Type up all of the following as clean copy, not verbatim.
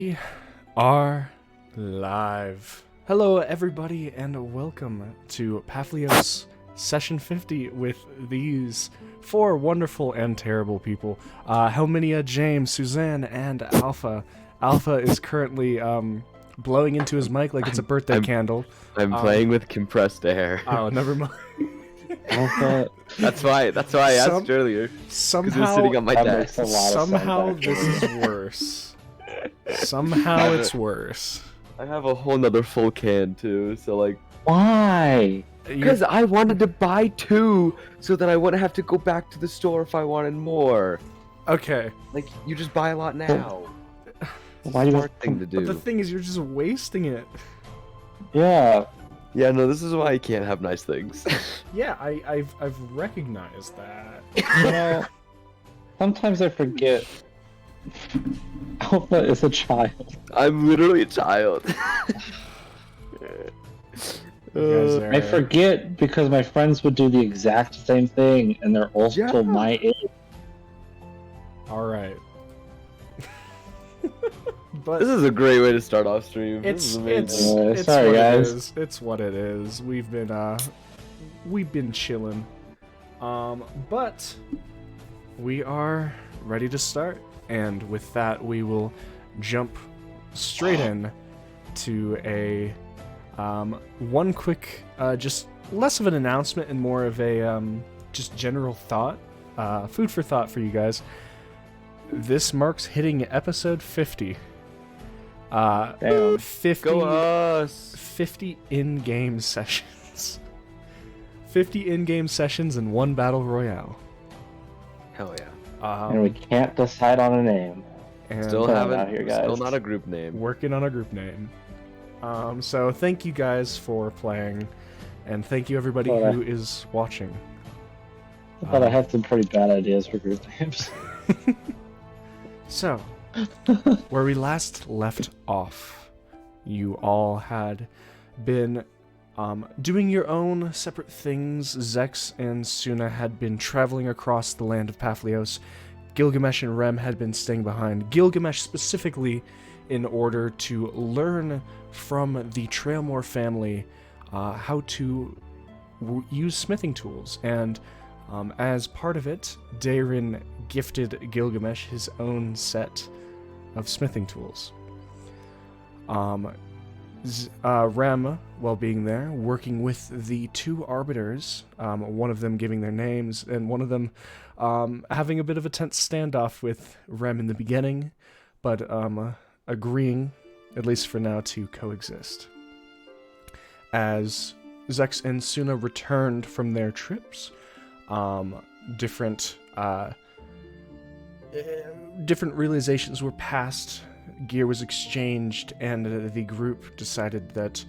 We are live. Hello, everybody, and welcome to Papihos Session 50 with these four wonderful and terrible people. Helminia, James, Suzanne, and Alpha. Alpha is currently blowing into his mic like it's a birthday candle. I'm playing with compressed air. Oh, never mind. That's why I asked earlier. Somehow, it was sitting on my desk. Somehow this is worse. Somehow it's worse. I have a whole nother full can too, so like... Why? Because I wanted to buy two, so that I wouldn't have to go back to the store if I wanted more. Okay. Like, you just buy a lot now. Why do you Smart thing to do. But the thing is, you're just wasting it. Yeah. Yeah, no, this is why I can't have nice things. Yeah, I've recognized that. You know, sometimes I forget Alpha is a child. I'm literally a child. I forget because my friends would do the exact same thing, and they're also my age. Alright. But This is a great way to start off stream. it's This is amazing. it's Sorry, what guys. it is. It's what it is. We've been chilling. But we are ready to start, and with that we will jump straight in to a one quick just less of an announcement and more of a just general thought, food for thought for you guys. This marks hitting episode 50. Damn. 50 Go us! 50 in-game sessions. 50 in-game sessions and one battle royale. Hell yeah. And we can't decide on a name. And Still Come on haven't, out here, guys. still not a group name. working on a group name. So thank you guys for playing, and thank you everybody Well, who is watching. I thought I had some pretty bad ideas for group names. So, where we last left off, you all had been doing your own separate things. Zex and Suna had been traveling across the land of Papihos. Gilgamesh and Rem had been staying behind. Gilgamesh specifically in order to learn from the Trailmore family how to use smithing tools. And as part of it, Darin gifted Gilgamesh his own set of smithing tools. Rem, while being there, working with the two arbiters, one of them giving their names, and one of them having a bit of a tense standoff with Rem in the beginning, but agreeing, at least for now, to coexist. As Zex and Suna returned from their trips, different realizations were passed, gear was exchanged, and the group decided that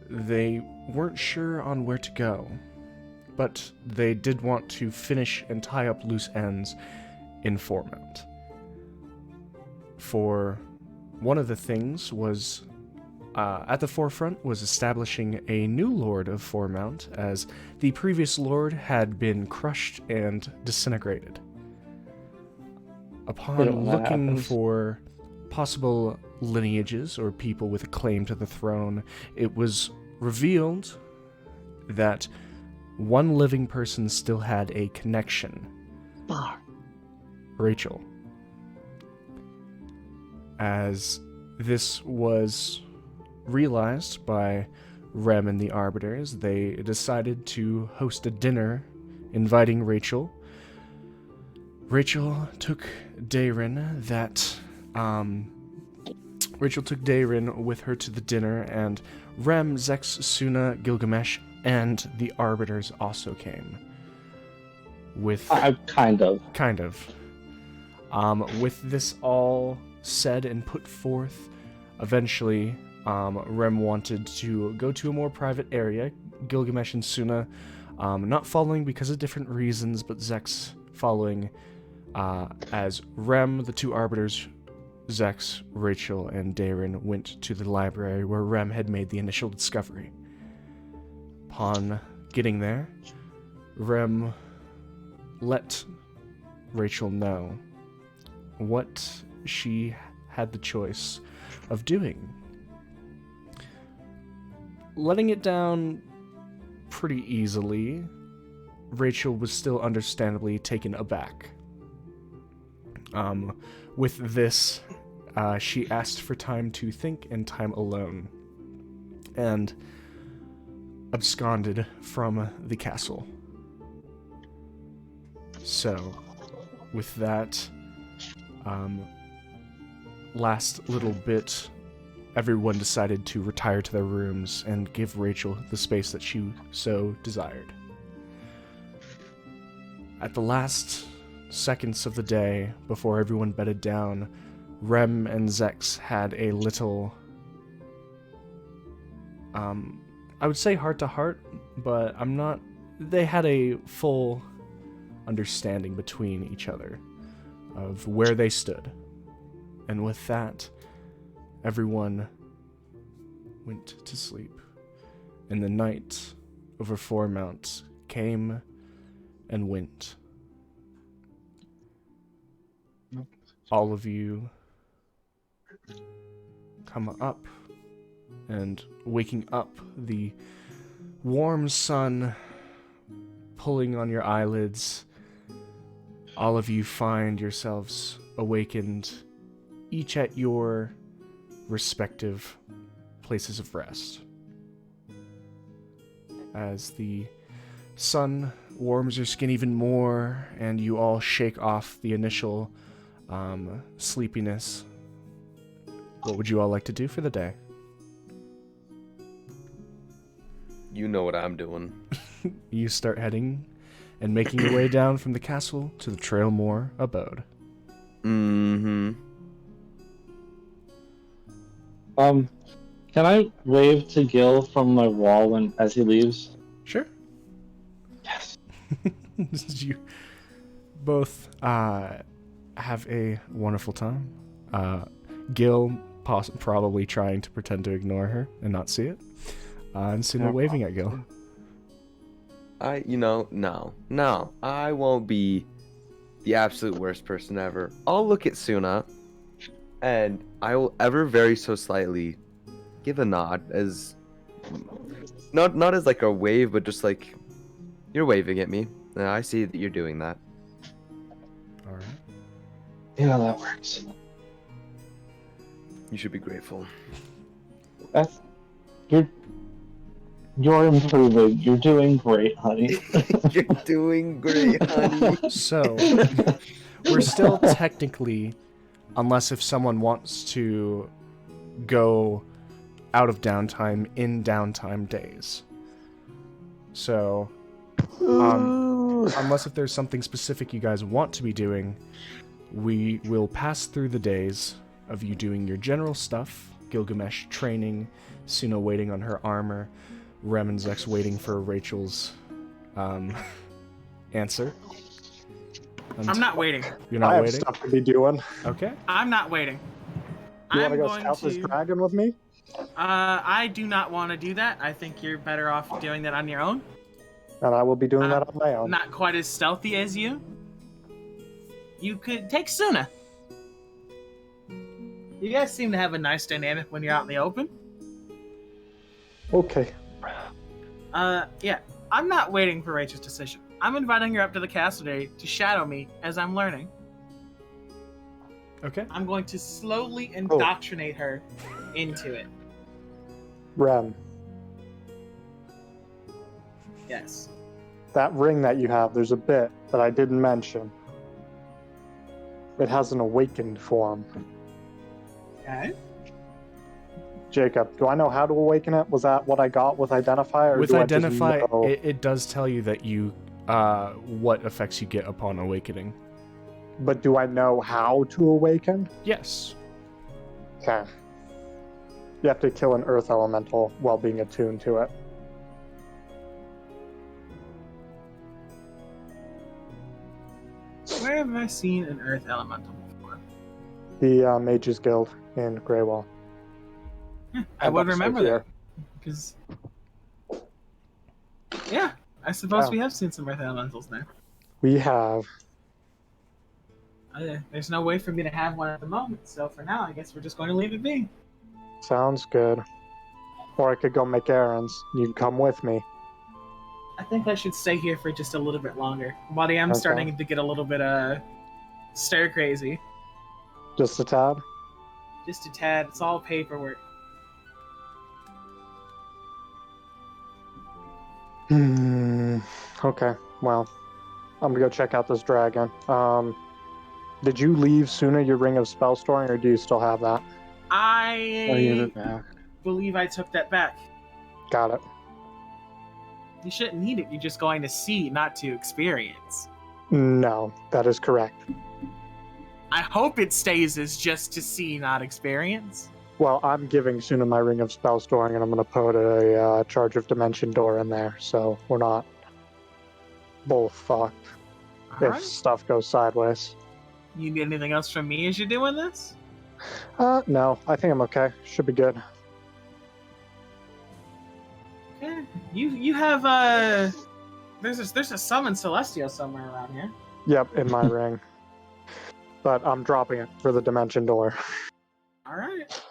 they weren't sure on where to go, but they did want to finish and tie up loose ends in Fourmount. For one of the things was at the forefront was establishing a new Lord of Fourmount, as the previous Lord had been crushed and disintegrated. Upon looking for possible lineages or people with a claim to the throne, it was revealed that one living person still had a connection. Rachel. As this was realized by Rem and the Arbiters, they decided to host a dinner inviting Rachel. Rachel took Darin with her to the dinner, and Rem, Zex, Suna, Gilgamesh, and the Arbiters also came. With kind of. With this all said and put forth, eventually Rem wanted to go to a more private area. Gilgamesh and Suna not following because of different reasons, but Zex following as Rem, the two arbiters, Zex, Rachel, and Darin went to the library where Rem had made the initial discovery. Upon getting there, Rem let Rachel know what she had the choice of doing. Letting it down pretty easily, Rachel was still understandably taken aback. With this, she asked for time to think and time alone, and absconded from the castle. So, with that last little bit, everyone decided to retire to their rooms and give Rachel the space that she so desired. At the last seconds of the day, before everyone bedded down, Rem and Zex had a little, I would say heart-to-heart, but they had a full understanding between each other of where they stood. And with that, everyone went to sleep. And the night over Four Mounts came and went. All of you come up, and waking up, the warm sun pulling on your eyelids, all of you find yourselves awakened, each at your respective places of rest. As the sun warms your skin even more, and you all shake off the initial sleepiness, what would you all like to do for the day? You know what I'm doing. You start heading and making your way down from the castle to the Trailmore abode. Mm-hmm. Can I wave to Gil from my wall as he leaves? Sure. Yes. You both have a wonderful time. Gil probably trying to pretend to ignore her and not see it. And Suna waving at Gil. No, I won't be the absolute worst person ever. I'll look at Suna, and I will ever very so slightly give a nod, as not as like a wave, but just like you're waving at me. And I see that you're doing that. All right. Yeah, that works. You should be grateful. You're improving. You're doing great, honey. You're doing great, honey. So, we're still technically, unless if someone wants to go out of downtime in downtime days. So, unless if there's something specific you guys want to be doing, we will pass through the days of you doing your general stuff, Gilgamesh training, Suna waiting on her armor, Rem and Zex waiting for Rachel's answer. I'm not waiting. You're not I have waiting? stuff to be doing. Okay. I'm not waiting. You want I'm to go going scout this to. dragon with me? I do not want to do that. I think you're better off doing that on your own. And I will be doing that on my own. Not quite as stealthy as you. You could take Suna. You guys seem to have a nice dynamic when you're out in the open. Okay. Yeah. I'm not waiting for Rachel's decision. I'm inviting her up to the castle today to shadow me as I'm learning. Okay. I'm going to slowly indoctrinate her into it. Rem, Yes. that ring that you have, there's a bit that I didn't mention. It has an awakened form. Okay. Jacob, do I know how to awaken it? Was that what I got with Identify? Or With do I just Identify, know- it does tell you that you, what effects you get upon awakening. But do I know how to awaken? Yes. Okay. You have to kill an earth elemental while being attuned to it. Where have I seen an earth elemental before? The Mages Guild in Greywall. I would remember Here. that. Because. Yeah, I suppose Oh. we have seen some earth elementals there. We have. There's no way for me to have one at the moment, so for now, I guess we're just going to leave it be. Sounds good. Or I could go make errands. You can come with me. I think I should stay here for just a little bit longer. But I am Okay. starting to get a little bit stir crazy. Just a tad? Just a tad. It's all paperwork. Okay, well, I'm gonna go check out this dragon. Did you leave Suna your ring of spell storing, or do you still have that? I back. believe I took that back. Got it. You shouldn't need it. You're just going to see, not to experience. No, that is correct. I hope it stays as just to see, not experience. Well, I'm giving Suna my ring of spell storing, and I'm gonna put a charge of dimension door in there, so we're not both fucked if Alright. stuff goes sideways. You need anything else from me as you're doing this? No, I think I'm okay. Should be good. Okay. You have there's a summon celestial somewhere around here. Yep, in my ring. But I'm dropping it for the dimension door. Alright.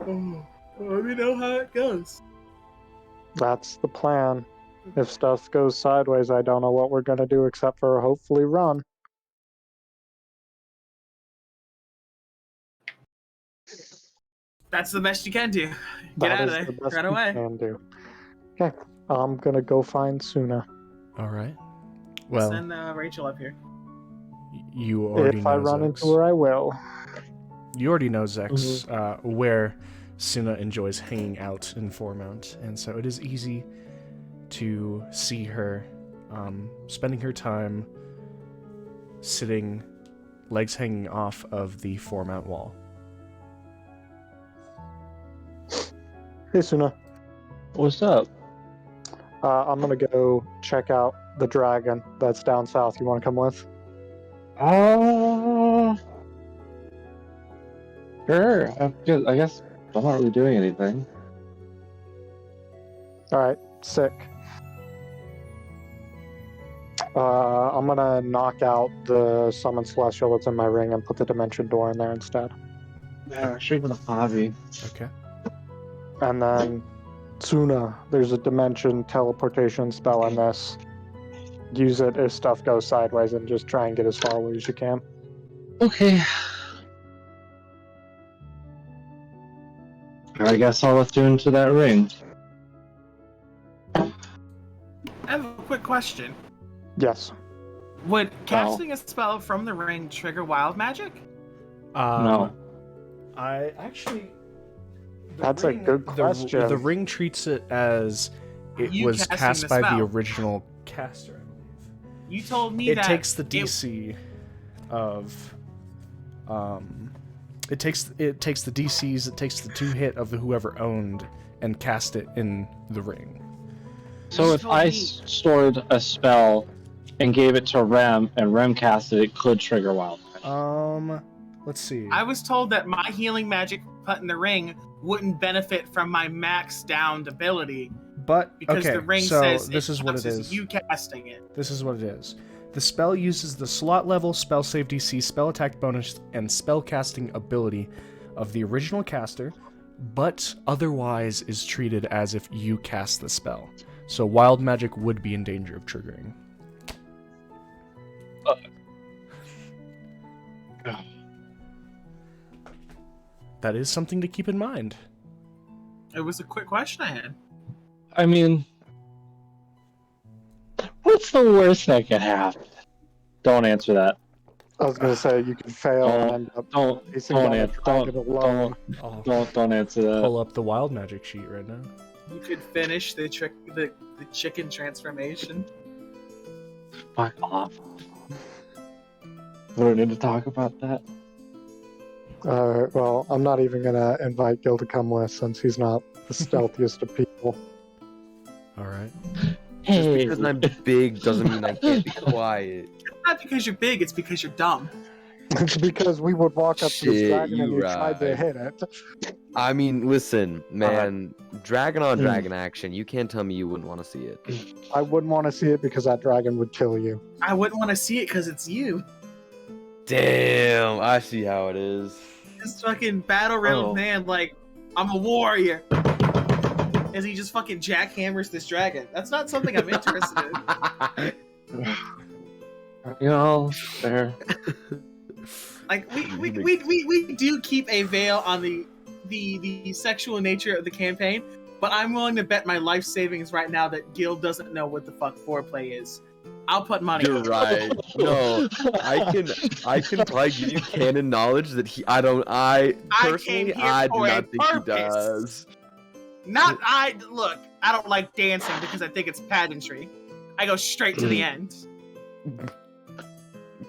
Let me know how it goes. That's the plan. If stuff goes sideways, I don't know what we're gonna do except for hopefully run. That's the best you can do. Get That out of is there. the best Run we away. can do. Okay, I'm gonna go find Suna. All right. Well, Send Rachel up here. you already If know I run Zex. into her, I will. You already know Zex, where Suna enjoys hanging out in Fourmount, and so it is easy to see her spending her time sitting, legs hanging off of the Fourmount wall. Hey, Suna. What's up? I'm gonna go check out the dragon that's down south. You want to come with? Sure. I guess I'm not really doing anything. All right, sick. I'm gonna knock out the summon celestial that's in my ring and put the dimension door in there instead. Yeah, straight with a hobby. Okay. And then Suna, there's a dimension teleportation spell in this. Use it if stuff goes sideways and just try and get as far away as you can. Okay. I guess I'll attune to that ring. I have a quick question. Yes. Would casting a spell from the ring trigger wild magic? No. I actually. That's a good question. The ring treats it as it You was casting cast the by the spell. original caster, I believe. You told me It that takes the DC of it takes the DCs, it takes the 2 hit of whoever owned and cast it in the ring. So if I stored a spell and gave it to Rem and Rem casted it, could trigger wild magic. Let's see. I was told that my healing magic put in the ring wouldn't benefit from my max down ability But because okay, the ring so says this is what it counts as is. you casting it. This is what it is. The spell uses the slot level, spell save DC, spell attack bonus, and spell casting ability of the original caster, but otherwise is treated as if you cast the spell. So wild magic would be in danger of triggering. That is something to keep in mind. It was a quick question I had. I mean, what's the worst that could happen? Don't answer that. I was gonna say you could fail and end up facing down a dragon alone. Don't answer that. Pull up the wild magic sheet right now. You could finish the chicken transformation. Fuck off. We don't need to talk about that. Alright, well, I'm not even gonna invite Gil to come with since he's not the stealthiest of people. Alright. Just because I'm big doesn't mean I can't be quiet. It's not because you're big, it's because you're dumb. It's because we would walk up to this Shit, dragon and you you tried to right. hit it. I mean, listen, man, dragon on dragon action, you can't tell me you wouldn't want to see it. I wouldn't want to see it because that dragon would kill you. I wouldn't want to see it because it's you. Damn, I see how it is. This fucking battle railed Oh. man, like, I'm a warrior. As he just fucking jackhammers this dragon. That's not something I'm interested in. You know, there. Like, we do keep a veil on the sexual nature of the campaign, but I'm willing to bet my life savings right now that Gil doesn't know what the fuck foreplay is. I'll put money. You're right. No, I can probably give you canon knowledge that I personally came here I do for a not think he purpose. does. Look, I don't like dancing because I think it's pageantry. I go straight to the end.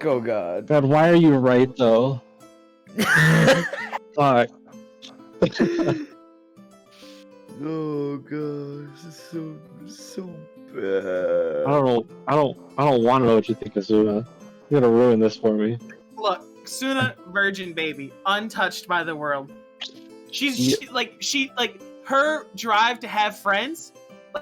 Oh god. God, why are you right though? Fuck. Oh god, this is so I bad. don't want to know what you think, Azuna. You're gonna ruin this for me. Look, Suna, virgin baby, untouched by the world. She her drive to have friends,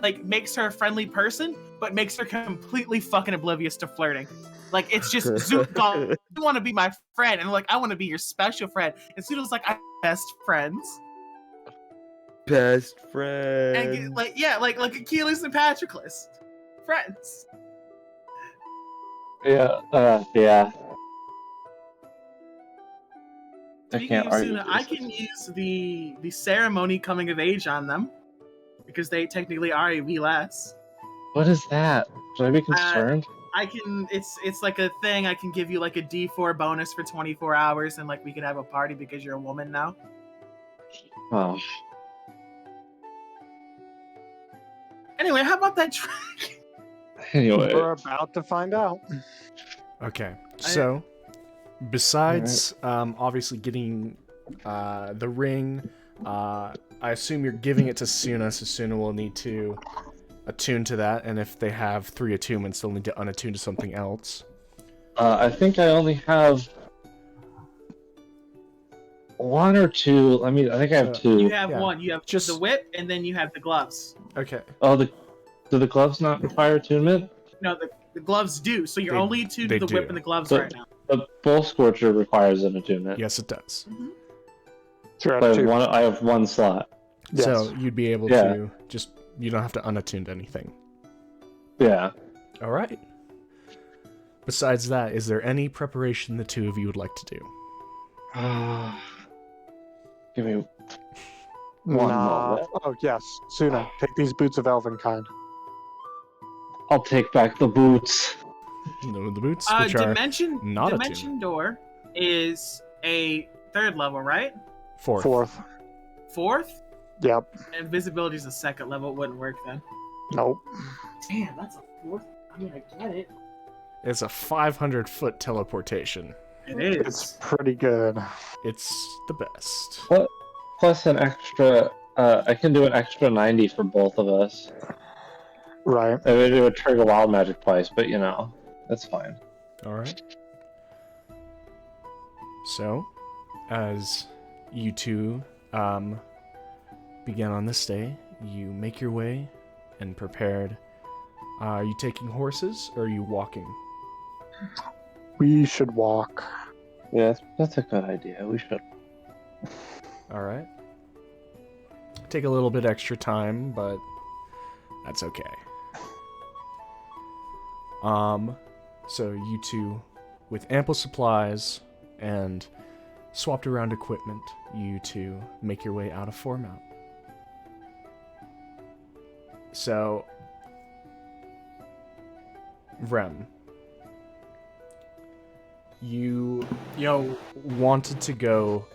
like, makes her a friendly person, but makes her completely fucking oblivious to flirting. Like, it's just Zuko, you want to be my friend, and like, I want to be your special friend. And Suna's like, I'm best friends. Best friend. And like Achilles and Patroclus, friends. Yeah, yeah. I Speaking can't of argue. Suna, I can use the ceremony coming of age on them because they technically are a V-less. What is that? Should I be concerned? I can. It's like a thing. I can give you like a D4 bonus for 24 hours, and like we could have a party because you're a woman now. Oh. Anyway, how about that track? Anyway. We're about to find out. Okay, so besides obviously getting the ring, I assume you're giving it to Suna, so Suna will need to attune to that, and if they have 3 attunements, they'll need to unattune to something else. I think I only have 1 or 2. I think I have 2. You have Yeah. one. You have Just- the whip, and then you have the gloves. Okay, Oh, do the gloves not require attunement? No, the gloves do. So you're They- only attuned they to the do. whip and the gloves But- right now. The Bull Scorcher requires an attunement. yes it does. Sure, So two. I have 1 slot. Yes. So you'd be able Yeah. to just, you don't have to unattune to anything. Yeah. Alright. Besides that, is there any preparation the two of you would like to do? Give me one Nah. moment. Oh, yes. Suna, take these boots of Elvenkind. I'll take back the boots. No, the boots, which are not Dimension door is a 3rd level, right? 4th. 4th. 4th? Yep. Invisibility is a 2nd level. It wouldn't work then. Nope. Damn, that's a 4th. I mean, I get it. It's a 500-foot teleportation. It It's is. pretty good. It's the best. Plus an extra. I can do an extra 90 for both of us. Right. It would trigger wild magic twice, but you know, that's fine. Alright. So, as you two begin on this day, you make your way and prepared. Are you taking horses or are you walking? We should walk. Yeah, that's a good idea. We should. Alright. Take a little bit extra time, but that's okay. So you two, with ample supplies and swapped around equipment, you two make your way out of Fourmount. So, Rem, you wanted to go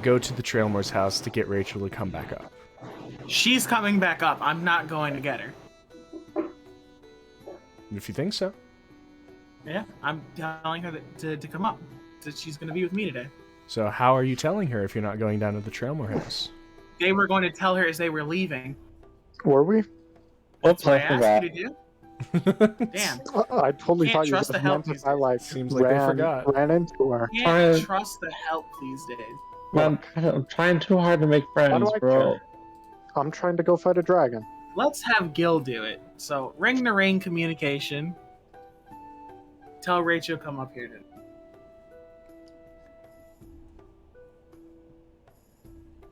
to the Trailmore's house to get Rachel to come back up. She's coming back up. I'm not going to get her. If you think so. Yeah, I'm telling her to come up. That she's going to be with me today. So how are you telling her if you're not going down to the Trailmore house? They were going to tell her as they were leaving. Were we? What's That's what I up with asked that? you to do. Damn. I totally Can't thought you trust just the help meant these if I like Seems like they forgot. ran into her. Can't Fine. trust the help these days. Man, I'm trying too hard to make How friends, do I bro. care? I'm trying to go fight a dragon. Let's have Gil do it. So, ring to ring communication. Tell Rachel come up here today.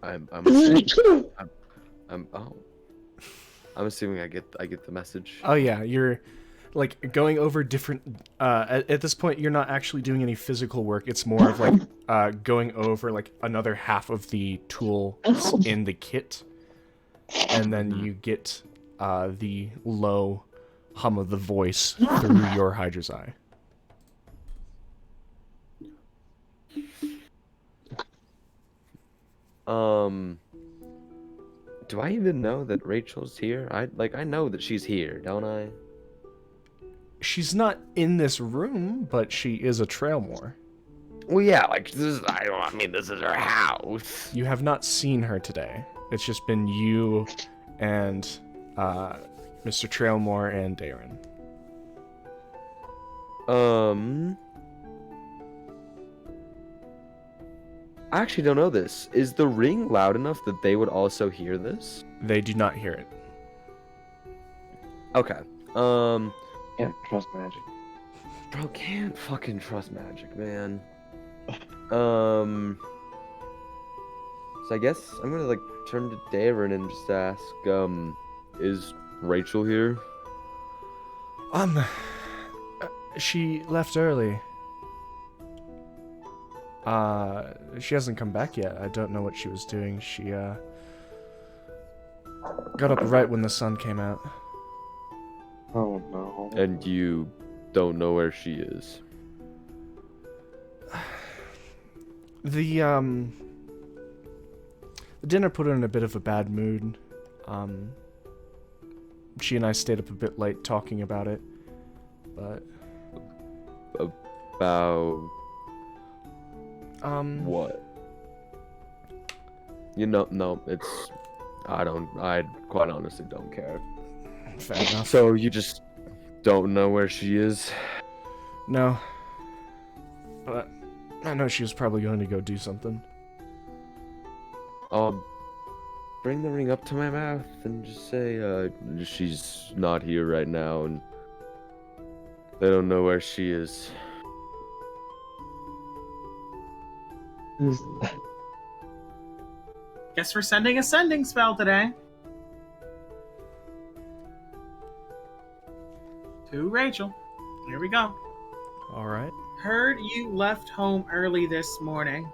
I'm assuming, I'm assuming I get the message. Oh yeah, you're like going over different. At this point, you're not actually doing any physical work. It's more of like going over like another half of the tool in the kit, and then you get the low hum of the voice through your Hydra's eye. Do I even know that Rachel's here? I know that she's here, don't I? She's not in this room, but she is a Trailmore. Well, yeah, like this is. I mean, this is her house. You have not seen her today. It's just been you and Mr. Trailmore and Darren. I actually don't know this. Is the ring loud enough that they would also hear this? They do not hear it. Okay. Can't trust magic. Bro, can't fucking trust magic, man. So I guess I'm gonna like turn to Darren and just ask, is Rachel here? She left early. She hasn't come back yet. I don't know what she was doing. She, got up right when the sun came out. Oh no. And you don't know where she is? The dinner put her in a bit of a bad mood. She and I stayed up a bit late talking about it, but... About... What? You know, no, it's... I quite honestly don't care. Fair enough. So you just don't know where she is? No. But I know she was probably going to go do something. I'll bring the ring up to my mouth and just say, she's not here right now and they don't know where she is. Guess we're sending a sending spell today. To Rachel. Here we go. Alright. Heard you left home early this morning.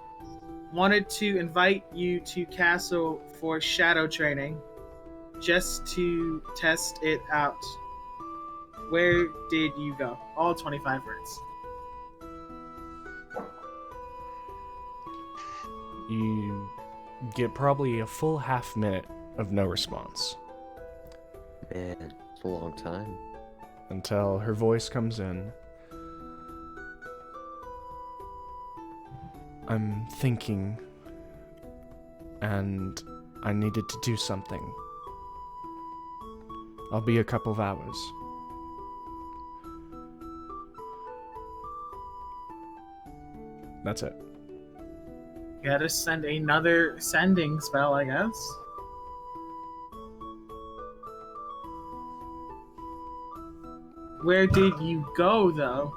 Wanted to invite you to Castle for shadow training. Just to test it out. Where did you go? All 25 words. You get probably a full half minute of no response. Man, it's a long time. Until her voice comes in. I'm thinking, and I needed to do something. I'll be a couple of hours. That's it. Gotta send another sending spell, I guess. Where did you go, though?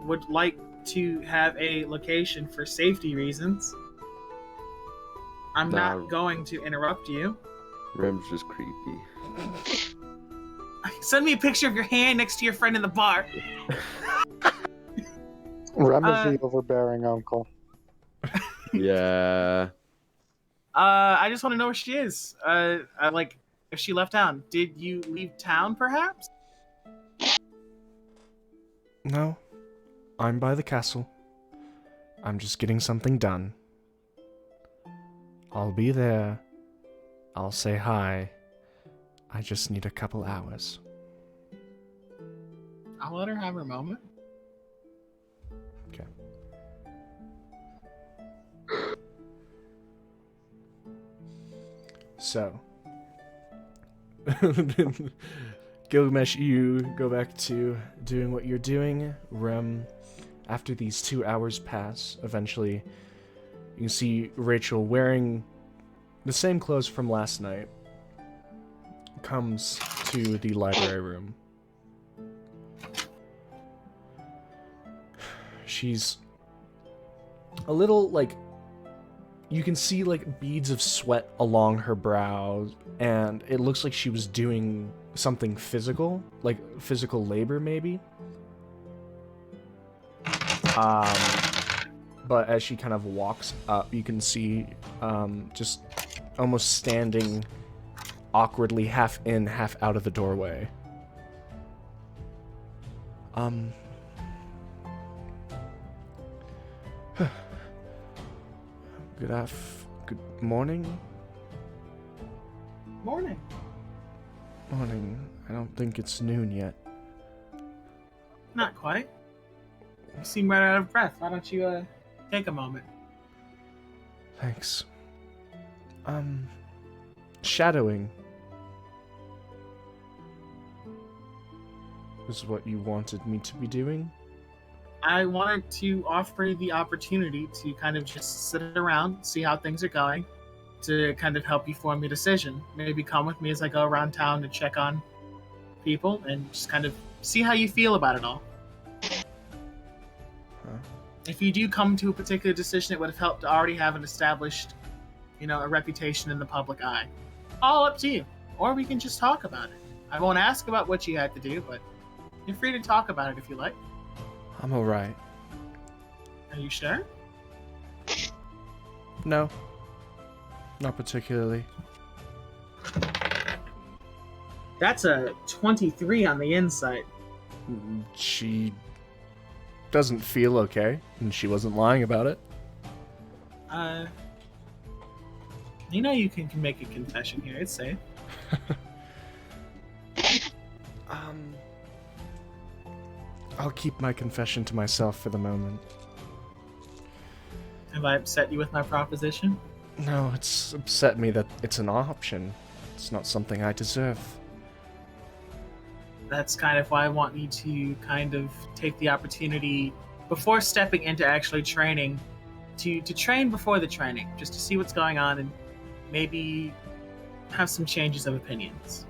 Would like to have a location for safety reasons. I'm not going to interrupt you. Rem's just creepy. Send me a picture of your hand next to your friend in the bar. Rem is the overbearing uncle. Yeah. I just want to know where she is. Like, if she left town. Did you leave town, perhaps? No. I'm by the castle. I'm just getting something done. I'll be there. I'll say hi. I just need a couple hours. I'll let her have her moment. Okay. So, Gilgamesh, you go back to doing what you're doing. Rem, after these 2 hours pass, eventually you can see Rachel wearing the same clothes from last night comes to the library room. She's a little, like, You can see like beads of sweat along her brows, and it looks like she was doing something physical, like physical labor maybe. But as she kind of walks up, you can see just almost standing awkwardly, half in, half out of the doorway. Good morning? Morning. Morning. I don't think it's noon yet. Not quite. You seem right out of breath. Why don't you take a moment? Thanks. Shadowing. Is what you wanted me to be doing? I wanted to offer you the opportunity to kind of just sit around, see how things are going, to kind of help you form your decision. Maybe come with me as I go around town to check on people and just kind of see how you feel about it all. Huh? If you do come to a particular decision, it would have helped to already have an established, a reputation in the public eye. All up to you. Or we can just talk about it. I won't ask about what you had to do, but you're free to talk about it if you like. I'm alright. Are you sure? No. Not particularly. That's a 23 on the insight. She doesn't feel okay, and she wasn't lying about it. You can make a confession here. It's safe. I'll keep my confession to myself for the moment. Have I upset you with my proposition? No, it's upset me that it's an option. It's not something I deserve. That's kind of why I want you to kind of take the opportunity before stepping into actually training to train before the training, just to see what's going on and maybe have some changes of opinions.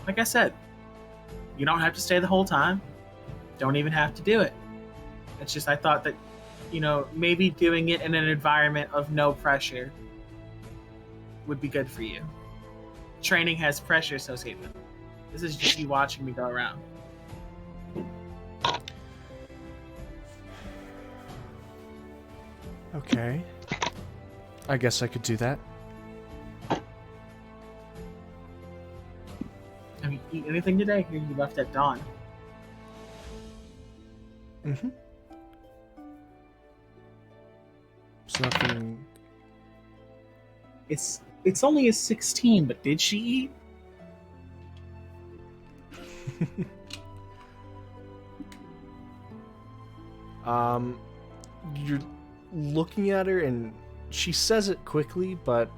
Like I said, you don't have to stay the whole time. Don't even have to do it. It's just I thought that, maybe doing it in an environment of no pressure would be good for you. Training has pressure associated with it. This is just you watching me go around. Okay. I guess I could do that. Have you eaten anything today? Here you left at dawn. Mm-hmm. It's nothing... It's only a 16, but did she eat? You're looking at her and she says it quickly, but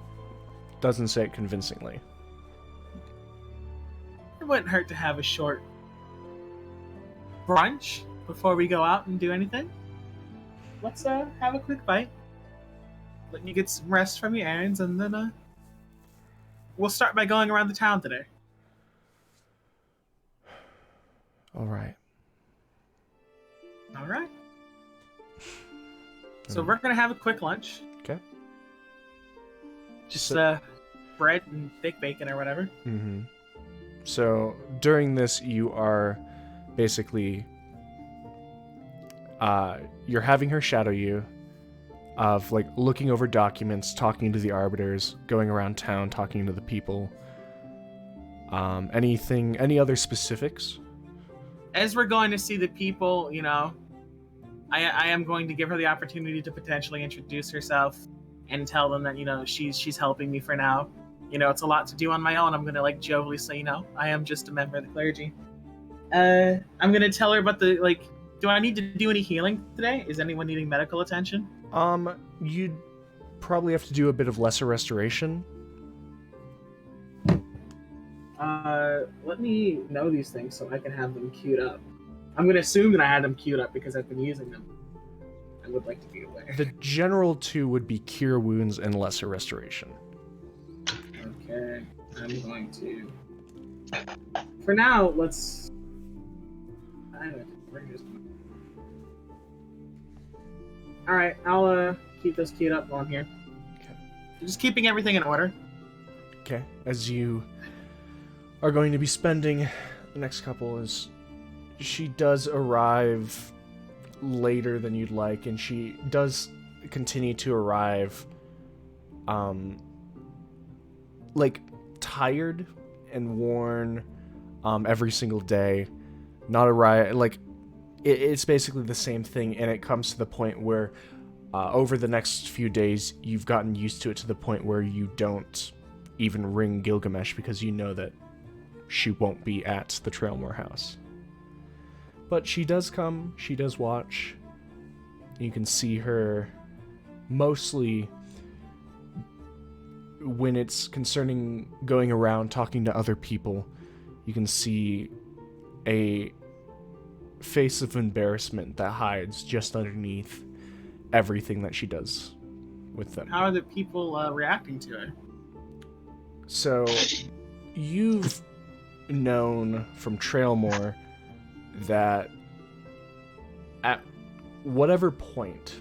doesn't say it convincingly. It wouldn't hurt to have a short brunch before we go out and do anything. Let's have a quick bite. Let you get some rest from your errands, and then we'll start by going around the town today. All right. All right. So we're gonna have a quick lunch. Okay. Just bread and thick bacon or whatever. Mm-hmm. So during this, you are basically you're having her shadow you, of like looking over documents, talking to the arbiters, going around town, talking to the people. Any other specifics? As we're going to see the people, I am going to give her the opportunity to potentially introduce herself and tell them that, she's helping me for now. It's a lot to do on my own. I'm going to jovially say, I am just a member of the clergy. I'm going to tell her about do I need to do any healing today? Is anyone needing medical attention? You'd probably have to do a bit of lesser restoration. Let me know these things so I can have them queued up. I'm going to assume that I had them queued up because I've been using them. I would like to be aware. The general two would be cure wounds and lesser restoration. Okay, I'm going to... For now, let's... I don't know, where is my... All right, I'll keep this queued up on here. Okay. Just keeping everything in order. Okay. As you are going to be spending the next couple, is she does arrive later than you'd like, and she does continue to arrive like tired and worn every single day. Not arrive like it's basically the same thing, and it comes to the point where over the next few days you've gotten used to it, to the point where you don't even ring Gilgamesh because you know that she won't be at the Trailmore house. But she does come, she does watch. You can see her mostly when it's concerning going around talking to other people. You can see a face of embarrassment that hides just underneath everything that she does with them. How are the people reacting to it? So, you've known from Trailmore that at whatever point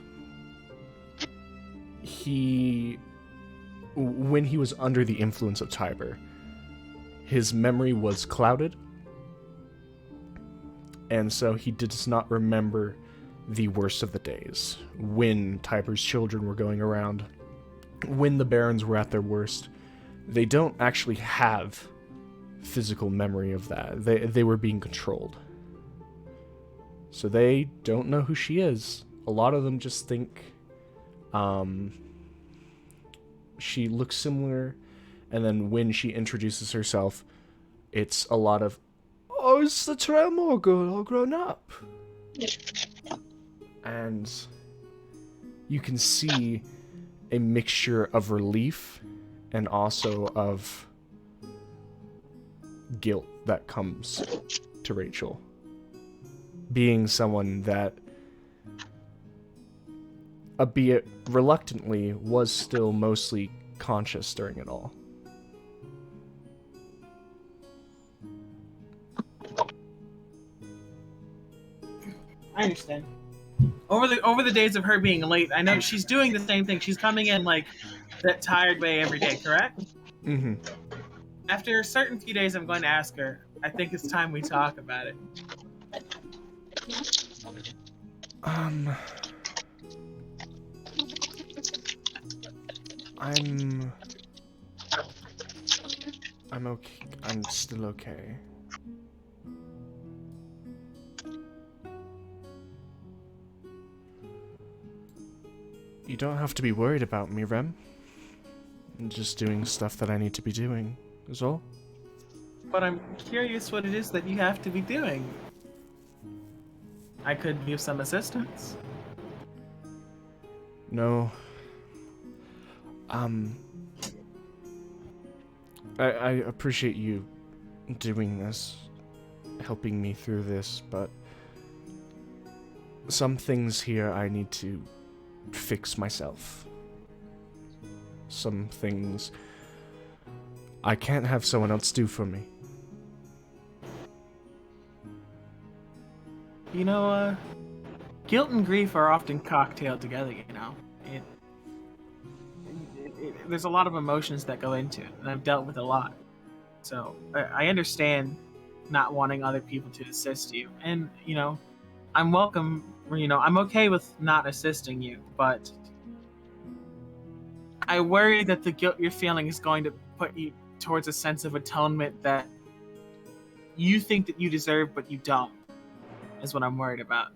when he was under the influence of Tiber, his memory was clouded, and so he does not remember the worst of the days, when Tiber's children were going around, when the barons were at their worst. They don't actually have physical memory of that. They were being controlled. So they don't know who she is. A lot of them just think she looks similar, and then when she introduces herself, it's a lot of, "Oh, it's the Trailmore girl all grown up." And you can see a mixture of relief and also of guilt that comes to Rachel, being someone that, albeit reluctantly, was still mostly conscious during it all. I understand. Over the days of her being late, I know she's doing the same thing. She's coming in like that tired way every day, correct? Mm-hmm. After a certain few days, I'm going to ask her. I think it's time we talk about it. I'm okay. I'm still okay. You don't have to be worried about me, Rem. I'm just doing stuff that I need to be doing, is all. But I'm curious what it is that you have to be doing. I could give some assistance. No. I appreciate you doing this, helping me through this, but some things here I need to fix myself. Some things I can't have someone else do for me. You know, guilt and grief are often cocktailed together, you know. There's a lot of emotions that go into it, and I've dealt with a lot. So I understand not wanting other people to assist you. And, you know, I'm okay with not assisting you, but I worry that the guilt you're feeling is going to put you towards a sense of atonement that you think that you deserve, but you don't, is what I'm worried about.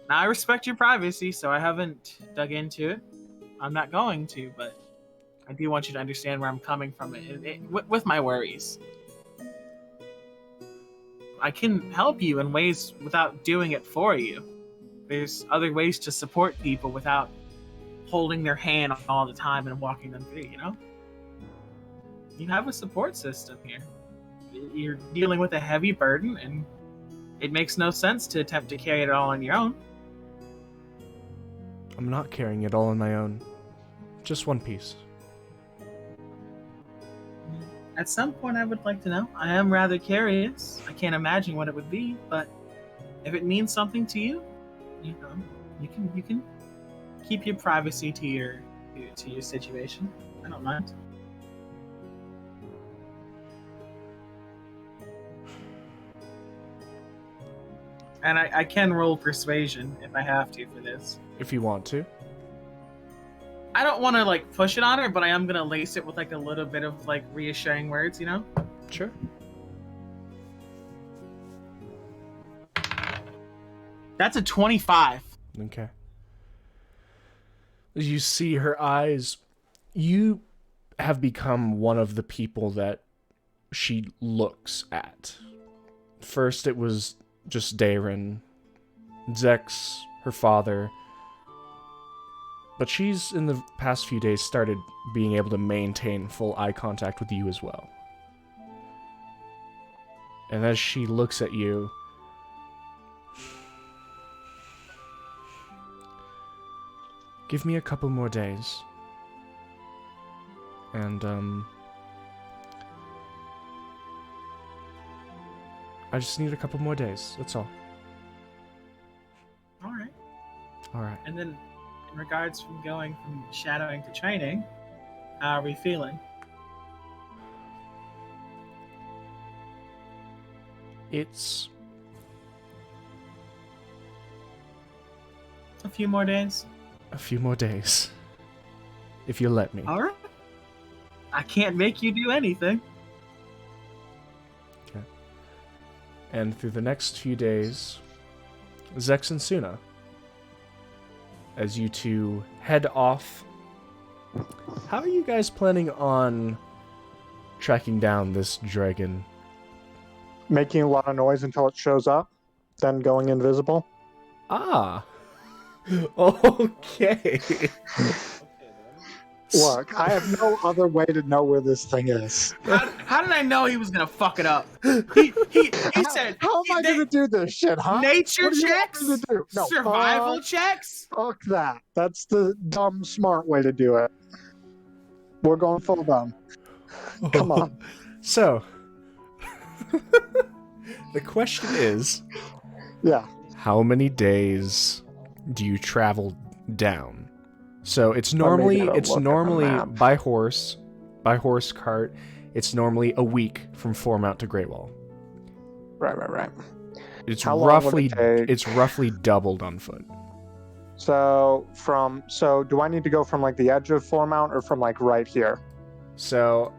Now, I respect your privacy, so I haven't dug into it. I'm not going to, but I do want you to understand where I'm coming from with my worries. I can help you in ways without doing it for you. There's other ways to support people without holding their hand all the time and walking them through, you know? You have a support system here. You're dealing with a heavy burden, and it makes no sense to attempt to carry it all on your own. I'm not carrying it all on my own. Just one piece. At some point, I would like to know. I am rather curious. I can't imagine what it would be, but if it means something to you, you know, You can keep your privacy to your situation. I don't mind. And I can roll persuasion if I have to for this. If you want to. I don't want to like push it on her, but I am gonna lace it with like a little bit of like reassuring words, you know? Sure. That's a 25. Okay. As you see her eyes, you have become one of the people that she looks at. First, it was just Darren, Zex, her father. But she's, in the past few days, started being able to maintain full eye contact with you as well. And as she looks at you, give me a couple more days. And, I just need a couple more days, that's all. Alright. Alright. And then, in regards from going from shadowing to training, how are we feeling? It's A few more days? a few more days. If you let me. Alright. I can't make you do anything. Okay. And through the next few days, Zex and Suna, as you two head off, how are you guys planning on tracking down this dragon? Making a lot of noise until it shows up, then going invisible. Ah. Okay. Look, I have no other way to know where this thing is. How did I know he was gonna fuck it up? He said, How am I going to do this shit, huh? nature What do you want checks, me to do? No, survival checks. Fuck that. That's the dumb, smart way to do it. We're going full dumb. Come on. So, the question is, Yeah. how many days do you travel down? So it's normally gotta look at the map. by horse cart. It's normally a week from Fourmount to Great Wall. Right. It's How long would it take? it's roughly doubled on foot. So do I need to go from like the edge of Fourmount or from like right here? So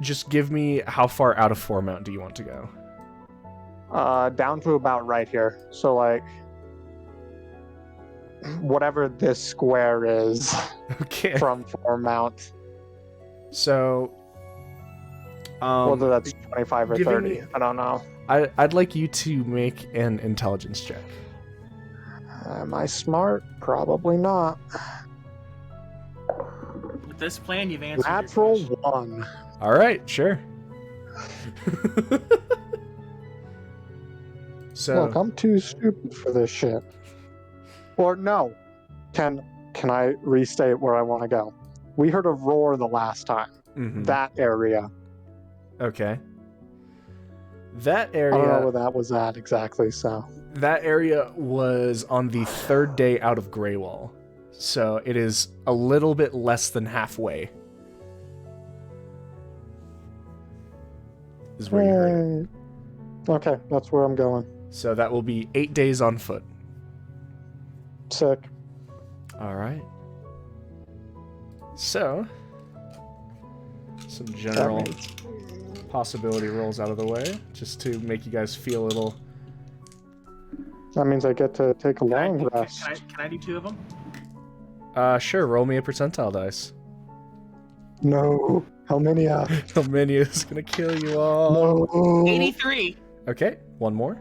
just give me how far out of Fourmount do you want to go? Down to about right here. So like whatever this square is Okay. from Fourmount. So Whether that's 25 or giving 30, me- I don't know. I'd like you to make an intelligence check. Am I smart? Probably not. With this plan, you've answered. your Natural question. 1. All right, sure. So Look, I'm too stupid for this shit. Or no. Can I restate where I want to go? We heard a roar the last time. mhm. That area. Okay. That I don't know area where that was at exactly, so. that area was on the third day out of Greywall. So it is a little bit less than halfway. Is where you heard it. Yay. Okay, that's where I'm going. So that will be 8 days on foot. Sick. All right. So, some general That means- possibility rolls out of the way, just to make you guys feel a little. That means I get to take a long Can rest. I do 2 of them? Sure. Roll me a percentile dice. No. How many? How many is gonna kill you all? No. 83. Okay, one more.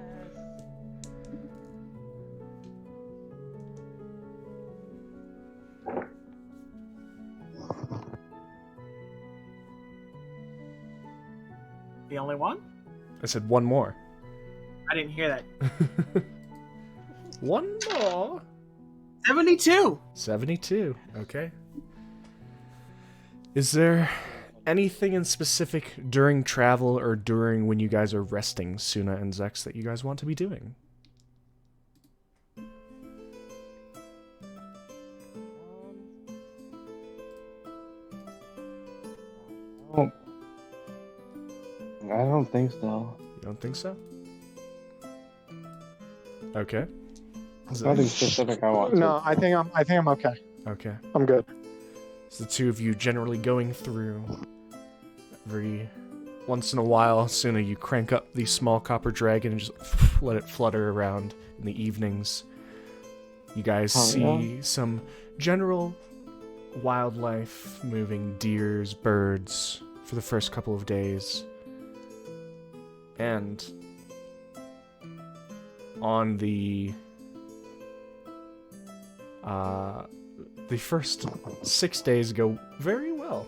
The only one? I said one more. I didn't hear that. One more. 72. 72. Okay. Is there anything in specific during travel or during when you guys are resting, Suna and Zex, that you guys want to be doing? I don't think so. You don't think so? Okay. Nothing specific I want to. No, I think I'm okay. Okay. I'm good. It's the two of you generally going through. Every once in a while, Suna, you crank up the small copper dragon and just let it flutter around in the evenings. You guys see some general wildlife, moving deers, birds for the first couple of days. And on the first 6 days go very well.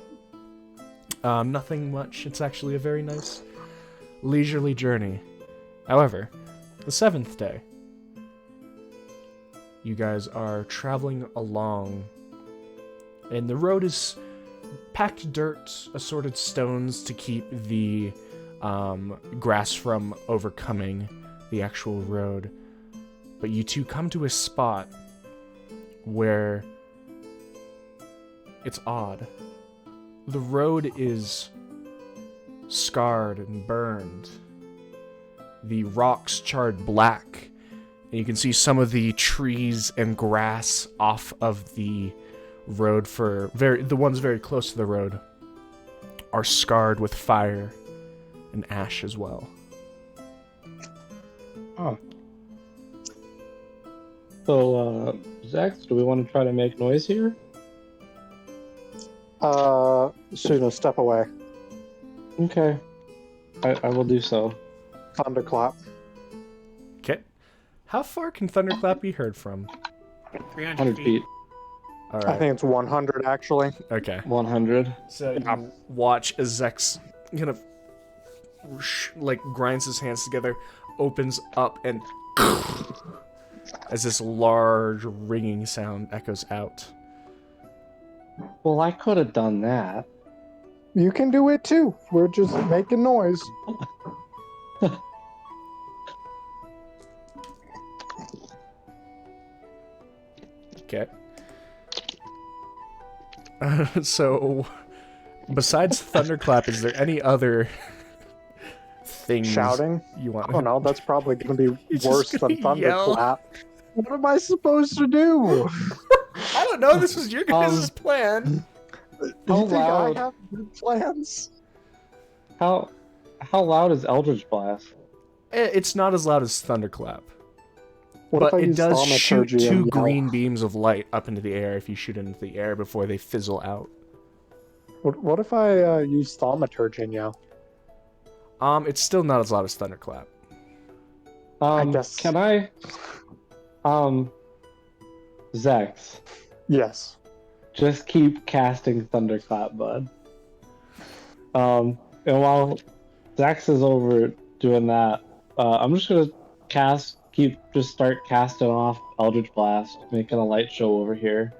Nothing much. It's actually a very nice, leisurely journey. However, the 7th day, you guys are traveling along, and the road is packed dirt, assorted stones to keep the grass from overcoming the actual road. But you two come to a spot where it's odd. The road is scarred and burned. The rocks charred black. And you can see some of the trees and grass off of the road the ones very close to the road are scarred with fire and ash as well. Oh. So, Zax, do we want to try to make noise here? Suna, step away. Okay. I will do so. Thunderclap. Okay. How far can Thunderclap be heard from? 300 100 feet. All I right. think it's 100 actually. Okay. 100. So you watch as Zex kind of grinds his hands together, opens up, and as this large ringing sound echoes out. Well, I could have done that. You can do it too. We're just making noise. Okay. So, besides Thunderclap, is there any other things Shouting? you want? Oh no, that's probably going to be He's just worse than gonna yell. Thunderclap. What am I supposed to do? I don't know. This was your guys' plan. Do How you think loud? I have good plans? How loud is Eldritch Blast? It's not as loud as Thunderclap, What if but I it use does shoot thaumaturgy two and yell? green beams of light up into the air if you shoot into the air before they fizzle out. What if I use thaumaturgy and yell? It's still not as loud as Thunderclap. guess- Can I? Zex, Yes. just keep casting Thunderclap, bud. And while Zex is over doing that, I'm just gonna start casting off Eldritch Blast, making a light show over here.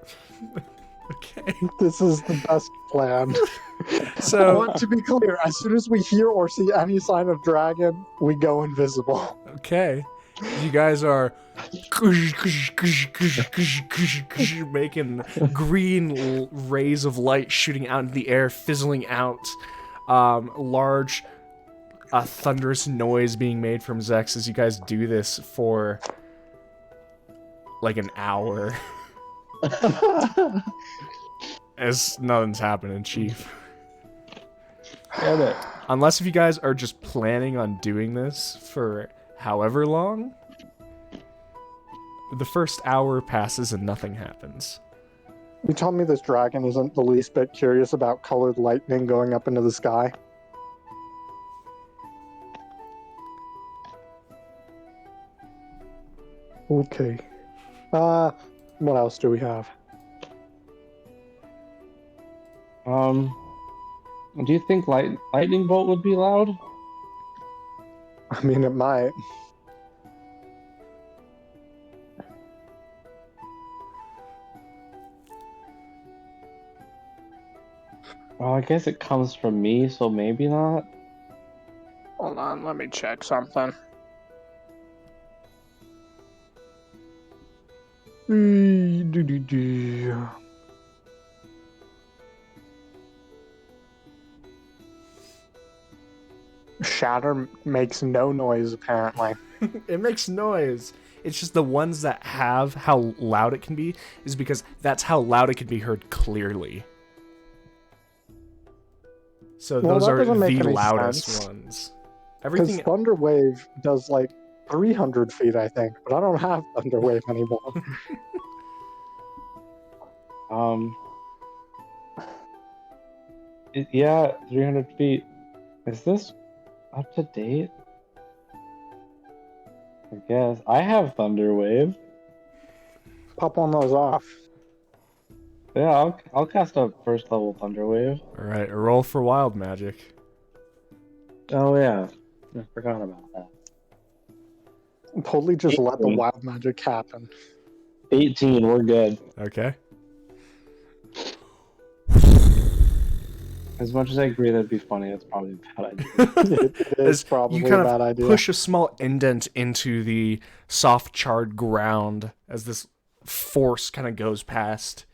Okay. This is the best plan. I So, want to be clear, as soon as we hear or see any sign of dragon, we go invisible. okay. You guys are making green rays of light shooting out into the air, fizzling out. Large, thunderous noise being made from Zex as you guys do this for like an hour. As nothing's happening, Chief. Damn it. Unless if you guys are just planning on doing this for however long, the first hour passes and nothing happens. You tell me this dragon isn't the least bit curious about colored lightning going up into the sky? Okay. What else do we have? Do you think lightning bolt would be loud? I mean, it might. Well, I guess it comes from me, so maybe not. Hold on, let me check something. Shatter makes no noise, apparently. It makes noise. It's just the ones that have how loud it can be is because that's how loud it can be heard clearly. So Well, those that are doesn't make the any loudest sense. ones. Because Everything Thunder Wave does like 300 feet, I think, but I don't have Thunder Wave anymore. Yeah, 300 feet. Is this up to date? I guess. I have Thunder Wave. Pop one of those off. Yeah, I'll cast a first level Thunder Wave. All right, a roll for wild magic. Oh yeah, I forgot about that. Totally just let the 18. wild magic happen. 18, we're good. Okay. As much as I agree that'd be funny, it's probably a bad idea. It is probably you kind a bad of idea. push a small indent into the soft charred ground as this force kind of goes past.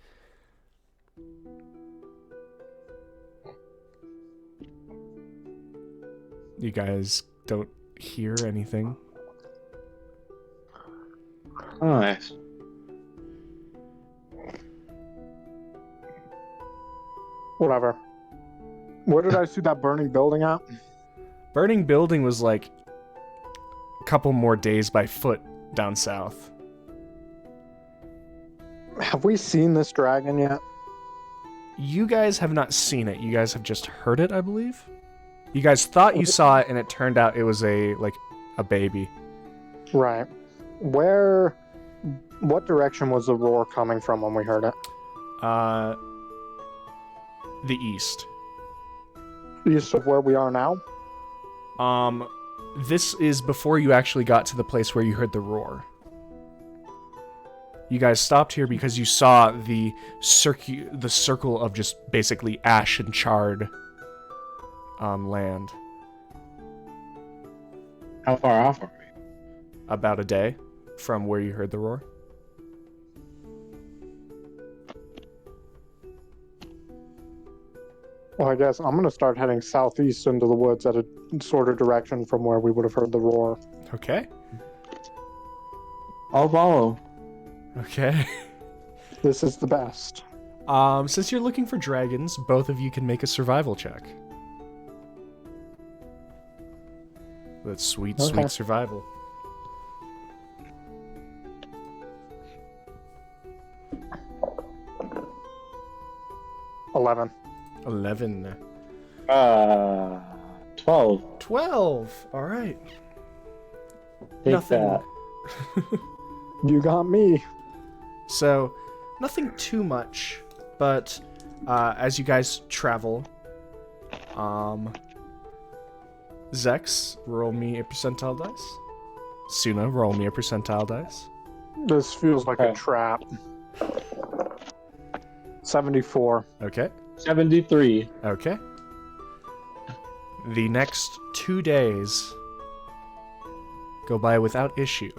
You guys don't hear anything. Oh, nice. Whatever. Where did I see that burning building at? Burning building was like a couple more days by foot down south. Have we seen this dragon yet? You guys have not seen it. You guys have just heard it, I believe. You guys thought you saw it, and it turned out it was a baby. Right. What direction was the roar coming from when we heard it? The east. East of where we are now? This is before you actually got to the place where you heard the roar. You guys stopped here because you saw the circle of just basically ash and charred land. How far off are we? About a day from where you heard the roar. Well, I guess I'm going to start heading southeast into the woods at a sort of direction from where we would have heard the roar. Okay. I'll follow. Okay. This is the best. Since you're looking for dragons, both of you can make a survival check. That's sweet, Okay. sweet survival. $11. 11. 12. 12. All right. Take Nothing. that. You got me. So, nothing too much, but as you guys travel, Zex, roll me a percentile dice. Suna, roll me a percentile dice. This feels like a Okay. trap. 74. Okay. 73. Okay. The next 2 days go by without issue.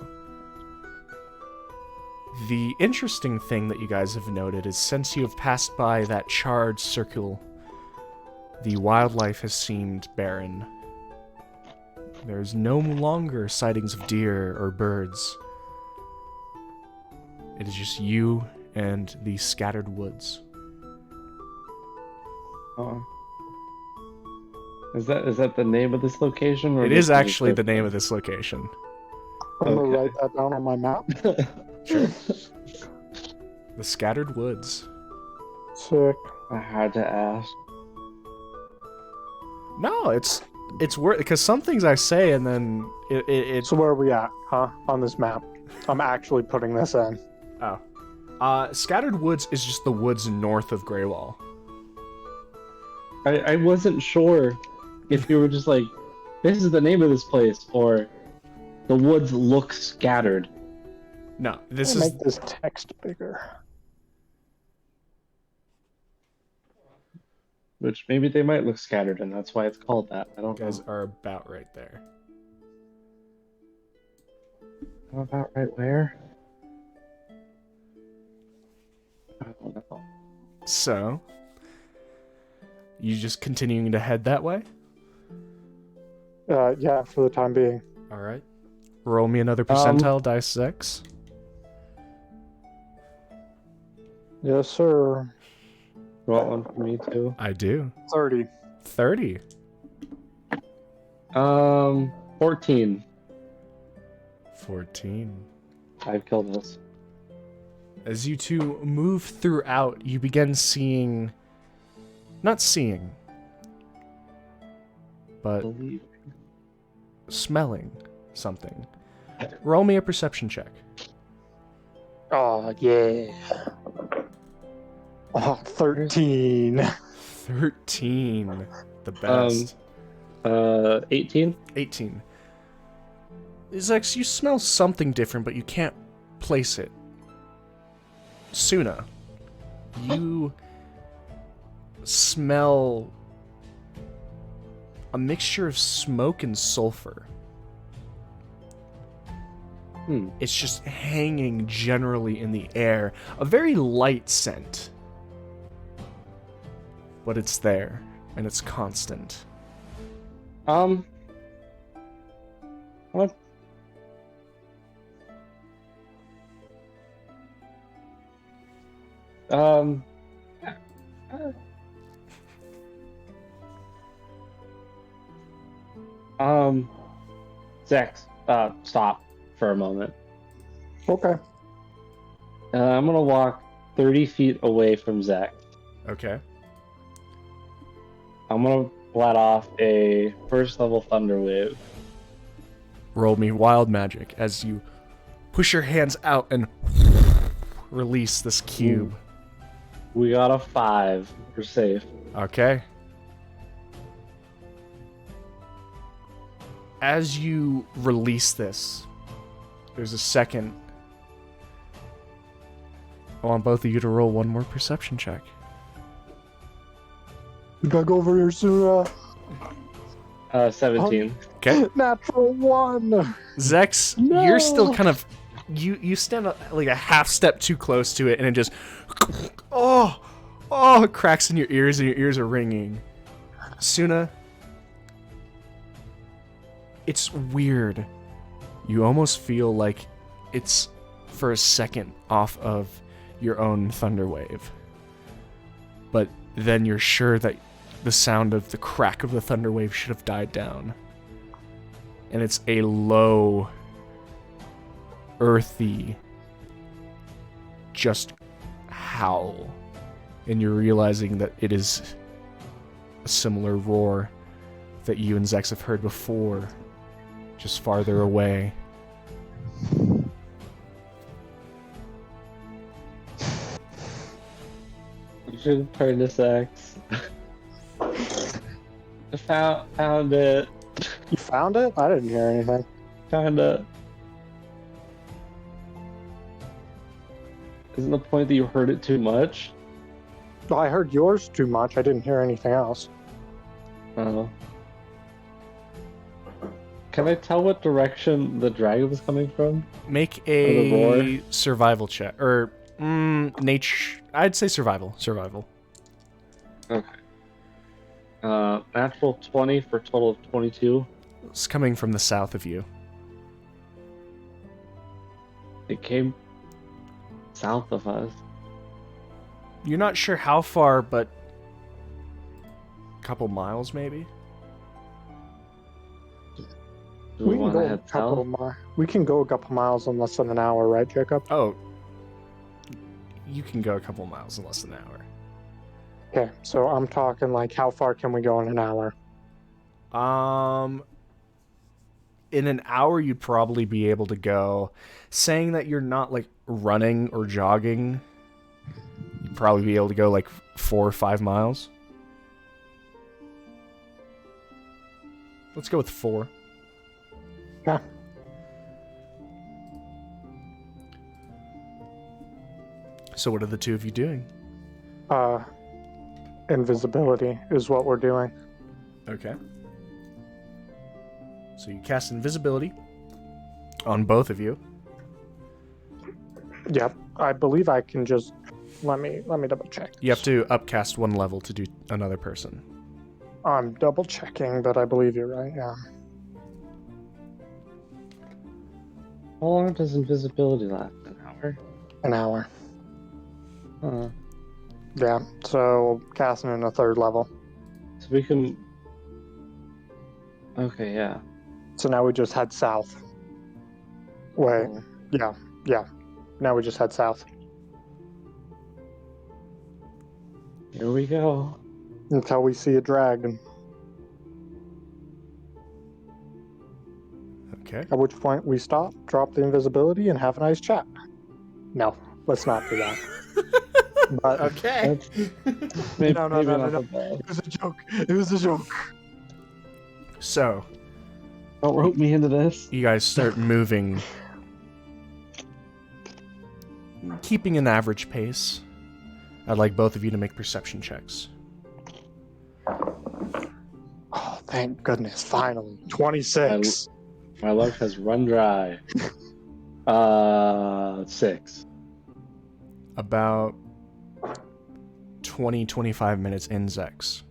The interesting thing that you guys have noted is since you have passed by that charred circle, the wildlife has seemed barren. There's no longer sightings of deer or birds. It is just you and the scattered woods. Is that the name of this location? Or It is actually the name of this location. I'm going to Okay. write that down on my map. Sure. The scattered woods. Sick. I had to ask. No, it's worth because some things I say and then it's So where are we at, huh? On this map. I'm actually putting this in. Scattered Woods is just the woods north of Greywall. I wasn't sure if you were just like, this is the name of this place, or the woods look scattered. No, this I'll is make this text bigger. Which maybe they might look scattered, and that's why it's called that. I you don't guys know. are about right there. About right where? I don't know. So, you just continuing to head that way? Yeah, for the time being. All right. Roll me another percentile dice, Zex. Yes, sir. You want one for me too? I do. 30. 30. 14. 14. I've killed this. As you two move throughout, you begin seeing... Not seeing, but smelling something. Roll me a perception check. Oh, yeah. Oh, 13. 13. The best. 18. 18. Zex, you smell something different, but you can't place it. Suna, you smell a mixture of smoke and sulfur. It's just hanging generally in the air. A very light scent. But it's there, and it's constant. What? Zex, stop for a moment. Okay. I'm gonna walk 30 feet away from Zex. Okay. I'm gonna let off a first level thunder wave. Roll me wild magic as you push your hands out and release this cube. We got a 5. We're safe. Okay. As you release this, there's a second. I want both of you to roll one more perception check. We gotta go over here soon. 17. Okay. Natural 1. Zex, No! you're still kind of... You stand like a half step too close to it, and it just... it cracks in your ears, and your ears are ringing. Suna, it's weird. You almost feel like it's for a second off of your own thunder wave. But then you're sure that the sound of the crack of the thunder wave should have died down. And it's a low, earthy, just howl. And you're realizing that it is a similar roar that you and Zex have heard before, just farther away. You should have turned to Zex. I found it. You found it? I didn't hear anything. Found it. Isn't the point that you heard it too much? Well, I heard yours too much. I didn't hear anything else. Oh. Can I tell what direction the dragon was coming from? Make the roar? a survival check. Or, nature... I'd say survival. Survival. Okay. Natural 20 for a total of 22. It's coming from the south of you. It came south of us. You're not sure how far, but... a couple miles, maybe? Do we want to head south? We can go a couple miles in less than an hour, right, Jacob? Oh. You can go a couple miles in less than an hour. Okay, so I'm talking like how far can we go in an hour? In an hour, you'd probably be able to go. Saying that you're not, like, running or jogging, you'd probably be able to go, like, 4 or 5 miles. Let's go with 4. Yeah. So what are the two of you doing? Invisibility is what we're doing. Okay. So you cast invisibility on both of you. Yep, I believe I can just... Let me double check. You have to upcast one level to do another person. I'm double checking, but I believe you're right, yeah. How long does invisibility last? An hour? An hour. Huh. Yeah, so casting in a third level. So we can. Okay, yeah. So now we just head south. Wait, Cool. yeah. Now we just head south. Here we go. Until we see a dragon. Okay. At which point we stop, drop the invisibility, and have a nice chat. No, let's not do that. But Okay. Maybe, No, maybe no, not no. the best. It was a joke. It was a joke. So, Don't rope me into this. you guys start moving, keeping an average pace. I'd like both of you to make perception checks. Oh, thank goodness! Finally, 26. My luck has run dry. 6. About 20-25 minutes in, Zex,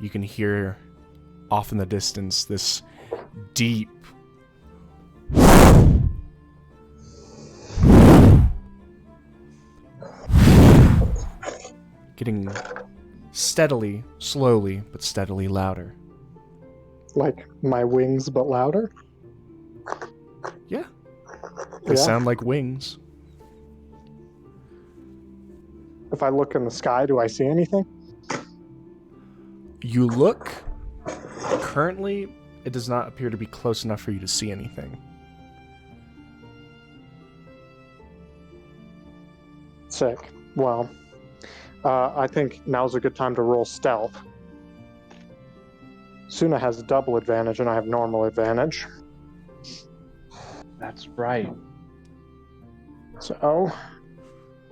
you can hear off in the distance this deep getting steadily, slowly, but steadily louder. Like my wings, but louder. Yeah. They Yeah. sound like wings. If I look in the sky, do I see anything? You look. Currently, it does not appear to be close enough for you to see anything. Sick. Well, I think now's a good time to roll stealth. Suna has double advantage, and I have normal advantage. That's right. So,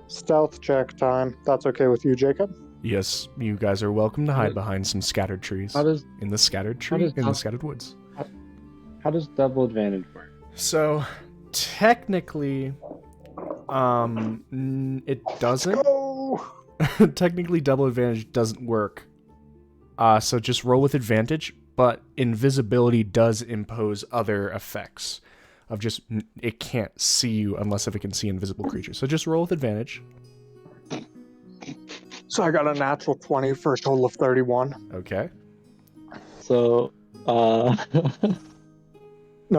stealth check time. That's okay with you, Jacob? Yes, you guys are welcome to hide behind some scattered trees. How does In the scattered how does tree, in the dou- scattered woods. double advantage work? So, technically, it doesn't. Go! Technically, double advantage doesn't work. So just roll with advantage, but invisibility does impose other effects of just, it can't see you unless if it can see invisible creatures. So just roll with advantage. So I got a natural 20 for a total of 31. Okay. So, No,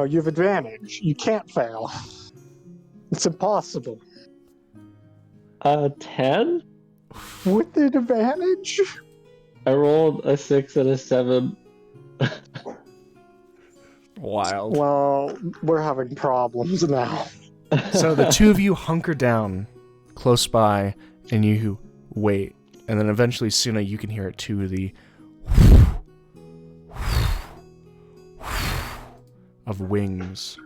you have advantage. You can't fail. It's impossible. 10? With the advantage? I rolled a 6 and a 7. Wild. Well, we're having problems now. So the two of you hunker down close by and you wait. And then eventually, Suna, you can hear it too, the of wings.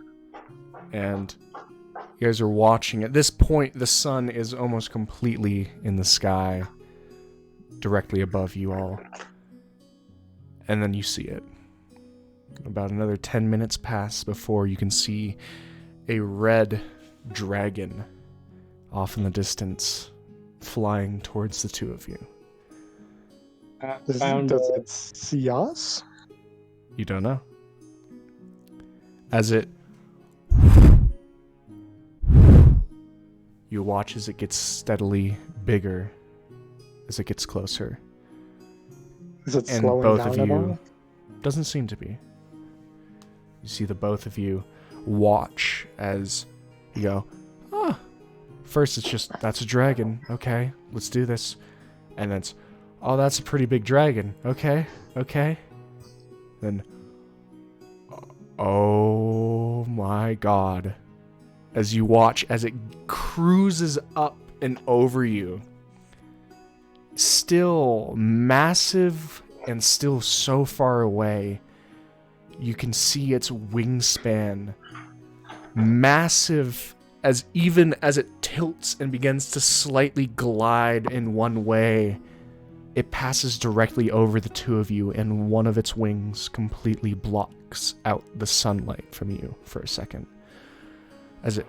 And you guys are watching. At this point, the sun is almost completely in the sky, directly above you all. And then you see it. About another 10 minutes pass before you can see a red dragon off in the distance, flying towards the two of you. Does it see us? You don't know. As it... You watch as it gets steadily bigger as it gets closer. Is it And slowing both down of at you... all? Doesn't seem to be. You see the both of you watch as you go, ah. First it's just, that's a dragon. Okay, let's do this. And then it's, oh, that's a pretty big dragon. Okay. Then, oh my god. As you watch as it cruises up and over you. Still massive and still so far away. You can see its wingspan. Massive, as even as it tilts and begins to slightly glide in one way, it passes directly over the two of you, and one of its wings completely blocks out the sunlight from you for a second. As it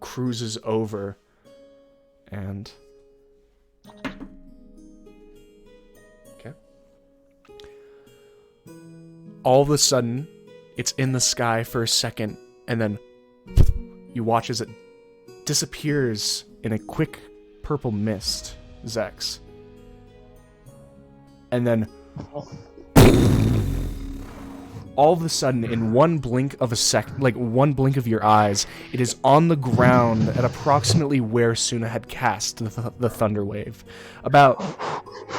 cruises over, and... Okay. All of a sudden, it's in the sky for a second, And then you watch as it disappears in a quick purple mist, Zex. And then all of a sudden, in one blink of one blink of your eyes, it is on the ground at approximately where Suna had cast the thunder wave. About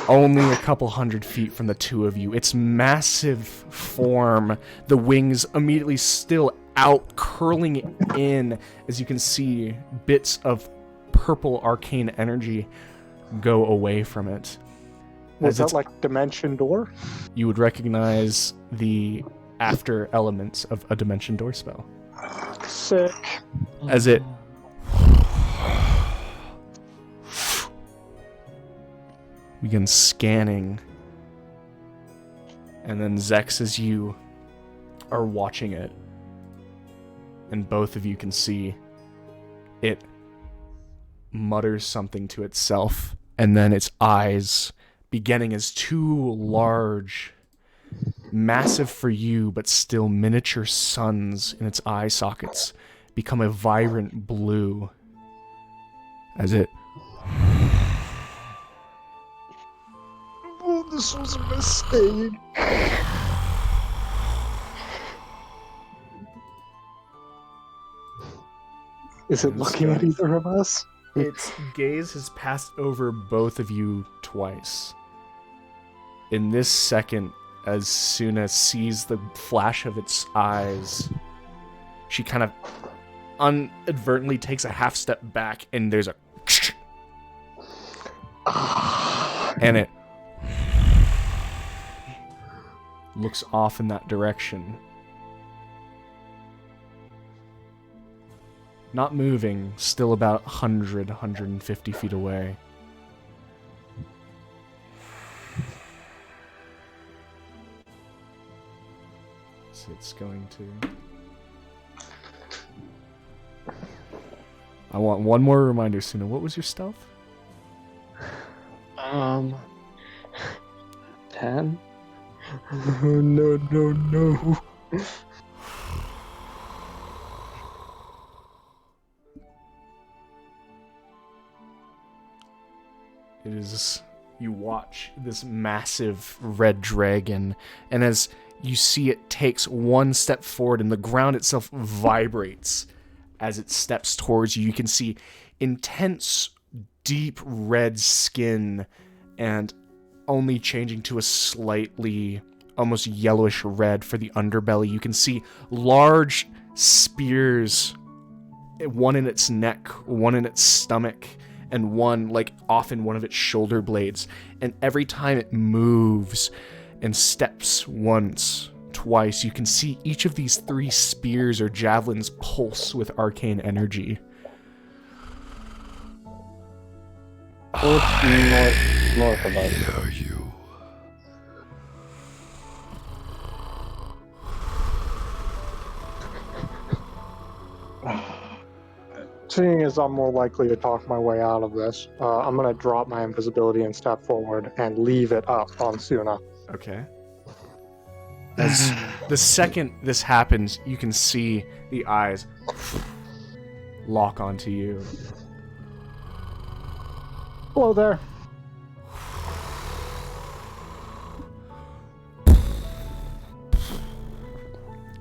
only a couple hundred feet from the two of you. Its massive form, the wings immediately still out, curling in, as you can see bits of purple arcane energy go away from it. Was that like Dimension Door? You would recognize the after elements of a Dimension Door spell. Sick. As it begins scanning. And then Zex, as you are watching it, and both of you can see it mutters something to itself, and then its eyes, beginning as two large, massive for you, but still miniature suns in its eye sockets, become a vibrant blue as it... Oh, this was a mistake. Is it looking at either of us? Its gaze has passed over both of you twice. In this second, as Suna sees the flash of its eyes, she kind of inadvertently takes a half step back, and there's a... and it looks off in that direction. Not moving, still about 100, 150 feet away. So it's going to... I want one more reminder, Suna. What was your stealth? 10? No. It is... You watch this massive red dragon, and as you see it takes one step forward, and the ground itself vibrates as it steps towards you. You can see intense, deep red skin, and only changing to a slightly, almost yellowish red for the underbelly. You can see large spears, one in its neck, one in its stomach, and one, like, often one of its shoulder blades. And every time it moves and steps once, twice, you can see each of these 3 spears or javelins pulse with arcane energy. North of us. Hear you. Seeing as I'm more likely to talk my way out of this, I'm going to drop my invisibility and step forward and leave it up on Suna. Okay. As the second this happens, you can see the eyes lock onto you. Hello there.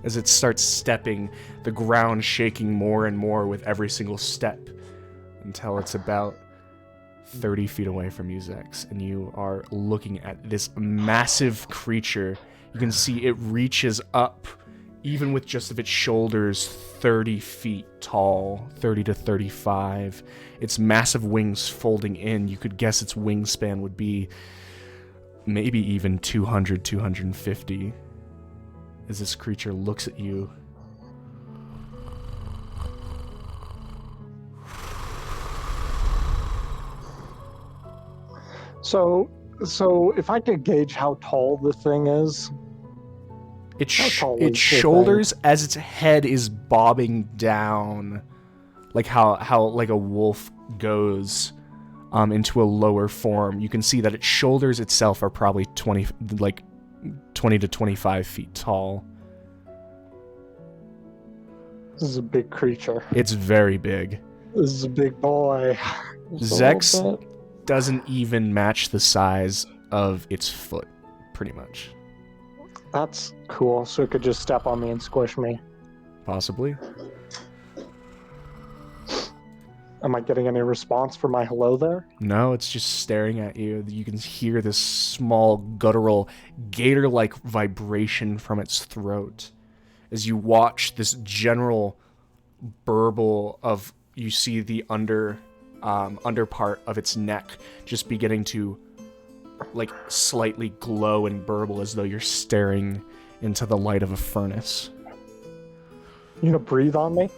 As it starts stepping, the ground shaking more and more with every single step until it's about 30 feet away from you, Zex, and you are looking at this massive creature. You can see it reaches up, even with just of its shoulders, 30 feet tall, 30 to 35. Its massive wings folding in. You could guess its wingspan would be maybe even 200, 250. As this creature looks at you. So if I could gauge how tall the thing is, Its tall is this shoulders, as its head is bobbing down, like how like a wolf goes into a lower form. You can see that its shoulders itself are probably 20 to 25 feet tall. This is a big creature. It's very big. This is a big boy. Just a Zex little bit. doesn't even match the size of its foot, pretty much. That's cool. So it could just step on me and squish me. Possibly. Am I getting any response for my hello there? No, it's just staring at you. You can hear this small, guttural, gator-like vibration from its throat. As you watch this general burble of, you see the under part of its neck just beginning to like slightly glow and burble as though you're staring into the light of a furnace. You gonna breathe on me?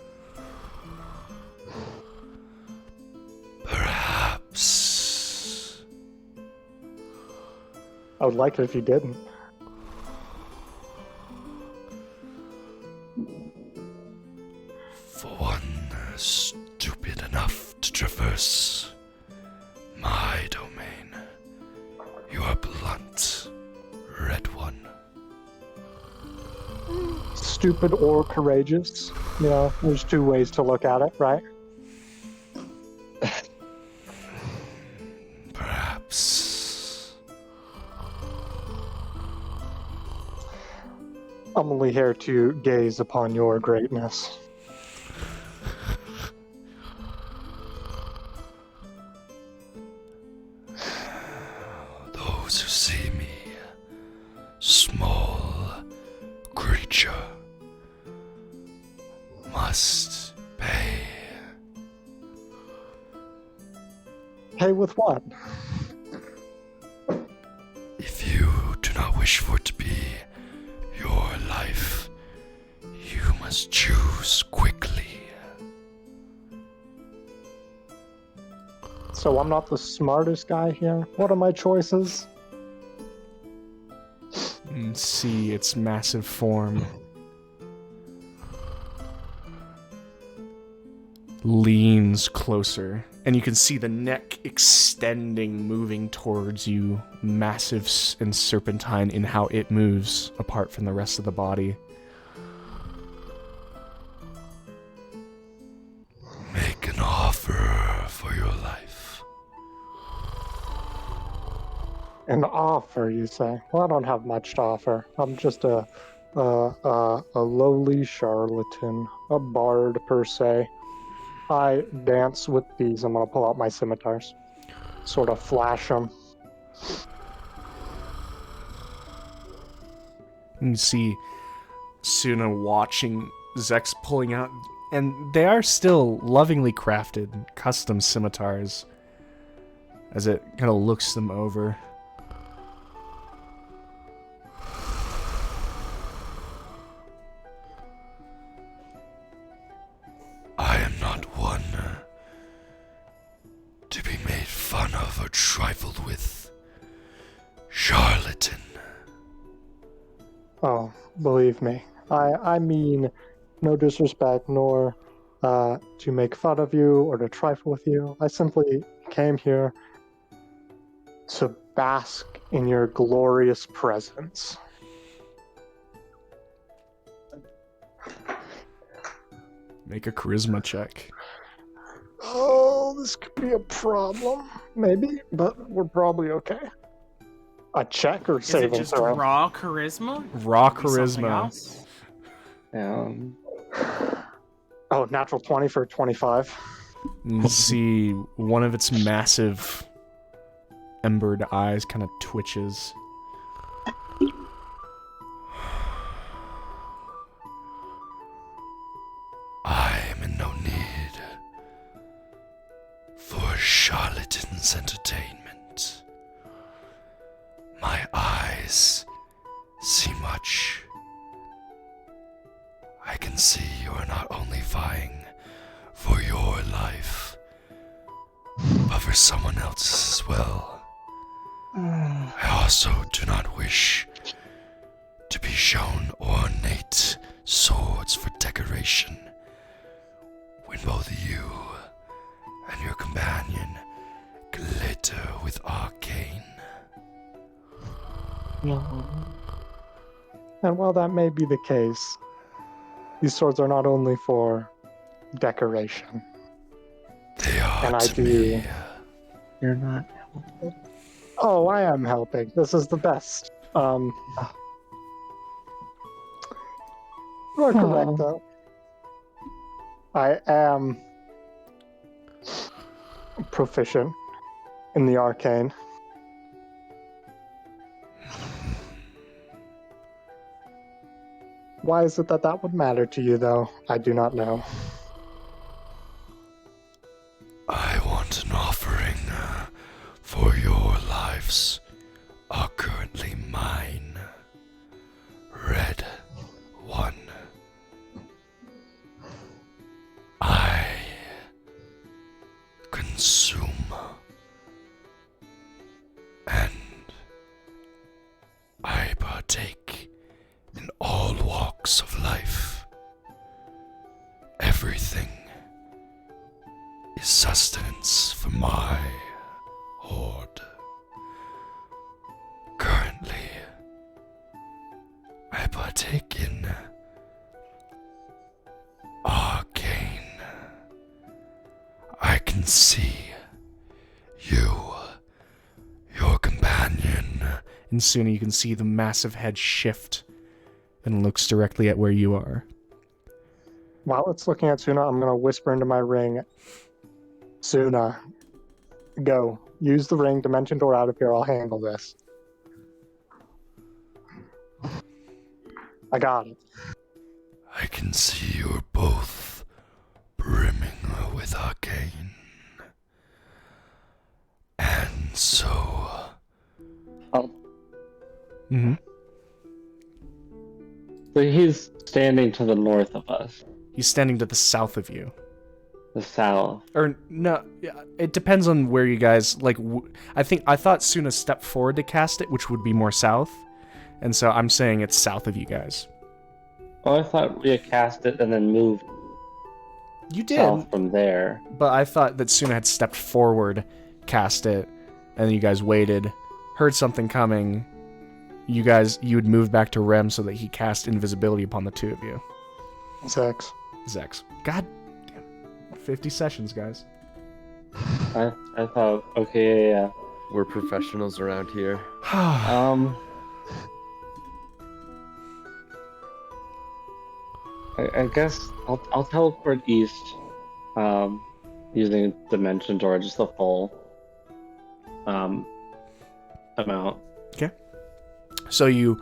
Perhaps. I would like it if you didn't. For one stupid enough to traverse my domain, you are blunt, red one. Stupid or courageous. You know, there's two ways to look at it, right? Perhaps. I'm only here to gaze upon your greatness. Those who see me, small creature, must pay. Hey, with what? If you do not wish for it to be your life, you must choose quickly. So I'm not the smartest guy here? What are my choices? And see its massive form leans closer, and you can see the neck extending, moving towards you, massive and serpentine in how it moves apart from the rest of the body. Make an offer for your life. An offer, you say? Well, I don't have much to offer. I'm just a lowly charlatan, a bard per se. I dance with these. I'm gonna pull out my scimitars, sort of flash them. You can see Suna watching Zex pulling out, and they are still lovingly crafted, custom scimitars, as it kind of looks them over. I am not one to be made fun of or trifled with, charlatan. Oh, believe me. I mean no disrespect, nor to make fun of you or to trifle with you. I simply came here to bask in your glorious presence. Make a charisma check. Oh, this could be a problem. Maybe, but we're probably okay. A check or Is it saving just throw? raw charisma? Raw Could be something charisma. else? Oh, natural 20 for 25. You see one of its massive embered eyes kind of twitches. I am in no need for charlatan's entertainment. My eyes see much. I can see you are not only vying for your life, but for someone else's as well. I also do not wish to be shown ornate swords for decoration when both you and your companion glitter with arcane. And while that may be the case, These swords are not only for decoration. They are And I to do- me. You're not. Oh, I am helping. This is the best. You are correct, though. I am proficient in the arcane. Why is it that that would matter to you, though? I do not know. I want an offering for your lives are currently mine. Red one. I consume and I partake in all walks of life. Everything is sustenance for my horde. Currently, I partake in arcane. I can see you, your companion. And soon you can see the massive head shift and looks directly at where you are. While it's looking at Suna, I'm going to whisper into my ring. Suna, go. Use the ring, dimension door out of here. I'll handle this. I got it. I can see you're both brimming with arcane. And so... Oh. Mm-hmm. So he's standing to the north of us. He's standing to the south of you. The south. Or, no, it depends on where you guys, like, I thought Suna stepped forward to cast it, which would be more south. And so I'm saying it's south of you guys. Oh, I thought we had cast it and then moved You did, south from there. but I thought that Suna had stepped forward, cast it, and then you guys waited, heard something coming. You would move back to Rem so that he cast invisibility upon the two of you. Zex. Zex. God damn. 50 sessions, guys. I thought, okay, yeah. We're professionals around here. I guess I'll teleport east, using dimension door, just the full amount. Okay. So you,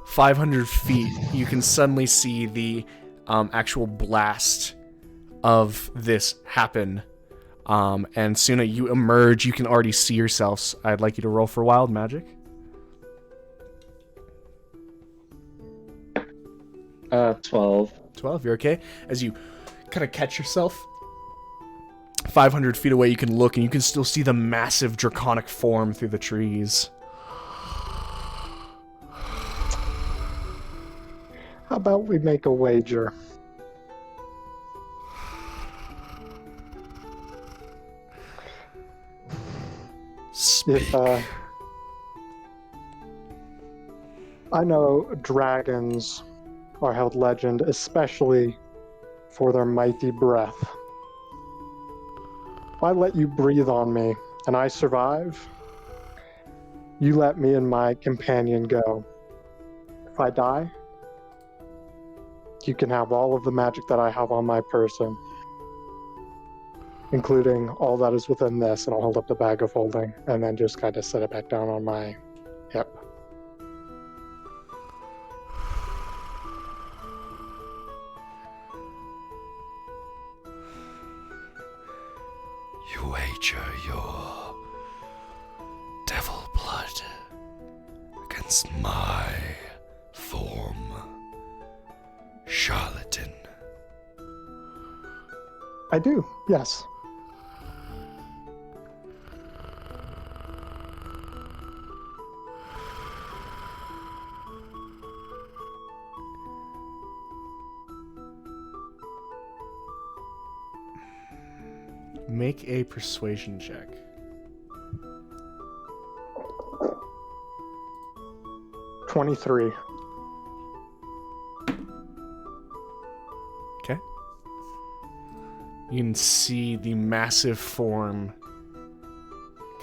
500 feet, you can suddenly see the actual blast of this happen. And Suna, you emerge, you can already see yourselves. I'd like you to roll for wild magic. 12. 12, you're okay? As you kind of catch yourself, 500 feet away, you can look and you can still see the massive draconic form through the trees. How about we make a wager? Speak. If, I know dragons are held legend, especially for their mighty breath. If I let you breathe on me and I survive, you let me and my companion go. If I die, you can have all of the magic that I have on my person, including all that is within this, and I'll hold up the bag of holding and then just kind of set it back down on my hip. You wager your devil blood against my form, charlatan. I do, yes. Make a persuasion check. 23. You can see the massive form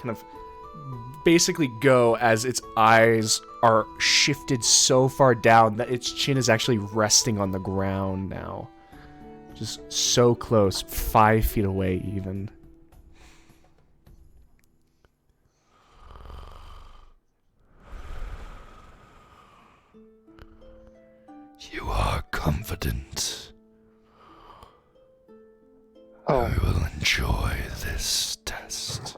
kind of basically go as its eyes are shifted so far down that its chin is actually resting on the ground now. Just so close, 5 feet away even. You are confident. Oh, I will enjoy this test.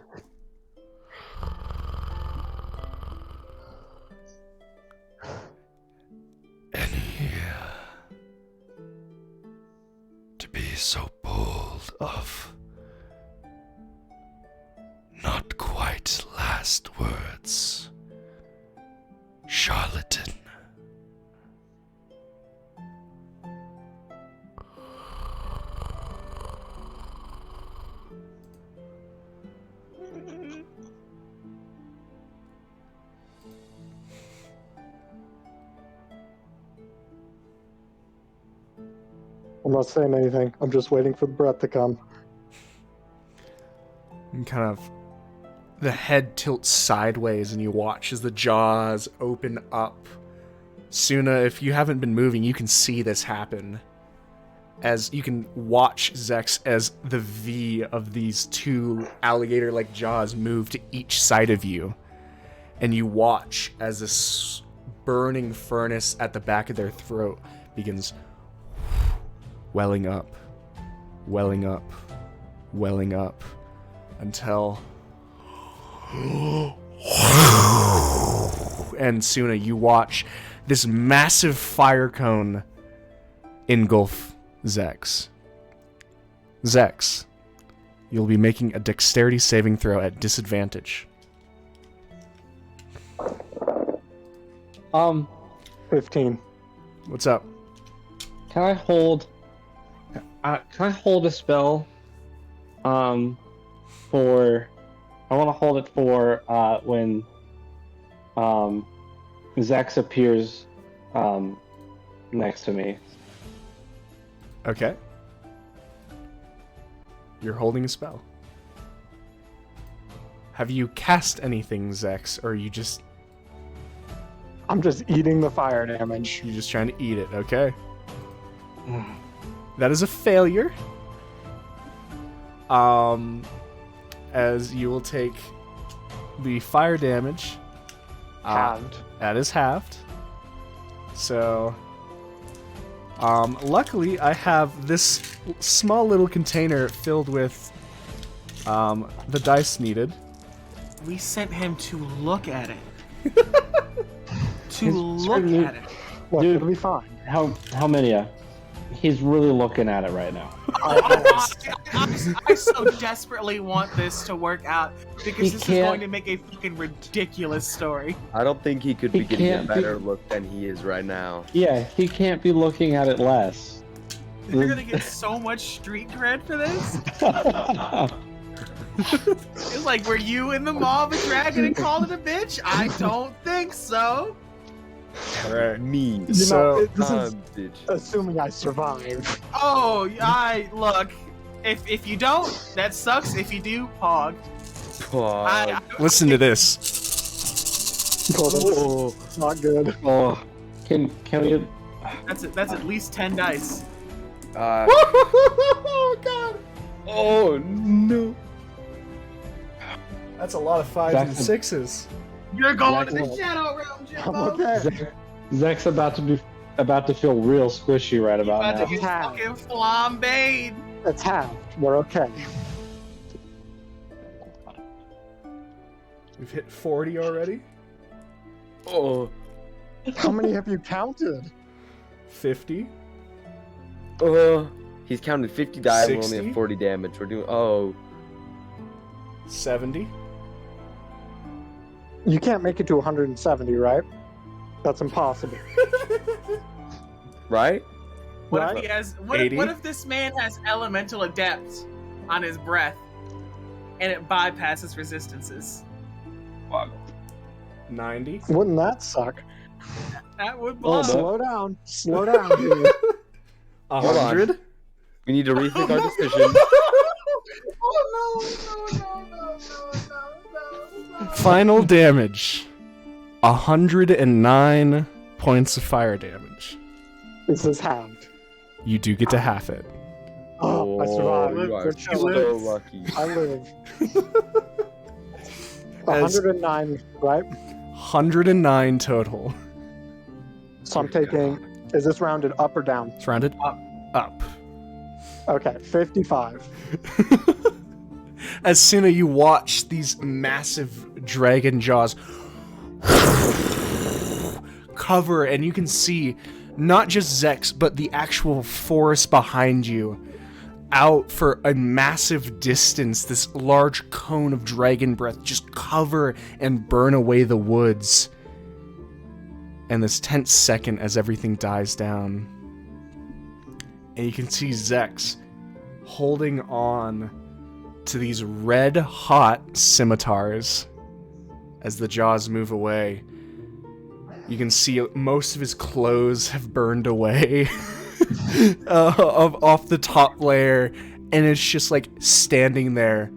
Any to be so bold of not quite last words, charlatan. I'm not saying anything. I'm just waiting for the breath to come. And kind of the head tilts sideways and you watch as the jaws open up. Suna, if you haven't been moving, you can see this happen. As you can watch Zex as the V of these two alligator-like jaws move to each side of you. And you watch as this burning furnace at the back of their throat begins welling up, welling up, welling up, until... And Suna, you watch this massive fire cone engulf Zex. Zex, you'll be making a dexterity saving throw at disadvantage. 15. What's up? Can I hold a spell? I want to hold it for when Zex appears next to me. Okay. You're holding a spell. Have you cast anything, Zex, or are you just I'm just eating the fire damage. you're just trying to eat it? Okay. That is a failure. As you will take the fire damage. Halved. That is halved. So, luckily I have this small little container filled with the dice needed. We sent him to look at it. To He's look certainly- at it. Look, Dude. it'll be fine. How many? He's really looking at it right now. I so desperately want this to work out because He this is can't- going to make a fucking ridiculous story. I don't think he could He be getting a can't be- better look than he is right now. Yeah, he can't be looking at it less. You're gonna get so much street cred for this. It's like, were you in the maw of a dragon and called it a bitch? I don't think so. Alright. Me. You So, know, this is bitch. assuming I survive. Oh, I look. If you don't, that sucks. If you do, pog. I- Listen to this. Oh, that's not good. Oh, can we? That's at least 10 dice. Oh god! Oh no. That's a lot of 5s and That's 6s. You're going to the Exactly. shadow realm, I'm Jimbo. okay. Zek's about to feel real squishy right about About to now. get fucking flambéed. It's halved. We're okay. We've hit 40 already. Oh. How many have you counted? 50. He's counted 50 die. We're only 60? at 40 damage. We're doing 70. You can't make it to 170, right? That's impossible. right? What Right? if he has? 80? What if this man has elemental adept on his breath, and it bypasses resistances? 90. Wouldn't that suck? That would blow. Slow down. Slow down, dude. 100. We need to rethink our decision. Oh no. Final damage. 109 points of fire damage. Is this halved? You do get to half it. Oh, I survived. You are Good so job. lucky. I live. 109, right? 109 total. So I'm taking. Is this rounded up or down? It's rounded up. Okay, 55. As soon as you watch these massive dragon jaws cover, and you can see not just Zex, but the actual forest behind you out for a massive distance, this large cone of dragon breath just cover and burn away the woods. And this tense second as everything dies down. And you can see Zex holding on to these red-hot scimitars as the jaws move away. You can see most of his clothes have burned away off the top layer, and it's just like standing there,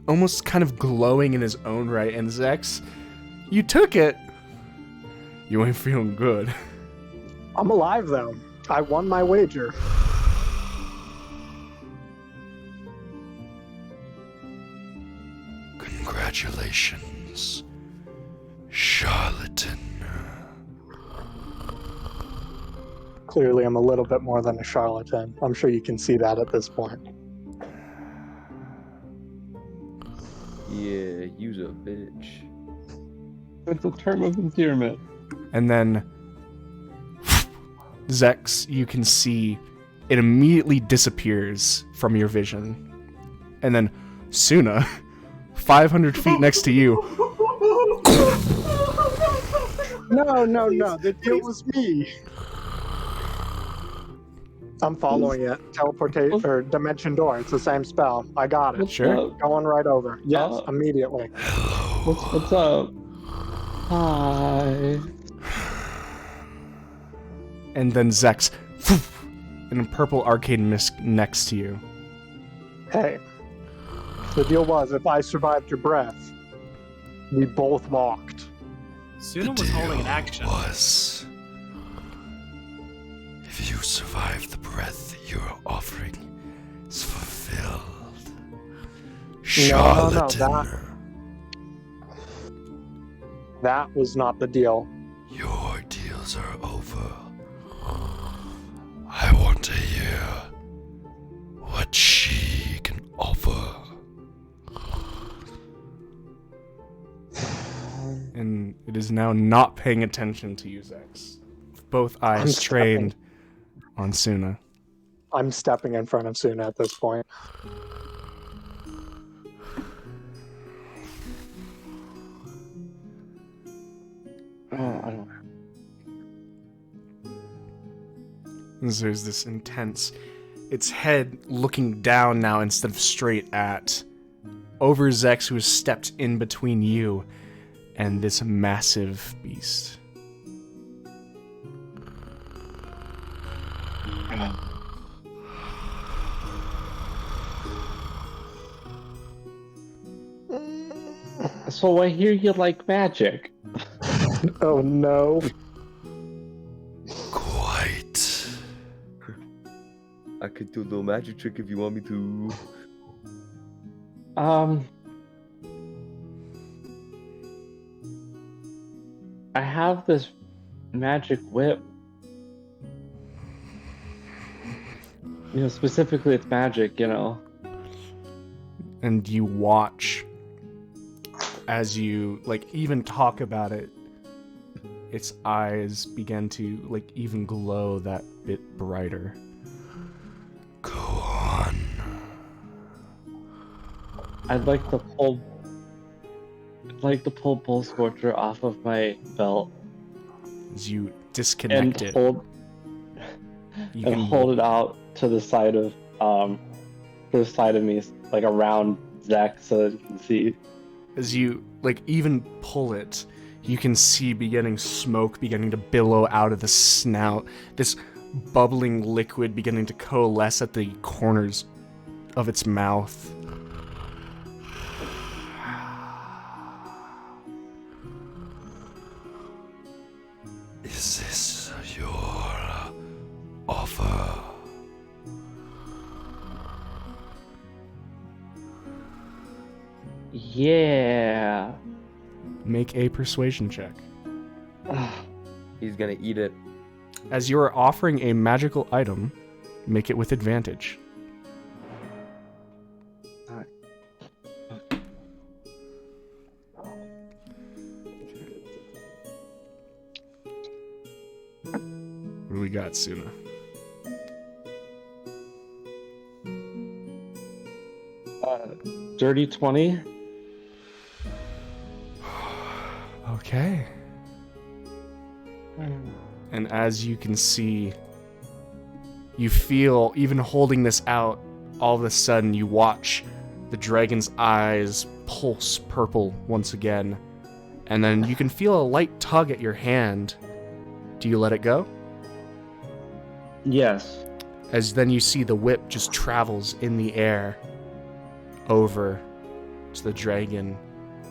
almost kind of glowing in his own right. And Zex, you took it. You ain't feeling good. I'm alive though. I won my wager. Congratulations, charlatan. Clearly, I'm a little bit more than a charlatan. I'm sure you can see that at this point. Yeah, you's a bitch. It's a term of endearment. And then Zex, you can see it immediately disappears from your vision. And then Suna, 500 feet next to you, No. The deal was me. I'm following it. Teleportate or dimension door. It's the same spell. I got it. Sure. Going right over. Yes, immediately. What's up? Hi. and then Zex, and a purple arcane mist next to you. Hey, the deal was if I survived your breath, we both walked. Suna was holding an action. Was if you survive the breath you're offering is fulfilled. Charlatan. That was not the deal. Your deals are over. I want to hear what she can offer. And it is now not paying attention to you, Zex. Both eyes trained on Suna. I'm stepping in front of Suna at this point. Oh, I don't. There's this intense, its head looking down now instead of straight at, over Zex, who has stepped in between you and this massive beast. So I hear you like magic. Oh no. Quite. I could do a little magic trick if you want me to. I have this magic whip. You know, specifically it's magic, you know. And you watch as you, like, even talk about it, its eyes begin to, like, even glow that bit brighter. Go on. I'd like to pull Bull Scorcher off of my belt As you disconnect and it, you and hold it out to the side of me, like around Zach, so that you can see. As you, like, even pull it, you can see smoke beginning to billow out of the snout. This bubbling liquid beginning to coalesce at the corners of its mouth. Is this your offer? Yeah. Make a persuasion check. He's gonna eat it. As you are offering a magical item, make it with advantage. What do we got, Suna? Dirty 20. Okay. And as you can see, you feel, even holding this out, all of a sudden you watch the dragon's eyes pulse purple once again. And then you can feel a light tug at your hand. Do you let it go? Yes. As then you see the whip just travels in the air over to the dragon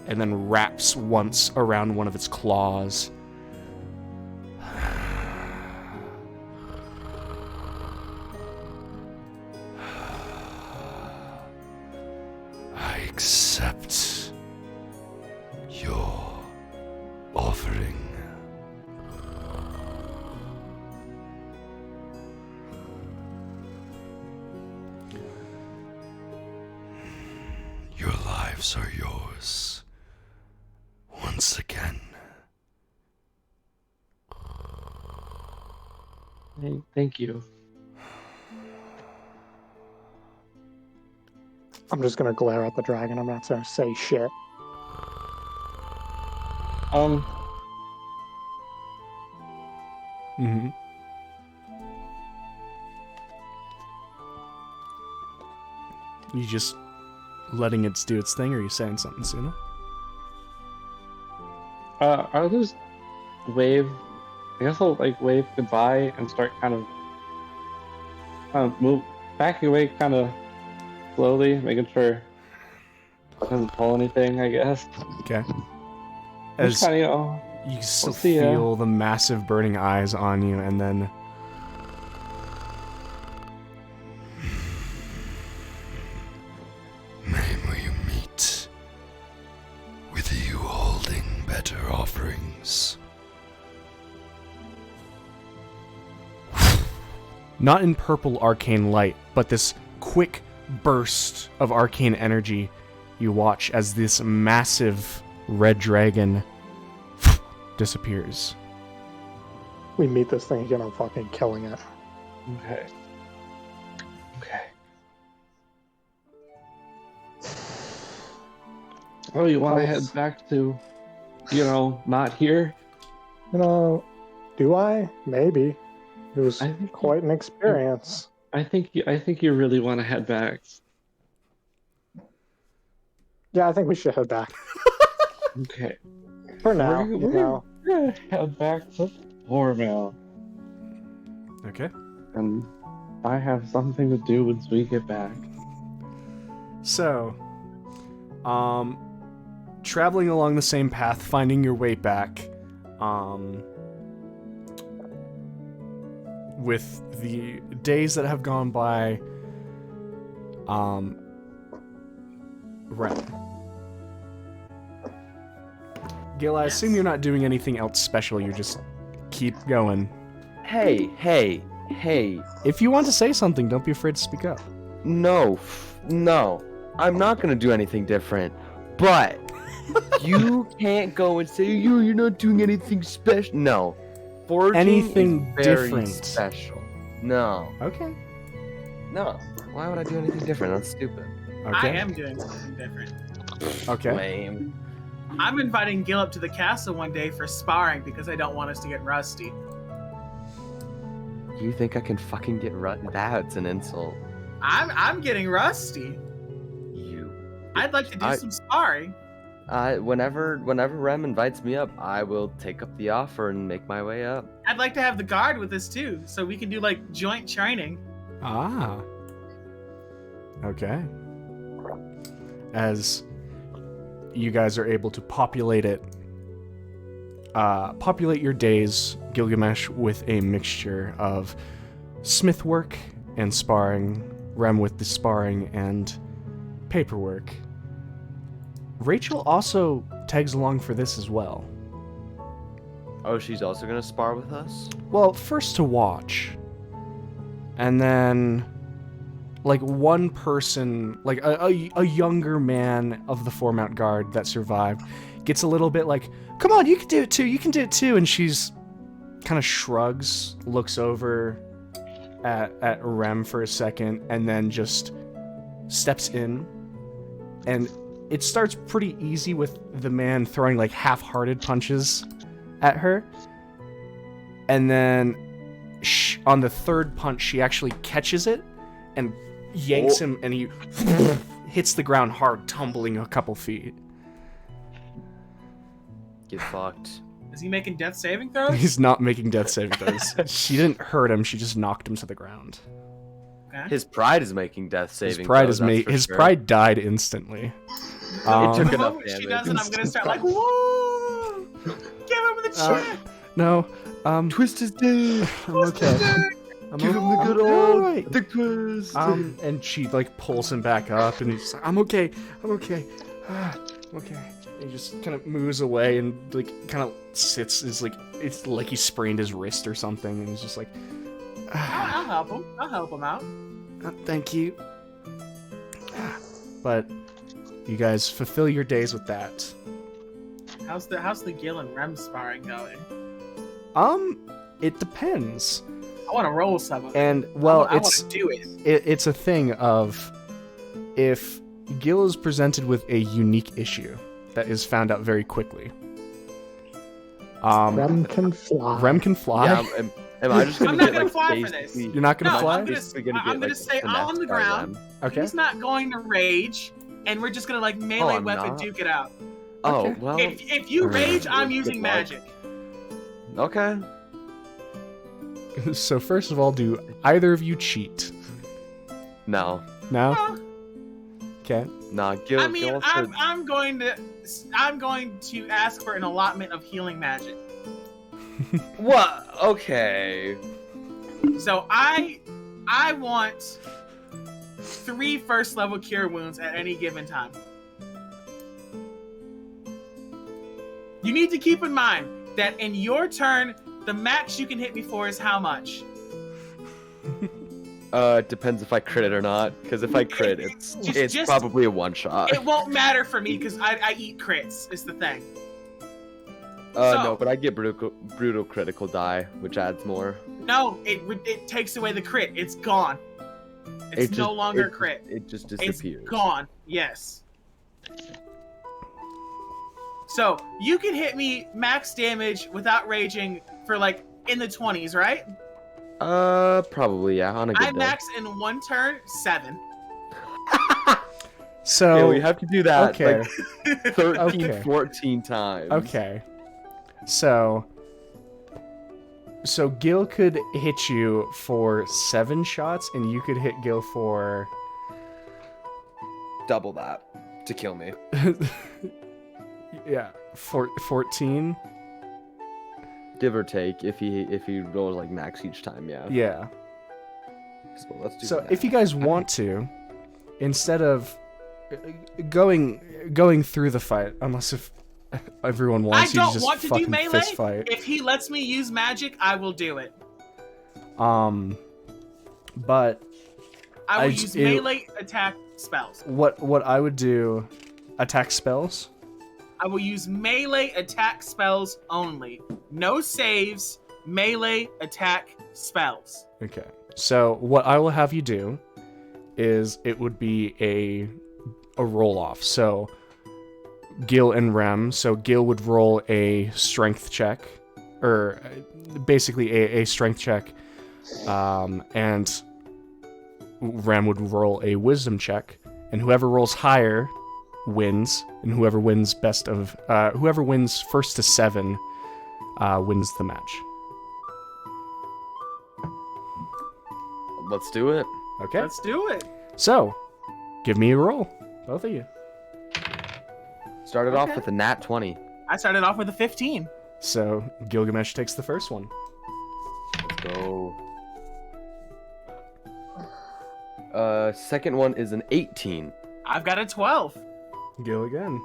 and then wraps once around one of its claws. I accept your offering. Your lives are yours once again. Thank you. I'm just gonna glare at the dragon. I'm not gonna say shit. Mm-hmm. You just letting it do its thing, or are you saying something, Suna? I'll just wave. I guess I'll like wave goodbye and start kind of move backing away, kind of slowly, making sure it doesn't pull anything. I guess. Okay. Just As kind of, you know, you still see ya. feel the massive burning eyes on you, and then May you meet with you holding better offerings. not in purple arcane light, but this quick burst of arcane energy, you watch as this massive red dragon disappears. We meet this thing again, I'm fucking killing it. Okay. Okay. Oh, you want to head back to, not here? Do I? Maybe. It was I think quite an experience. I think you really want to head back. Yeah, I think we should head back. Okay. For now, We're gonna head back to Hormel. Okay. And I have something to do once we get back. So, traveling along the same path, finding your way back, with the days that have gone by, Rem. Gil, I assume you're not doing anything else special, you just keep going. Hey. If you want to say something, don't be afraid to speak up. No. I'm not gonna do anything different. But you can't go and say you're not doing anything special. No. Foraging Anything is very different. special. No. Okay. No. Why would I do anything different? That's stupid. Okay. I am doing something different. Okay. Lame. I'm inviting Gil up to the castle one day for sparring because I don't want us to get rusty. You think I can fucking get That's an insult. I'm getting rusty. You. I'd like to do some sparring. Whenever Rem invites me up, I will take up the offer and make my way up. I'd like to have the guard with us too, so we can do like joint training. Ah. Okay. As you guys are able to populate your days, Gilgamesh, with a mixture of smith work and sparring, Rem with the sparring and paperwork. Rachel also tags along for this as well. Oh, she's also gonna spar with us? Well, first to watch, and then, like, one person, like a younger man of the Four-Mount Guard that survived, gets a little bit like, come on, you can do it too, you can do it too, and she's kind of shrugs, looks over at Rem for a second, and then just steps in, and it starts pretty easy with the man throwing, like, half-hearted punches at her, and then on the third punch she actually catches it and yanks him, and he hits the ground hard, tumbling a couple feet. Get fucked. Is he making death saving throws? He's not making death saving throws. She didn't hurt him, she just knocked him to the ground. Okay. His pride is making death saving. His pride throws, that's for his sure. pride died instantly. It The took enough moment she damage. does it, I'm gonna start like, whoa! Give him the chair! No, Twist his dick. I'm okay. Give him the good I'm old alright. dick twist. And she, like, pulls him back up, and he's like, I'm okay, I'm okay. Okay. And he just kind of moves away and, like, kind of sits, it's like he sprained his wrist or something, and he's just like, I'll help him. I'll help him out. thank you. But you guys fulfill your days with that. How's the Gil and Rem sparring going? It depends. I want to roll some of it. And, well, I want to do it. it's a thing of, if Gil is presented with a unique issue that is found out very quickly. Rem can fly. Rem can fly? Yeah, am I just gonna I'm not get gonna like fly for this. basically- You're not gonna No, fly? I'm gonna basically gonna I'm get, gonna like, stay on finessed the by ground. Rem? Okay. He's not going to rage, and we're just gonna like melee I'm weapon not. duke it out. Oh Okay. well. If you rage, I'm Good using luck. magic. Okay. So first of all, do either of you cheat? No. No? Well, Okay. Nah. Gil. I mean, Gil I'm going to ask for an allotment of healing magic. What? Okay. So I want 3 first level cure wounds at any given time. You need to keep in mind that in your turn, the max you can hit me for is how much? It depends if I crit it or not. Because if I crit, it's Just- probably a one shot. It won't matter for me because I eat crits, is the thing. No, but I get brutal critical die, which adds more. No, it takes away the crit. It's gone. It's no longer a crit. It just It's disappears. gone. Yes. So you can hit me max damage without raging for like in the 20s, right? Probably yeah. On a good I day. max in one turn 7. So, Yeah, we have to do that okay. like 13, Okay. 14 times. Okay. So Gil could hit you for 7 shots, and you could hit Gil for Double that to kill me. yeah, 14. Give or take, if he rolls like max each time, yeah. Yeah. So let's do So that. if you guys want to, instead of going through the fight, unless if everyone I wants you to don't just want to do fucking melee. fist fight. If he lets me use magic, I will do it. But I will I use just- melee attack spells. what I would do, attack spells. I will use melee attack spells only. No saves, melee attack spells. Okay. So what I will have you do is it would be a roll off. So Gil and Rem. So Gil would roll a strength check, or basically a strength check, and Rem would roll a wisdom check, and whoever rolls higher wins, and whoever wins first to 7 wins the match. Let's do it. Okay. Let's do it. So, give me a roll, both of you. Started off Okay. with a nat 20. I started off with a 15. So, Gilgamesh takes the first one. Let's go. Second one is an 18. I've got a 12. Gil again.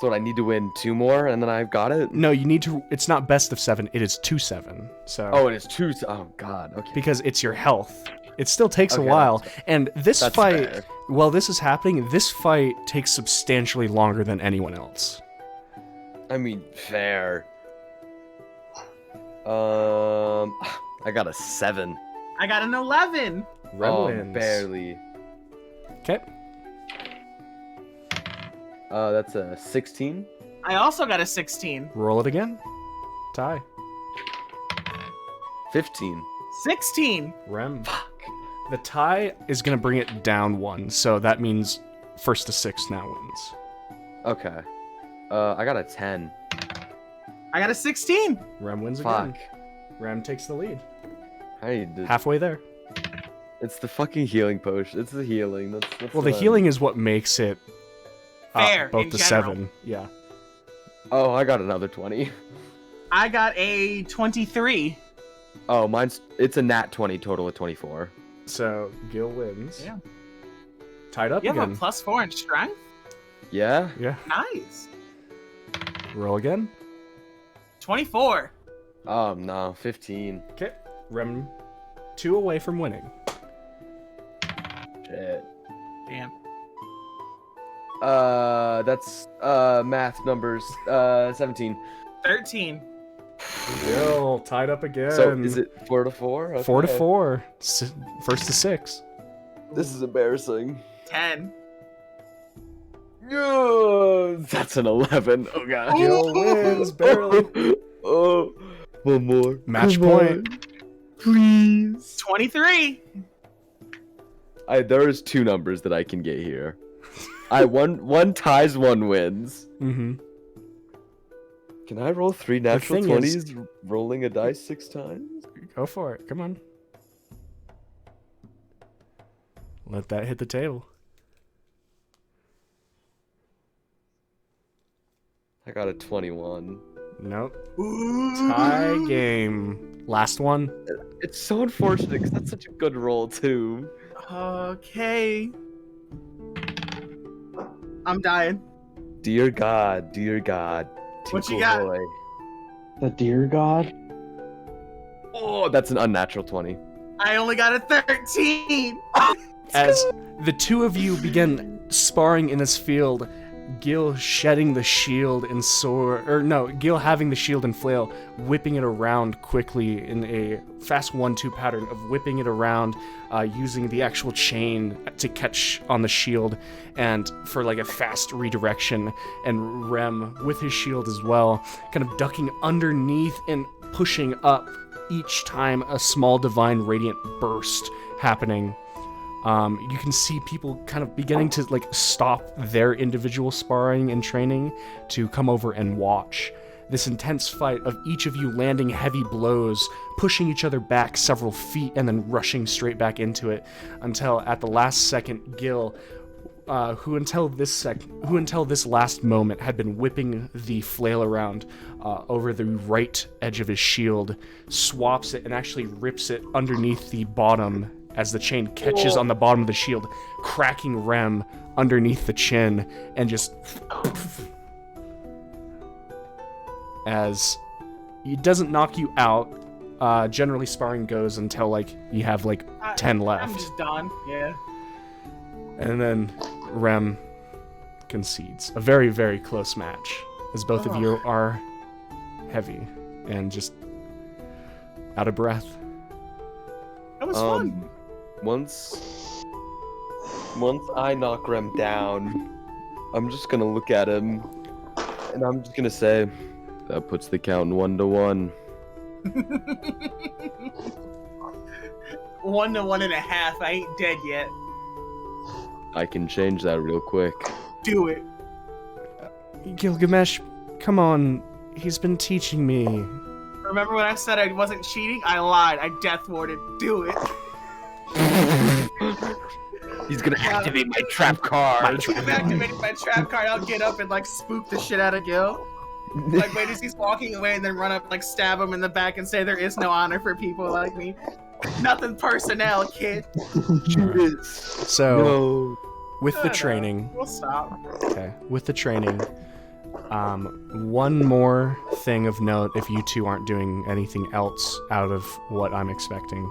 So I need to win 2 more, and then I've got it. No, you need to. It's not best of 7. It is 2-7. So. Oh, it is 2. Oh God. Okay. Because it's your health. It still takes a Okay, while, and this That's fight. fair. While this is happening, this fight takes substantially longer than anyone else. I mean, fair. I got a 7. I got an 11. Red wins. Barely. Okay. That's a 16. I also got a 16. Roll it again. Tie. 15. 16. Rem. The tie is gonna bring it down 1, so that means first to 6 now wins. Okay. I got a 10. I got a 16. Rem wins Fuck. again. Rem takes the lead. I did. Halfway there. It's the fucking healing potion. It's the healing. That's Well, the what I'm- healing is what makes it Fair, both in to general. 7. Yeah. Oh, I got another 20. I got a 23. Oh, it's a nat 20 total of 24. So Gil wins. Yeah. Tied up You have again. a +4 in strength? Yeah? Yeah. Nice. Roll again. 24. Oh, no. 15. Okay. Rem 2 away from winning. Shit. Damn. That's math numbers. 17. 13. Gil tied up again. So is it 4 to 4? Okay. 4 to 4. First to 6. This is embarrassing. 10. That's an 11. Oh god. Gil wins barely. Oh, one more. Match Come point. on. Please. 23. There is 2 numbers that I can get here. One ties, 1 wins. Mm-hmm. Can I roll 3 natural thing is- 20s rolling a dice 6 times? Go for it. Come on. Let that hit the table. I got a 21. Nope. Ooh. Tie game. Last one. It's so unfortunate because that's such a good roll too. Okay. I'm dying. Dear God, dear God. What you Tinkle got? Boy. The deer god? Oh, that's an unnatural 20. I only got a 13. As the two of you begin sparring in this field, Gil shedding the shield and sword, or no, Gil having the shield and flail, whipping it around quickly in a fast 1-2 pattern of whipping it around, using the actual chain to catch on the shield, and for like a fast redirection, and Rem with his shield as well, kind of ducking underneath and pushing up each time a small divine radiant burst happening. You can see people kind of beginning to like stop their individual sparring and training to come over and watch this intense fight of each of you landing heavy blows, pushing each other back several feet and then rushing straight back into it until at the last second Gil, who until this last moment had been whipping the flail around over the right edge of his shield, swaps it and actually rips it underneath the bottom as the chain catches on the bottom of the shield, cracking Rem underneath the chin, and just as it doesn't knock you out. Generally, sparring goes until like you have like 10 left, I'm just done. Yeah. and then Rem concedes. A very, very close match, as both of you are heavy and just out of breath. That was fun. Once I knock Rem down, I'm just gonna look at him, and I'm just gonna say, that puts the count 1-1. 1 to 1.5. I ain't dead yet. I can change that real quick. Do it. Gilgamesh, come on. He's been teaching me. For Remember when I said I wasn't cheating? I lied. I death warded. Do it. He's gonna activate my trap card. I'm activating my trap card. I'll get up and like spook the shit out of Gil. Like wait as he's walking away and then run up, like stab him in the back and say there is no honor for people like me. Nothing personnel, kid. So, with the training, We'll stop. okay, with the training, one more thing of note, if you two aren't doing anything else out of what I'm expecting,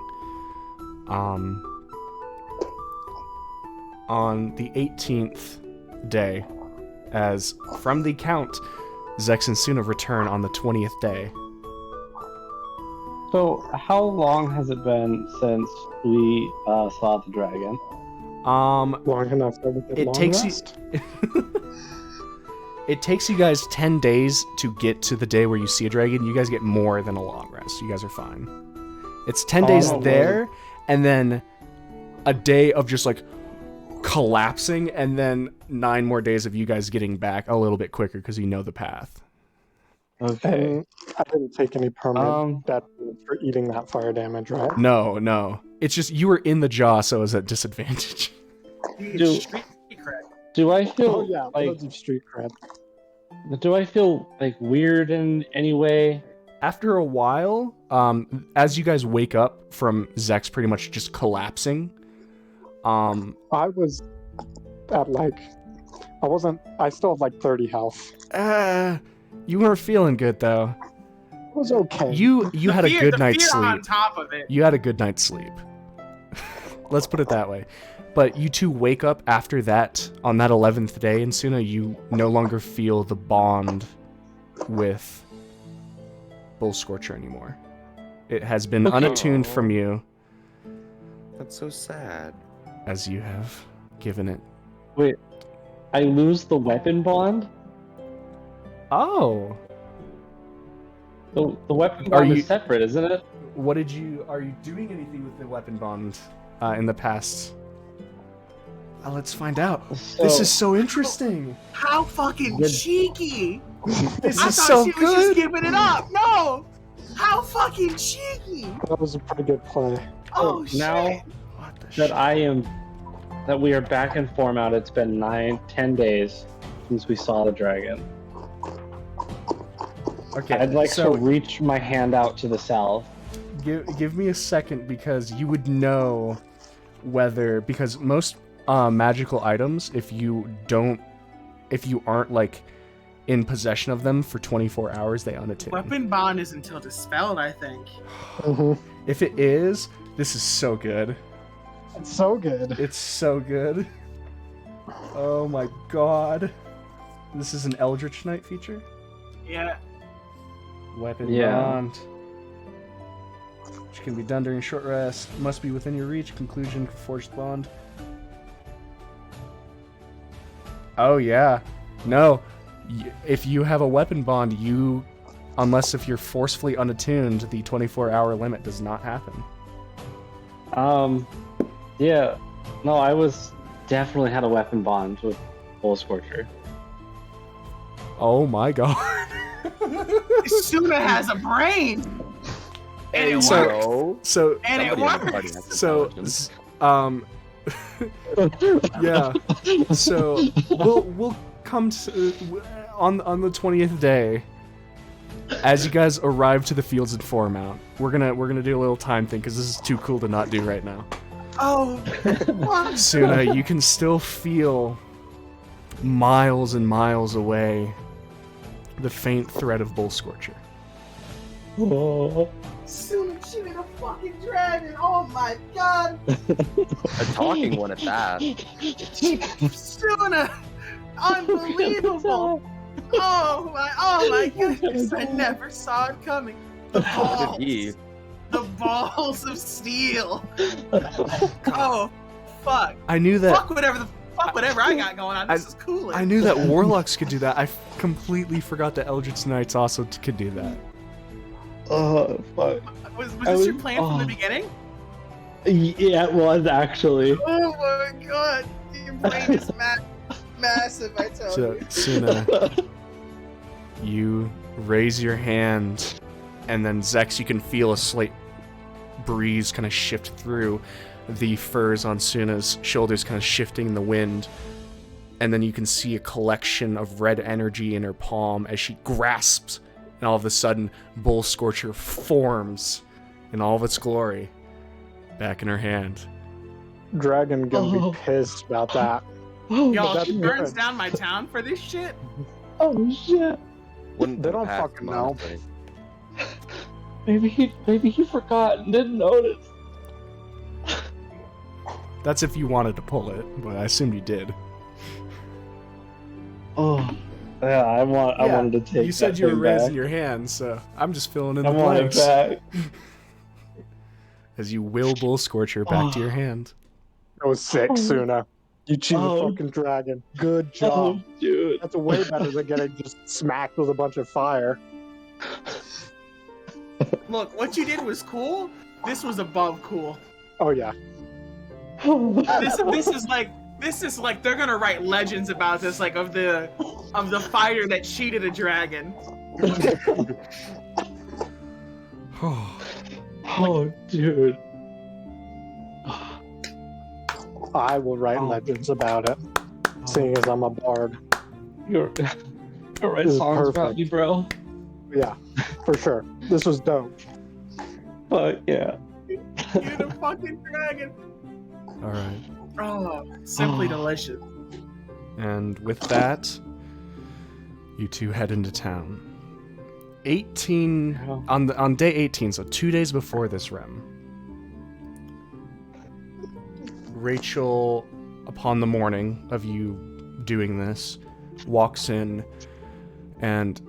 on the 18th day, as from the count, Zex and Suna return on the 20th day. So, how long has it been since we saw the dragon? Long enough that we could It long takes rest. It takes you guys 10 days to get to the day where you see a dragon. You guys get more than a long rest. You guys are fine. It's 10 days there, and then a day of just like collapsing, and then 9 more days of you guys getting back a little bit quicker because you know the path. Okay. And I didn't take any permanent bad damage for eating that fire damage, right? No. It's just you were in the jaw, so it was at disadvantage. Do- Street cred. Do I feel Oh yeah, like deep street cred. do I feel like weird in any way? After a while, as you guys wake up from Zex pretty much just collapsing, I was at like, I still have like 30 health. you weren't feeling good though. It was okay. You had a good the night's fear on sleep. top of it. You had a good night's sleep. Let's put it that way. But you two wake up after that, on that 11th day, and Suna, you no longer feel the bond with Bull Scorcher anymore. It has been unattuned from you, That's so sad. as you have given it. Wait, I lose the weapon bond? Oh! The weapon Are bond you- is separate, isn't it? Are you doing anything with the weapon bond in the past? Let's find out. This is so interesting. How fucking Good. cheeky! This I is thought so she was good. just giving it up. No! How fucking cheeky! That was a pretty good play. Oh shit! Now What the that that we are back in form out, it's been 10 days since we saw the dragon. Okay, I'd like so to reach my hand out to the south. give me a second, because you would know whether, because most magical items, if you aren't like in possession of them for 24 hours, they unattune. Weapon bond is until dispelled, I think. Mm-hmm. If it is, this is so good. It's so good. It's so good. Oh my god. This is an Eldritch Knight feature? Yeah. Weapon Yeah. bond. Which can be done during a short rest. Must be within your reach. Conclusion, forged bond. Oh yeah. No. If you have a weapon bond, unless if you're forcefully unattuned, the 24-hour limit does not happen. Yeah. No, I was definitely had a weapon bond with Bull Scorcher. Oh my god. Suna has a brain! And it So- works! So And it Somebody in the party works! has So, intelligence. yeah. So we'll come to, on the 20th day, as you guys arrive to the fields at Foremount. We're gonna do a little time thing because this is too cool to not do right now. Oh, what? Suna, you can still feel miles and miles away the faint threat of Bull Scorcher. Oh. Suna shooting a fucking dragon! Oh my god! A talking one at that. Suna! Unbelievable! Oh my goodness! I never saw it coming. The What did he? balls of steel. Oh, fuck! I knew that. Fuck whatever I got going on. This is cool. I knew that warlocks could do that. I completely forgot that Eldritch Knights also could do that. Oh, fuck. Was I this your was- plan from the oh. beginning? Yeah, it was actually. Oh my god! Your brain is massive, I tell So, you. Suna, you raise your hand And then Zex, you can feel a slight breeze kind of shift through the furs on Suna's shoulders, kind of shifting in the wind. And then you can see a collection of red energy in her palm as she grasps, and all of a sudden, Bull Scorcher forms in all of its glory back in her hand. Dragon gonna be pissed about that. Oh, Y'all, that's she burns good. down my town for this shit. oh shit. Wouldn't They put it don't past fucking them, know. honestly. Maybe he forgot and didn't notice. That's if you wanted to pull it, but I assumed you did. Oh, yeah. I wanted to take. You said that you were thing raising back. your hand, so I'm just filling in I the want it blanks. back. As you will Bull Scorcher back to your hand. That was sick, Suna. You cheated Oh. fucking dragon. Good Oh, job. dude. That's way better than getting just smacked with a bunch of fire. Look, what you did was cool. This was above cool. Oh yeah. This is like they're gonna write legends about this, like of the fighter that cheated a dragon. Oh, dude. I will write Oh. legends about it, seeing as I'm a bard. You're right. This is Songs about perfect. you, bro. Yeah, for sure. This was dope. But yeah. You're the fucking dragon. Alright. Oh, simply delicious. And with that, you two head into town. 18 on day 18, so 2 days before this rem. Rachel, upon the morning of you doing this, walks in, and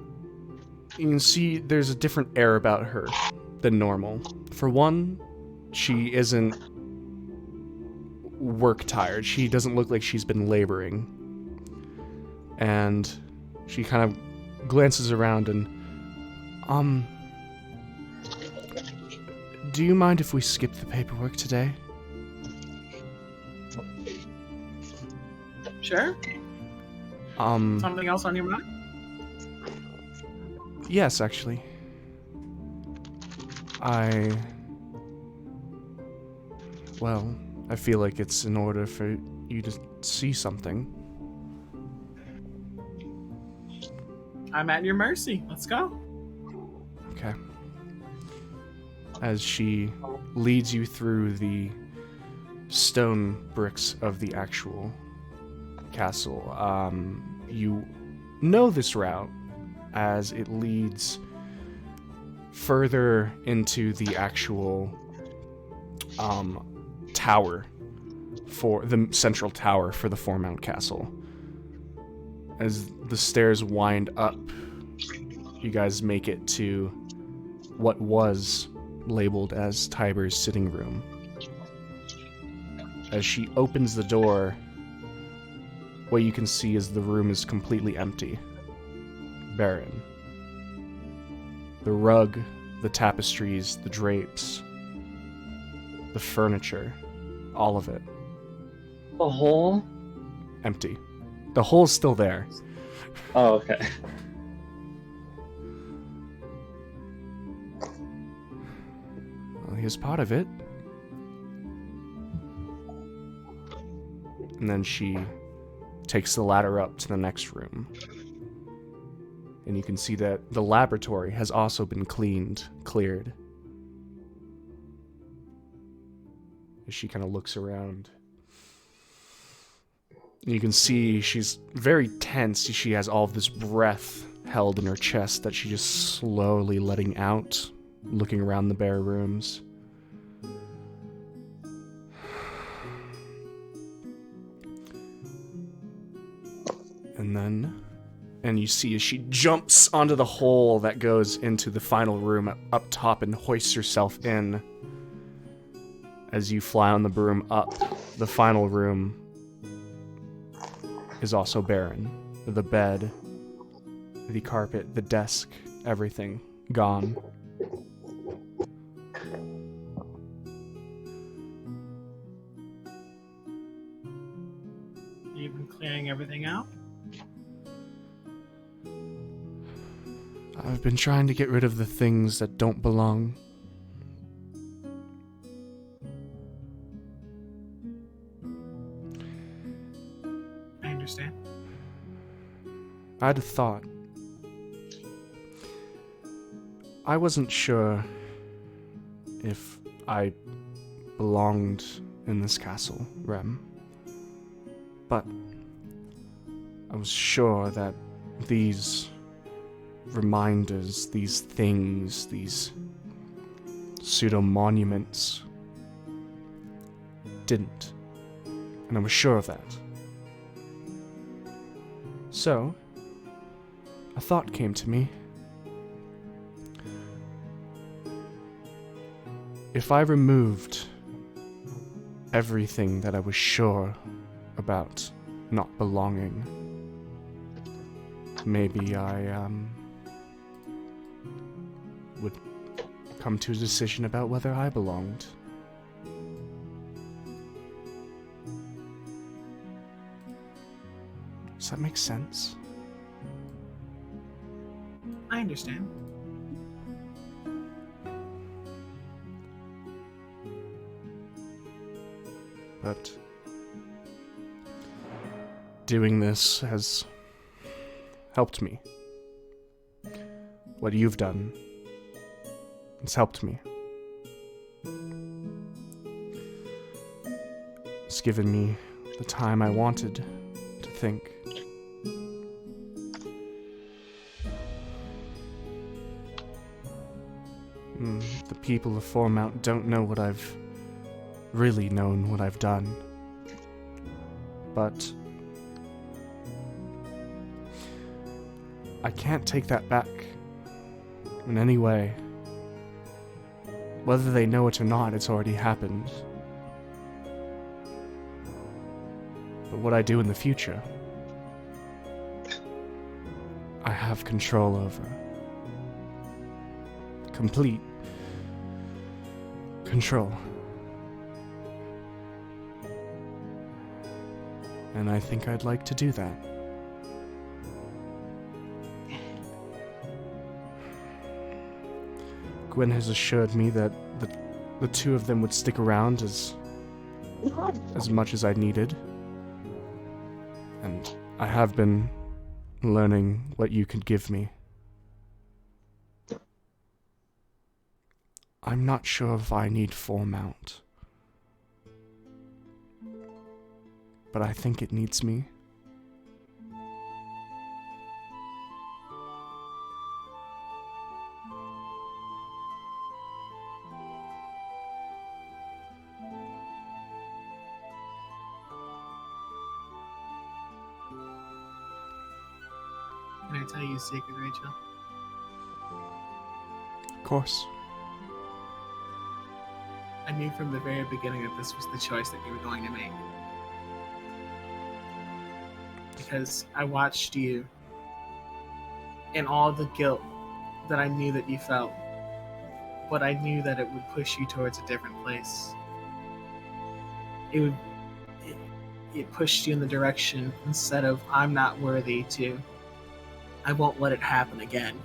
you can see there's a different air about her than normal. For one, she isn't work tired. She doesn't look like she's been laboring. And she kind of glances around and, do you mind if we skip the paperwork today? Sure. Something else on your mind? Yes, actually. Well, I feel like it's in order for you to see something. I'm at your mercy. Let's go. Okay. As she leads you through the stone bricks of the actual castle, you know this route as it leads further into the actual tower, for the central tower for the Four-Mount Castle. As the stairs wind up, you guys make it to what was labeled as Tiber's sitting room. As she opens the door, what you can see is the room is completely empty. Barren. The rug, the tapestries, the drapes, the furniture, all of it, The hole? empty. The hole's still there. Oh, okay. Well, here's part of it. And then she takes the ladder up to the next room. And you can see that the laboratory has also been cleared. As she kind of looks around. You can see she's very tense. She has all of this breath held in her chest that she's just slowly letting out, looking around the bare rooms. And you see as she jumps onto the hole that goes into the final room up top and hoists herself in. As you fly on the broom up, the final room is also barren. The bed, the carpet, the desk, everything gone. You've been clearing everything out? I've been trying to get rid of the things that don't belong. I understand. I had a thought. I wasn't sure if I belonged in this castle, Rem. But I was sure that these reminders, these things, these pseudo-monuments didn't. And I was sure of that. So, a thought came to me. If I removed everything that I was sure about not belonging, maybe I, would come to a decision about whether I belonged. Does that make sense? I understand. But doing this has helped me. What you've done has helped me. It's given me the time I wanted to think. The people of Fourmount don't know what I've really known what I've done. But I can't take that back in any way. Whether they know it or not, it's already happened. But what I do in the future, I have control over. Complete control. And I think I'd like to do that. Gwen has assured me that the two of them would stick around as much as I needed. And I have been learning what you could give me. I'm not sure if I need Fourmount. But I think it needs me. Can I tell you a secret, Rachel? Of course. I knew from the very beginning that this was the choice that you were going to make. Because I watched you and all the guilt that I knew that you felt, but I knew that it would push you towards a different place. It pushed you in the direction, instead of I'm not worthy, to I won't let it happen again.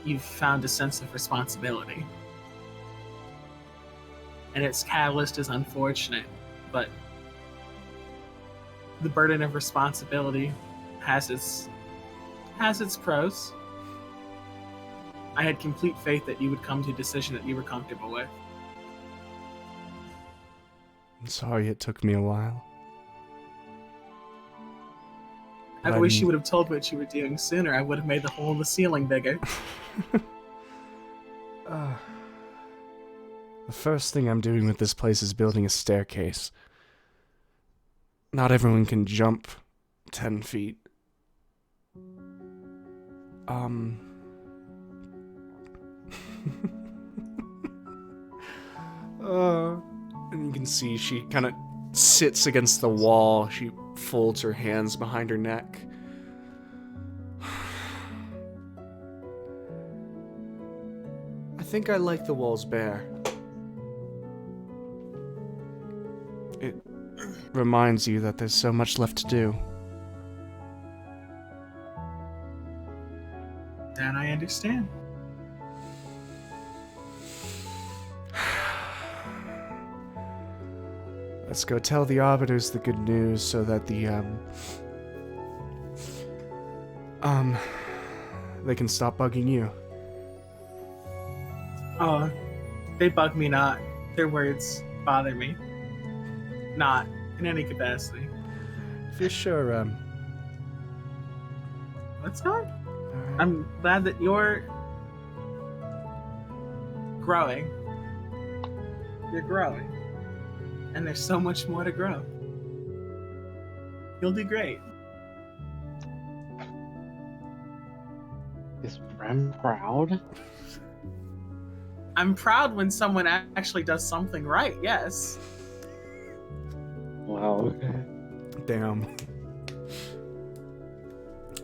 You've found a sense of responsibility. And its catalyst is unfortunate, but the burden of responsibility has its pros. I had complete faith that you would come to a decision that you were comfortable with. I'm sorry it took me a while. I wish you would have told me what you were doing sooner. I would have made the hole in the ceiling bigger. The first thing I'm doing with this place is building a staircase. Not everyone can jump 10 feet. And you can see she kind of sits against the wall. She folds her hands behind her neck. I think I like the walls bare. It reminds you that there's so much left to do. understand. Let's go tell the Arbiters the good news so that they can stop bugging you. Oh, they bug me not. Their words bother me. Not in any capacity. If you're sure, Let's go. alright. I'm glad that you're growing. You're growing. And there's so much more to grow. You'll do great. Is Rem proud? I'm proud when someone actually does something right, yes. Wow, okay. Damn.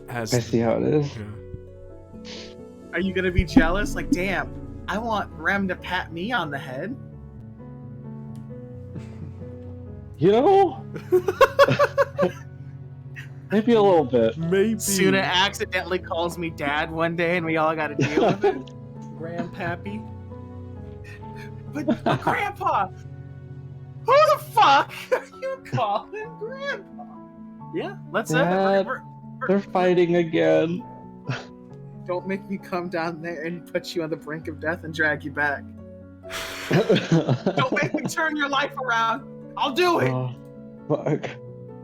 I see how it is. Yeah. Are you gonna be jealous? Like, damn, I want Rem to pat me on the head. You know? Maybe a little bit. Maybe. Suna accidentally calls me dad one day and we all gotta deal with it. Grandpappy. But Grandpa! Who the fuck are you calling Grandpa? Yeah, let's Dad. They're fighting again. Don't make me come down there and put you on the brink of death and drag you back. Don't make me turn your life around. I'll do it. Oh, fuck.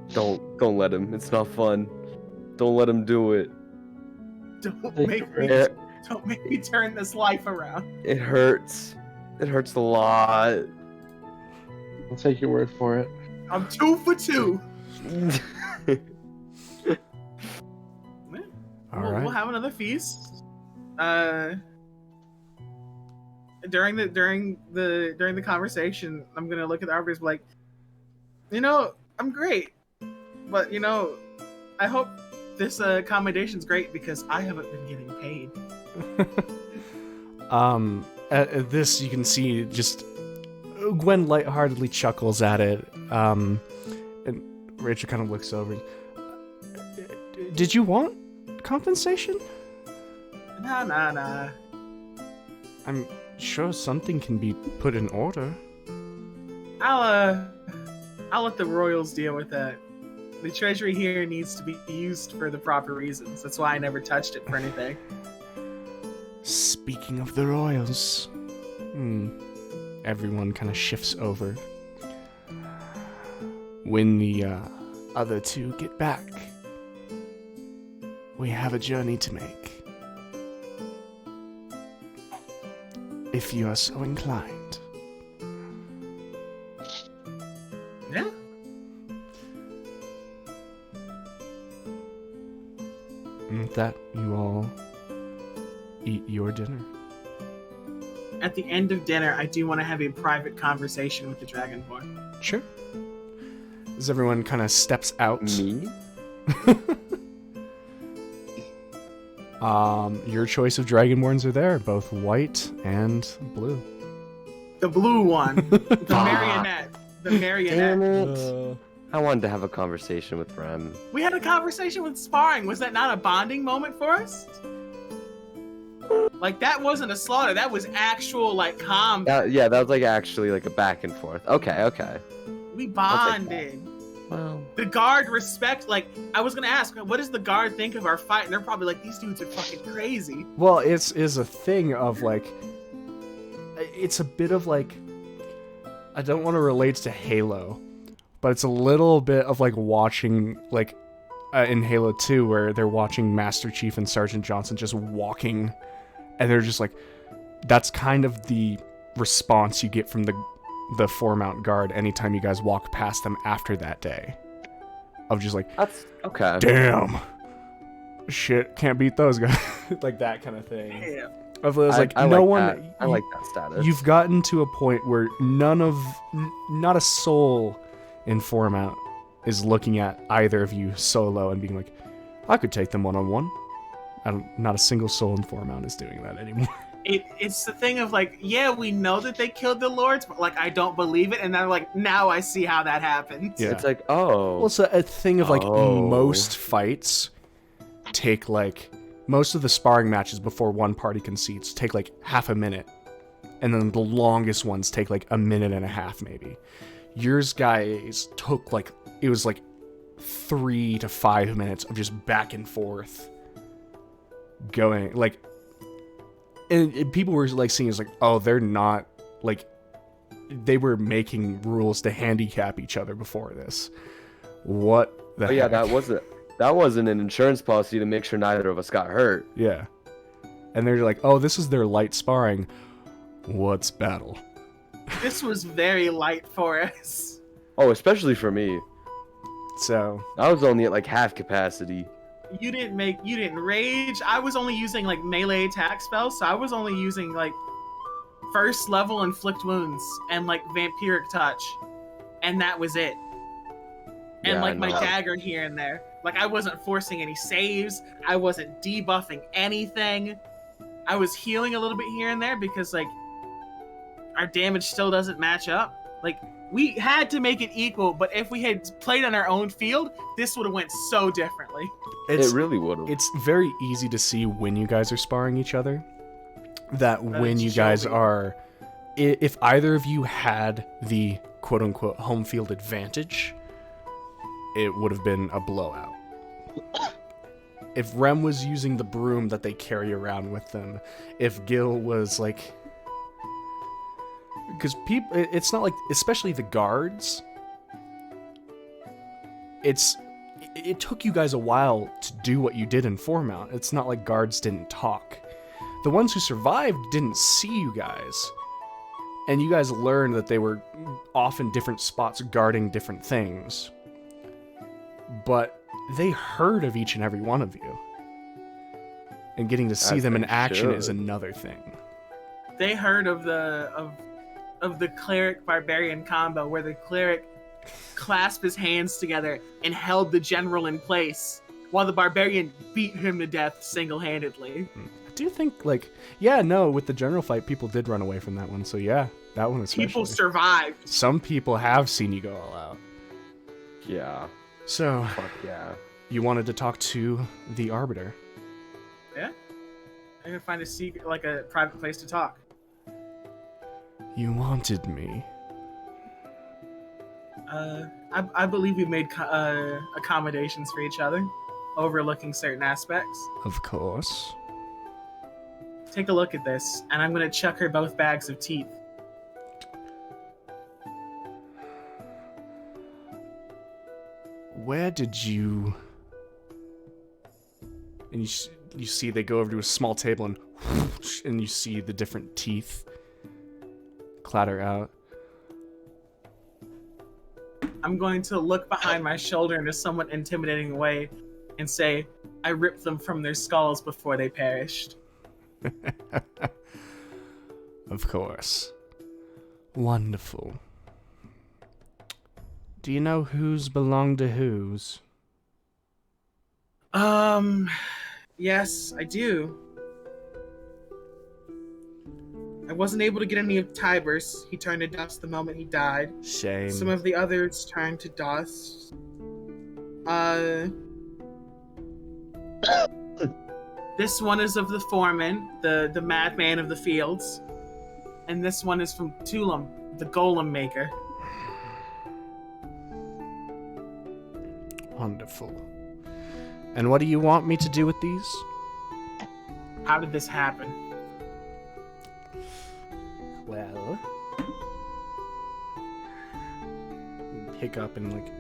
Don't let him. It's not fun. Don't let him do it. Don't Thank make you, me. Chris. Don't make me turn this life around. It hurts. It hurts a lot. I'll take your word for it. I'm 2 for 2. All We'll right. have another feast. During the conversation, I'm gonna look at the arbiters like, I'm great, but I hope this accommodation's great because I haven't been getting paid. At this, you can see just Gwen lightheartedly chuckles at it, and Rachel kind of looks over. Did you want compensation? Nah. I'm sure something can be put in order. I'll let the royals deal with that. The treasury here needs to be used for the proper reasons. That's why I never touched it for anything. Speaking of the royals, everyone kind of shifts over. When the other two get back, we have a journey to make. If you are so inclined. Yeah. And with that, you all eat your dinner. At the end of dinner, I do want to have a private conversation with the Dragonborn. Sure. As everyone kind of steps out. Me? Your choice of Dragonborns are there, both white and blue. The blue one. The marionette. The marionette. Damn it. I wanted to have a conversation with Rem. We had a conversation with sparring. Was that not a bonding moment for us? Like, that wasn't a slaughter. That was actual, like, combat. Yeah, that was like actually like a back and forth. Okay. We take bonded. Well, The guard respect, like, I was gonna ask, what does the guard think of our fight? And they're probably like, these dudes are fucking crazy. Well, it's a thing of like, it's a bit of like, I don't want to relate to Halo, but it's a little bit of like watching like in Halo 2 where they're watching Master Chief and Sergeant Johnson just walking, and they're just like, that's kind of the response you get from the Four-Mount Guard anytime you guys walk past them after that day. Of just like, that's okay. damn, shit, can't beat those guys. Like that kind of thing. Yeah. Of it was like, I no like one. that. I like that status. You've gotten to a point where not a soul in Four-Mount is looking at either of you solo and being like, I could take them one-on-one. Not a single soul in Four-Mount is doing that anymore. It's the thing of like, yeah, we know that they killed the lords, but like, I don't believe it. And then like, now I see how that happened. Yeah. It's like, oh. Well, it's a thing of like Oh. most fights take like most of the sparring matches before one party concedes take like half a minute, and then the longest ones take like a minute and a half maybe. Yours guys took like, it was like 3 to 5 minutes of just back and forth going, like, and people were like seeing as like, oh, they're not, like, they were making rules to handicap each other before this. What the Oh yeah, heck? that wasn't an insurance policy to make sure neither of us got hurt. Yeah. And they're like, oh, this is their light sparring. What's battle? This was very light for us. Oh, especially for me. So, I was only at like half capacity. You didn't rage. I was only using like melee attack spells, so I was only using like first level inflict wounds and like vampiric touch, and that was it. And Yeah, like my no. dagger here and there. Like I wasn't forcing any saves. I wasn't debuffing anything. I was healing a little bit here and there because like our damage still doesn't match up. Like we had to make it equal, but if we had played on our own field, this would have went so differently. it's It really would have. it's very easy to see when you guys are sparring each other. That when you show guys me. are, if either of you had the quote unquote home field advantage, it would have been a blowout. If Rem was using the broom that they carry around with them, if Gil was like, because people, it's not like, especially the guards, it took you guys a while to do what you did in Foremount. It's not like guards didn't talk. The ones who survived didn't see you guys. And you guys learned that they were off in different spots guarding different things. But they heard of each and every one of you. And getting to see As them in they action is should. another thing. They heard of the cleric barbarian combo where the cleric clasped his hands together and held the general in place while the barbarian beat him to death single-handedly. I do think, like, yeah, no, with the general fight, people did run away from that one. So yeah, that one especially. People survived. Some people have seen you go all out. Yeah. So, Fuck yeah. you wanted to talk to the Arbiter. Yeah. I'm gonna find a secret, like a private place to talk. You wanted me. I believe we made accommodations for each other, overlooking certain aspects. Of course. Take a look at this, and I'm gonna chuck her both bags of teeth. Where did you... And you see they go over to a small table and whoosh, and you see the different teeth clatter out. I'm going to look behind my shoulder in a somewhat intimidating way and say, I ripped them from their skulls before they perished. Of course. Wonderful. Do you know whose belong to whose? Yes, I do. I wasn't able to get any of Tiber's. He turned to dust the moment he died. Shame. Some of the others turned to dust. This one is of the foreman, the madman of the fields. And this one is from Tulam, the golem maker. Wonderful. And what do you want me to do with these? How did this happen? Well, you pick up and like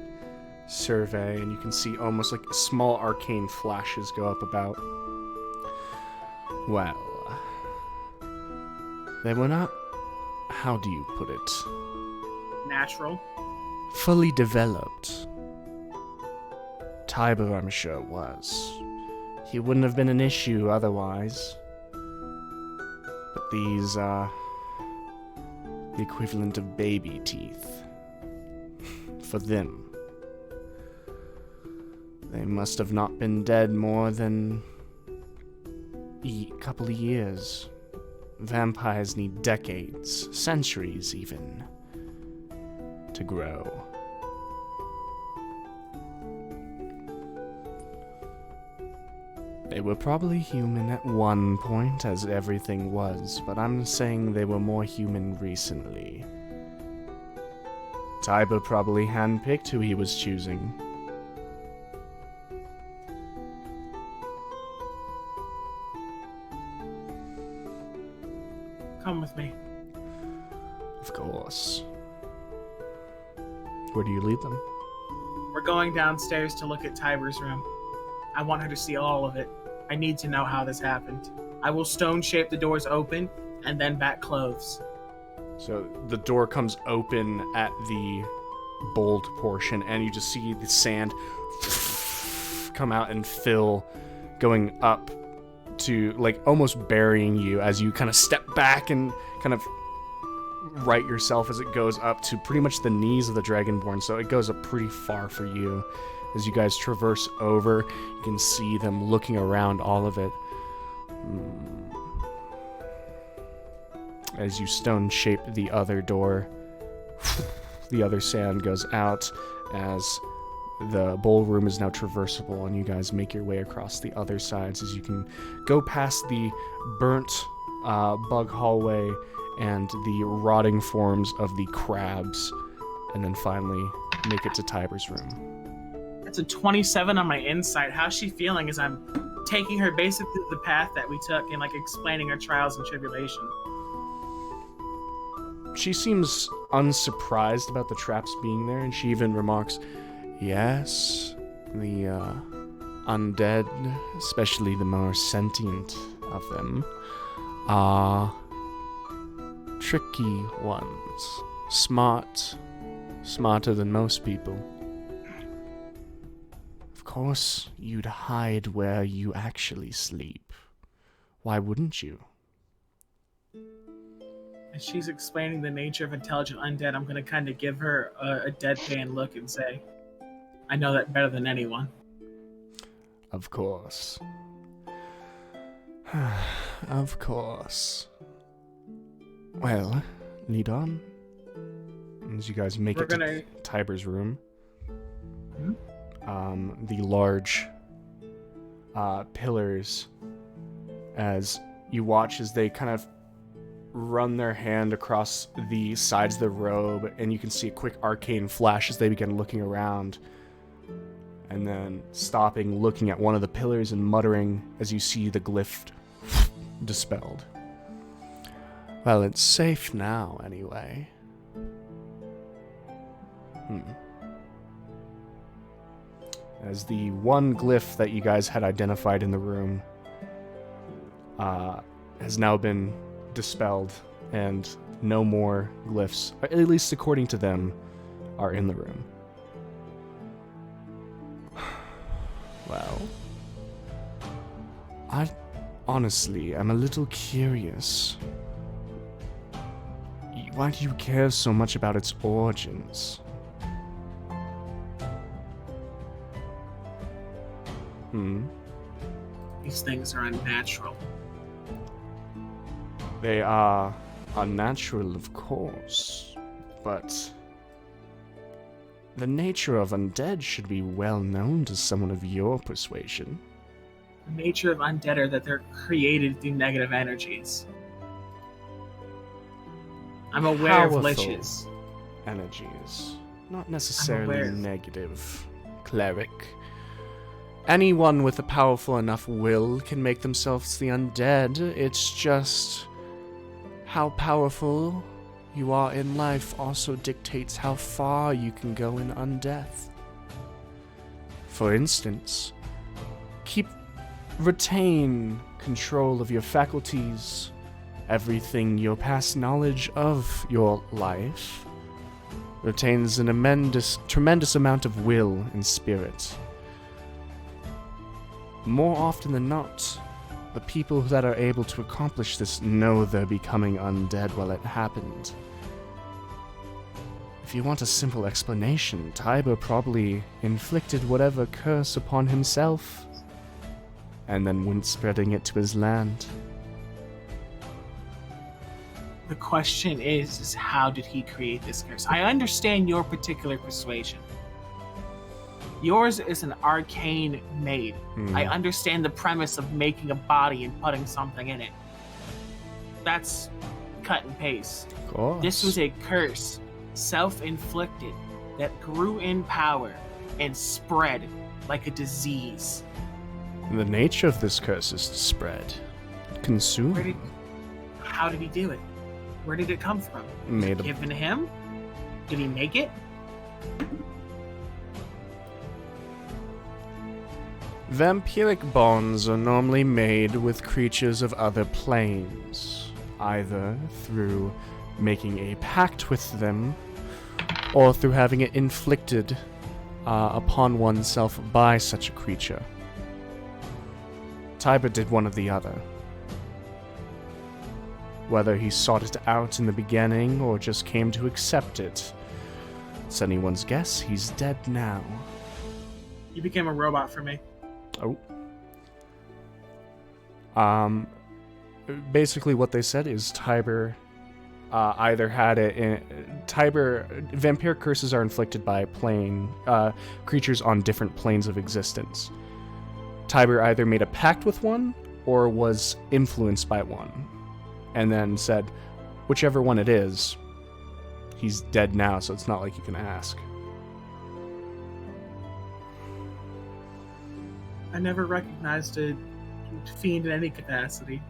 survey, and you can see almost like small arcane flashes go up about. Well, they were not, how do you put it, Natural. fully developed. Tiber, I'm sure, was. He wouldn't have been an issue otherwise. But these are the equivalent of baby teeth. For them. They must have not been dead more than a couple of years. Vampires need decades, centuries even, to grow. They were probably human at one point, as everything was, but I'm saying they were more human recently. Tiber probably handpicked who he was choosing. Come with me. Of course. Where do you lead them? We're going downstairs to look at Tiber's room. I want her to see all of it. I need to know how this happened. I will stone shape the doors open and then back clothes. So the door comes open at the bold portion, and you just see the sand come out and fill, going up to, like, almost burying you as you kind of step back and kind of right yourself as it goes up to pretty much the knees of the Dragonborn. So it goes up pretty far for you. As you guys traverse over, you can see them looking around all of it. As you stone shape the other door, the other sand goes out as the ballroom is now traversable, and you guys make your way across the other sides as you can go past the burnt bug hallway and the rotting forms of the crabs, and then finally make it to Tiber's room. That's a 27 on my insight. How's she feeling as I'm taking her basically the path that we took and, like, explaining our trials and tribulations? She seems unsurprised about the traps being there, and she even remarks, yes, the undead, especially the more sentient of them, are tricky ones. Smarter than most people. Of course, you'd hide where you actually sleep. Why wouldn't you? As she's explaining the nature of intelligent undead, I'm going to kind of give her a deadpan look and say, I know that better than anyone. Of course. Of course. Well, lead on. As you guys make it to Tiber's room. The large pillars, as you watch as they kind of run their hand across the sides of the robe, and you can see a quick arcane flash as they begin looking around, and then stopping, looking at one of the pillars and muttering as you see the glyph dispelled. Well, it's safe now, anyway. As the one glyph that you guys had identified in the room has now been dispelled, and no more glyphs, at least according to them, are in the room. Well, I honestly am a little curious. Why do you care so much about its origins? These things are unnatural. They are unnatural, of course, but the nature of undead should be well known to someone of your persuasion. The nature of undead are that they're created through negative energies. I'm aware of liches. Energies, not necessarily negative, cleric. Anyone with a powerful enough will can make themselves the undead. It's just how powerful you are in life also dictates how far you can go in undeath. For instance, retain control of your faculties, everything your past knowledge of your life retains an tremendous amount of will and spirit. More often than not, the people that are able to accomplish this know they're becoming undead while it happened. If you want a simple explanation, Tiber probably inflicted whatever curse upon himself, and then went spreading it to his land. The question is how did he create this curse? I understand your particular persuasion. Yours is an arcane made. Hmm. I understand the premise of making a body and putting something in it. That's cut and paste. Of course. This was a curse, self-inflicted, that grew in power and spread like a disease. The nature of this curse is to spread. Consume. How did he do it? Where did it come from? Made a Given to him? Did he make it? Vampiric bonds are normally made with creatures of other planes, either through making a pact with them, or through having it inflicted upon oneself by such a creature. Tiber did one or the other. Whether he sought it out in the beginning or just came to accept it, it's anyone's guess. He's dead now. You became a robot for me. Oh. Basically what they said is Tiber either had it in... Vampire curses are inflicted by creatures on different planes of existence. Tiber either made a pact with one or was influenced by one, and then said, whichever one it is, he's dead now, so it's not like you can ask. I never recognized a fiend in any capacity.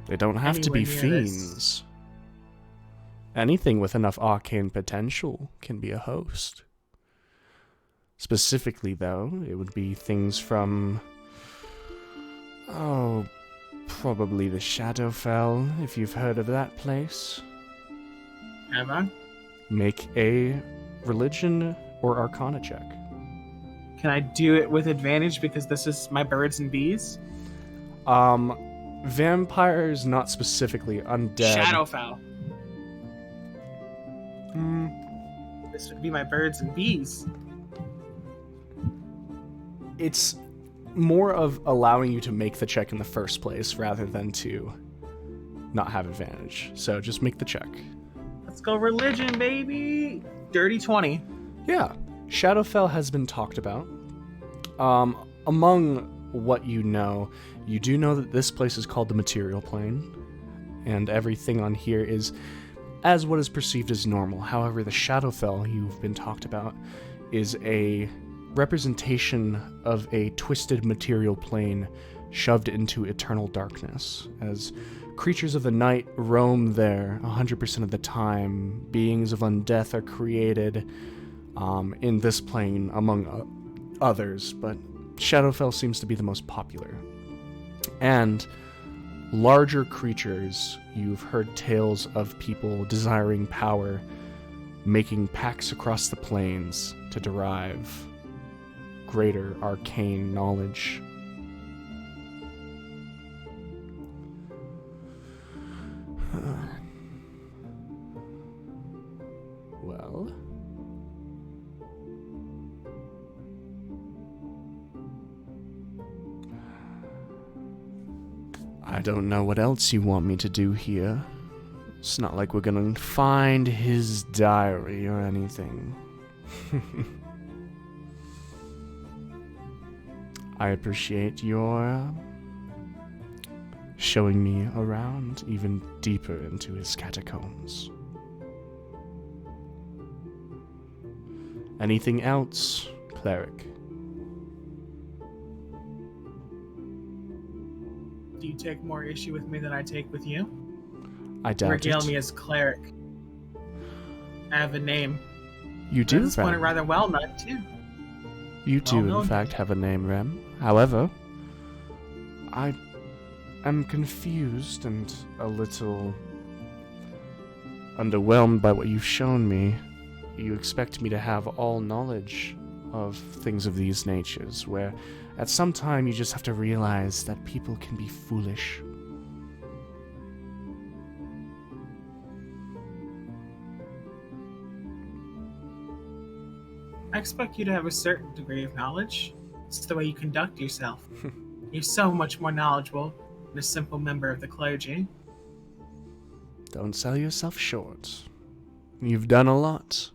They don't have to be Anywhere near this. fiends. Anything with enough arcane potential can be a host. Specifically, though, it would be things from... Oh, probably the Shadowfell, if you've heard of that place. Have I? Make a religion or arcana check. Can I do it with advantage because this is my birds and bees? Vampires, not specifically, undead. Shadowfell. Hmm. This would be my birds and bees. It's more of allowing you to make the check in the first place rather than to not have advantage. So just make the check. Let's go religion, baby! Dirty 20. Yeah, Shadowfell has been talked about. Among what you do know that this place is called the Material Plane, and everything on here is as what is perceived as normal. However, the Shadowfell you've been talked about is a representation of a twisted material plane shoved into eternal darkness. As creatures of the night roam there 100% of the time, beings of undeath are created in this plane among others, but Shadowfell seems to be the most popular. And larger creatures, you've heard tales of people desiring power, making pacts across the planes to derive greater arcane knowledge. Well, I don't know what else you want me to do here. It's not like we're gonna find his diary or anything. I appreciate your showing me around even deeper into his catacombs. Anything else, cleric? Do you take more issue with me than I take with you? I doubt Regale it. me as cleric. I have a name. You do, This one Rem. rather well known too. You do, well-known. in fact, have a name, Rem. However, I am confused and a little underwhelmed by what you've shown me. You expect me to have all knowledge of things of these natures, where at some time you just have to realize that people can be foolish. I expect you to have a certain degree of knowledge. It's the way you conduct yourself. You're so much more knowledgeable than a simple member of the clergy. Don't sell yourself short. You've done a lot,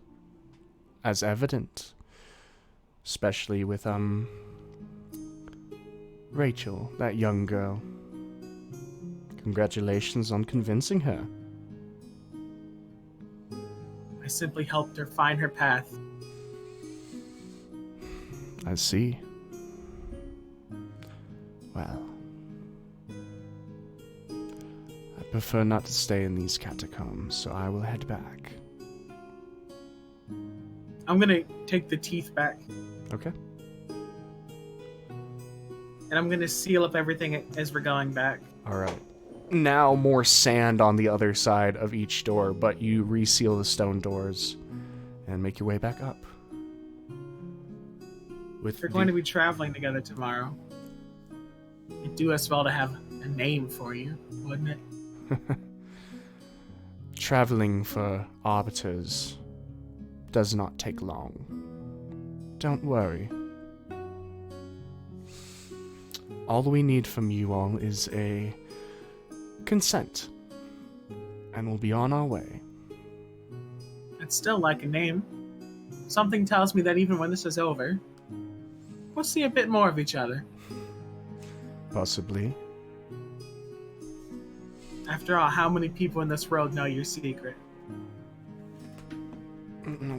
as evident. Especially with, Rachel, that young girl. Congratulations on convincing her. I simply helped her find her path. I see. Well, I prefer not to stay in these catacombs, so I will head back. I'm gonna take the teeth back, Okay. and I'm gonna seal up everything as we're going back. Alright. Now more sand on the other side of each door, but you reseal the stone doors and make your way back up. We're going to be traveling together tomorrow. It'd do us well to have a name for you, wouldn't it? Traveling for arbiters does not take long. Don't worry. All we need from you all is a consent, and we'll be on our way. I'd still like a name. Something tells me that even when this is over, we'll see a bit more of each other. Possibly. After all, how many people in this world know your secret?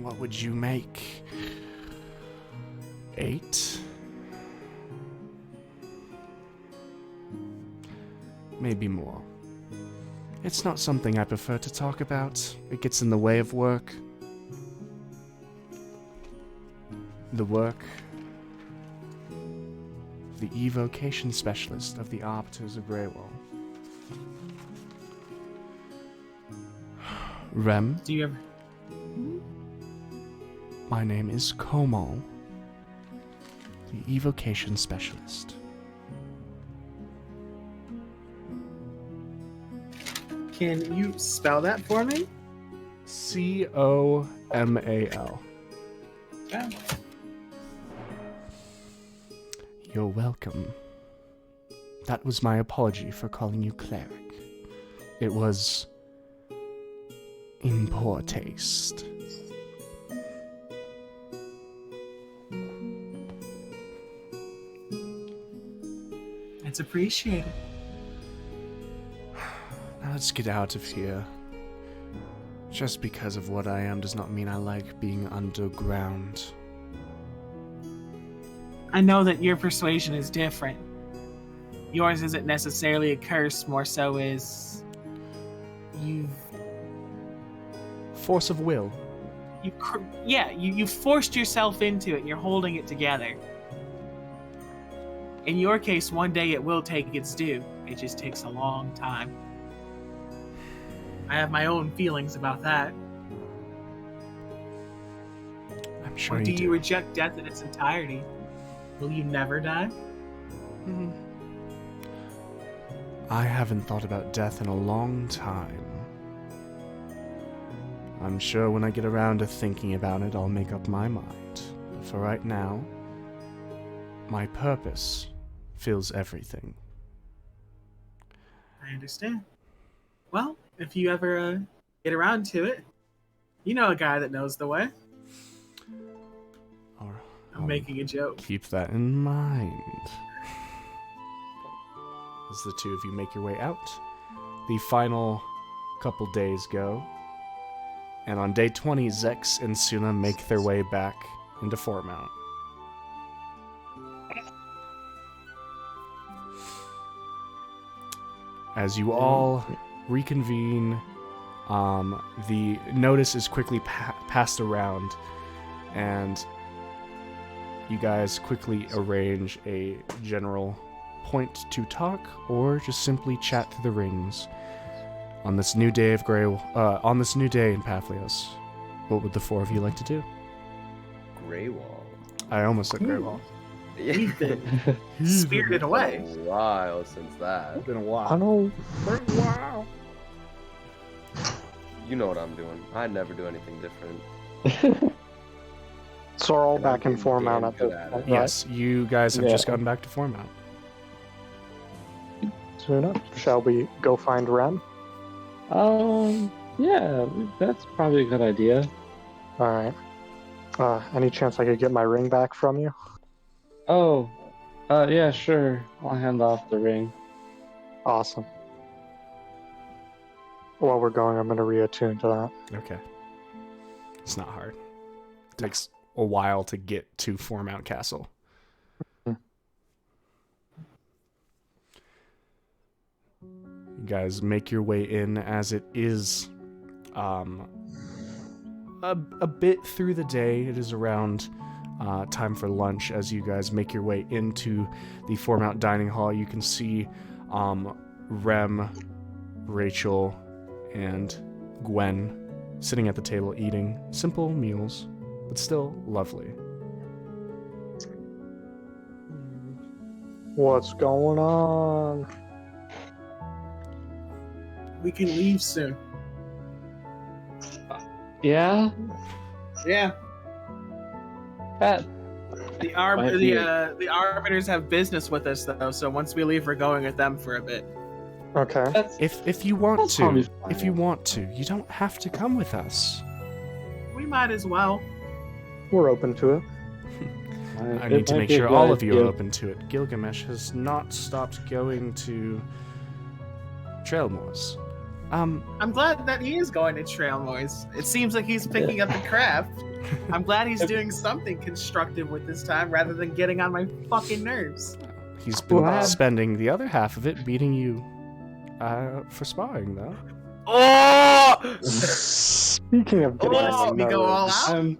What would you make? 8? Maybe more. It's not something I prefer to talk about. It gets in the way of work. The work of the evocation specialist of the Arbiters of Greywall. Rem, Do you ever... my name is Komal, the evocation specialist. Can you spell that for me? Comal. Yeah. You're welcome. That was my apology for calling you cleric. It was in poor taste. It's appreciated. Now let's get out of here. Just because of what I am does not mean I like being underground. I know that your persuasion is different. Yours isn't necessarily a curse, more so is you've Force of will. you forced yourself into it and you're holding it together. In your case, one day it will take its due. It just takes a long time. I have my own feelings about that. I'm sure Or you do do. you reject death in its entirety? Will you never die? I haven't thought about death in a long time. I'm sure when I get around to thinking about it, I'll make up my mind. But for right now, my purpose fills everything. I understand. Well, if you ever get around to it, you know a guy that knows the way. Or I'm making a joke. keep that in mind. As the two of you make your way out, the final couple days go, and on day 20, Zex and Suna make their way back into Foremount. As you all reconvene, the notice is quickly passed around, and you guys quickly arrange a general point to talk, or just simply chat through the rings on this new day of on this new day in Papihos. What would the four of you like to do? Greywall. I almost said Greywall. We've been spirited away. It's been a while since that. It's been a I while. know. You know what I'm doing. I never do anything different. So we're all And I'm back in getting Foremount damn at good this at it. point, right? Yes, you guys have Yeah. just gotten back to Foremount. Soon enough. Shall we go find Rem? Yeah, that's probably a good idea. All right. Any chance I could get my ring back from you? Oh, yeah, sure. I'll hand off the ring. Awesome. While we're going, I'm going to reattune to that. Okay. It's not hard. It takes a while to get to Fourmount Castle. Hmm. You guys make your way in as it is a bit through the day. It is around time for lunch as you guys make your way into the Fourmount Dining Hall. You can see Rem, Rachel, and Gwen sitting at the table eating simple meals, but still lovely. What's going on? We can leave soon. Yeah? Yeah. That The Might be arbiters have business with us though, so once we leave, we're going with them for a bit. Okay. that's If you want That's probably to, fine. if you want to, you don't have to come with us. We might as well. We're open to it. I it need to might make be a sure good all of you are idea. open to it. Gilgamesh has not stopped going to Trailmoors. I'm glad that he is going to Trailmoors. It seems like he's picking up the craft. I'm glad he's doing something constructive with this time rather than getting on my fucking nerves. He's been Glad- spending the other half of it beating you for sparring, though. Oh! Speaking of getting Oh, on we go all nerves,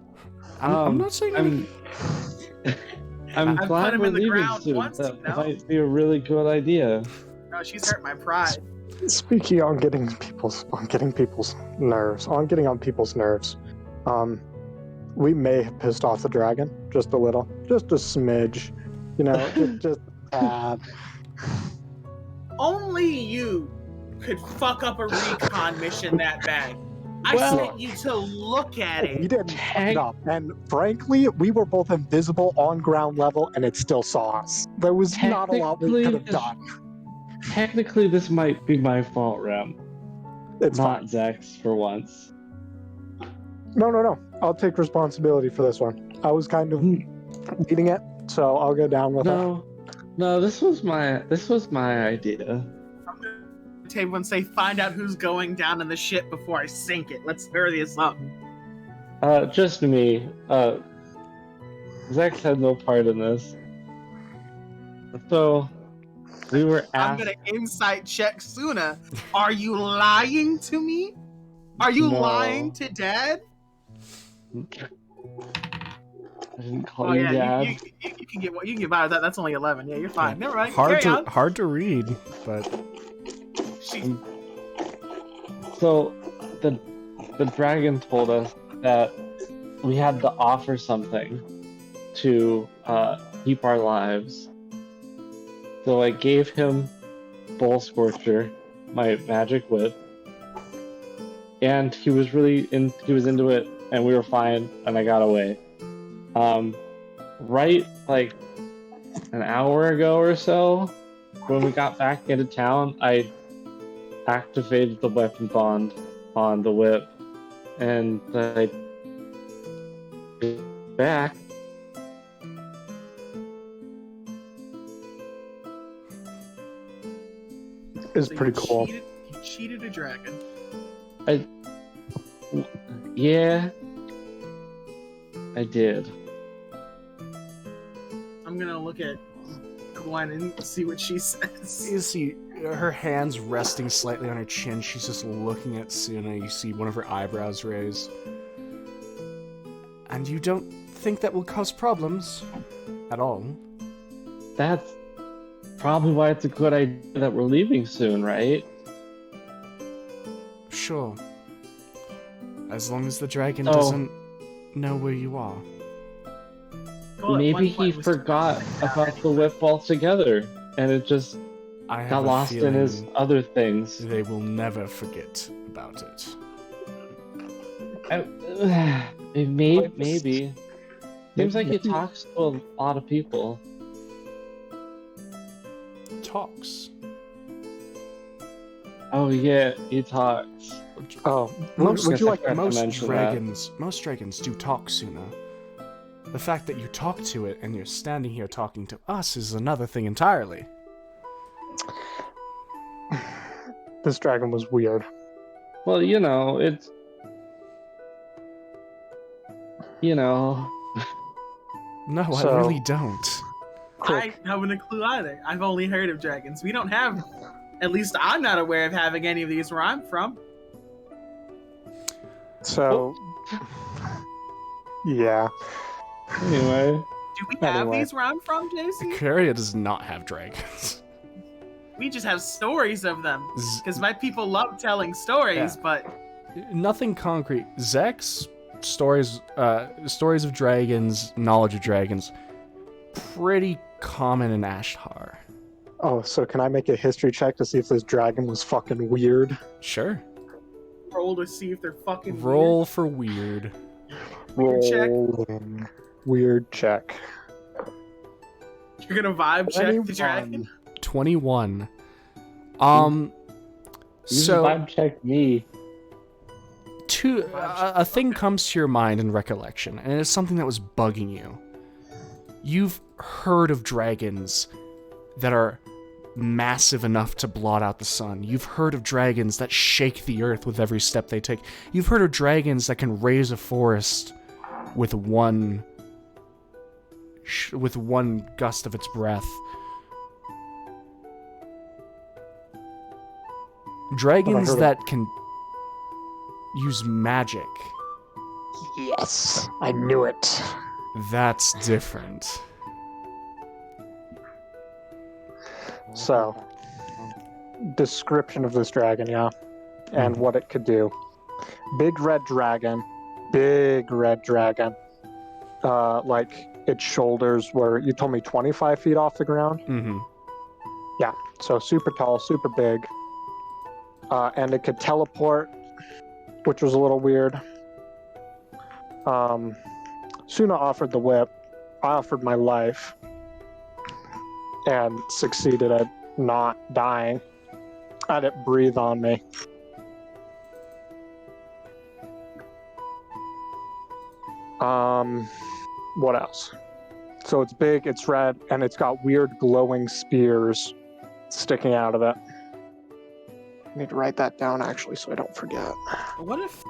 out? I'm not saying I'm I've glad put him we're in the leaving ground soon. once, That you know? might be a really good idea. No, she's hurt my pride. speaking on getting people's nerves, getting on people's nerves, we may have pissed off the dragon just a little, just a smidge, just a tad. Only you could fuck up a recon mission that bad. I Well- sent you to look at We it. didn't fuck it up, and frankly, we were both invisible on ground level, and it still saw us. There was not a lot we could have done. Technically, this might be my fault, Rem. It's Not fine. Zach's for once. No. I'll take responsibility for this one. I was kind of leading it, so I'll go down with it. No, this was my idea. I'm gonna table and say, find out who's going down in the ship before I sink it. Let's hurry this up. Just me. Zach had no part in this. So, we were I'm asked. gonna insight check Suna. Are you lying to me? Are you No. lying to Dad? I didn't call Oh you yeah, Dad. you can get by with that. That's only 11. Yeah, you're fine. Never mind. Carry hard on. to hard to read, but She, So, the dragon told us that we had to offer something to keep our lives. So I gave him Bowl Scorcher, my magic whip, and he was into it, and we were fine, and I got away. Right like an hour ago or so, when we got back into town, I activated the weapon bond on the whip, and I back. It's so pretty you cool. You cheated a dragon. Yeah, I did. I'm gonna look at Gwen and see what she says. you see her hands resting slightly on her chin. She's just looking at Suna. You see one of her eyebrows raised. And you don't think that will cause problems at all? That's probably why it's a good idea that we're leaving soon, right? Sure. As long as the dragon Oh. doesn't know where you are. Well, at Maybe one he point was- forgot about the whip altogether, and it just I have got a lost in his feeling other things. they will never forget about it. Maybe. Seems like he Maybe- talks to a lot of people. Talks. Oh yeah, he talks. Oh, Most, would you like forgot to most mention dragons do talk, Suna. The fact that you talk to it and you're standing here talking to us is another thing entirely. This dragon was weird. Well, it's No, So- I really don't. I haven't a clue either. I've only heard of dragons. We don't have, at least I'm not aware of having any of these where I'm from. So, yeah. anyway. Do we have Anyway. these where I'm from, JC? Caria does not have dragons. We just have stories of them. Z- Because my people love telling stories, Yeah. but Nothing concrete. Zex, stories of dragons, knowledge of dragons, pretty common in Ashtar. Oh, so can I make a history check to see if this dragon was fucking weird? Sure. roll to see if they're fucking Roll for weird. Weird check. Rolling. Weird check. weird. You're gonna vibe check the dragon? 21. 21. You So vibe check me. a thing comes to your mind in recollection, and it's something that was bugging you. You've heard of dragons that are massive enough to blot out the sun. You've heard of dragons that shake the earth with every step they take. You've heard of dragons that can raise a forest with one gust of its breath. Dragons heard of- that can use magic. Yes, I knew it. That's different. So, description of this dragon, yeah, and Mhm. what it could do. Big red dragon. Like its shoulders were, you told me 25 feet off the ground? Mm-hmm. Yeah, so super tall, super big. And it could teleport, which was a little weird. Suna offered the whip. I offered my life and succeeded at not dying. I had it breathe on me. What else? So it's big, it's red, and it's got weird glowing spears sticking out of it. I need to write that down actually so I don't forget. What if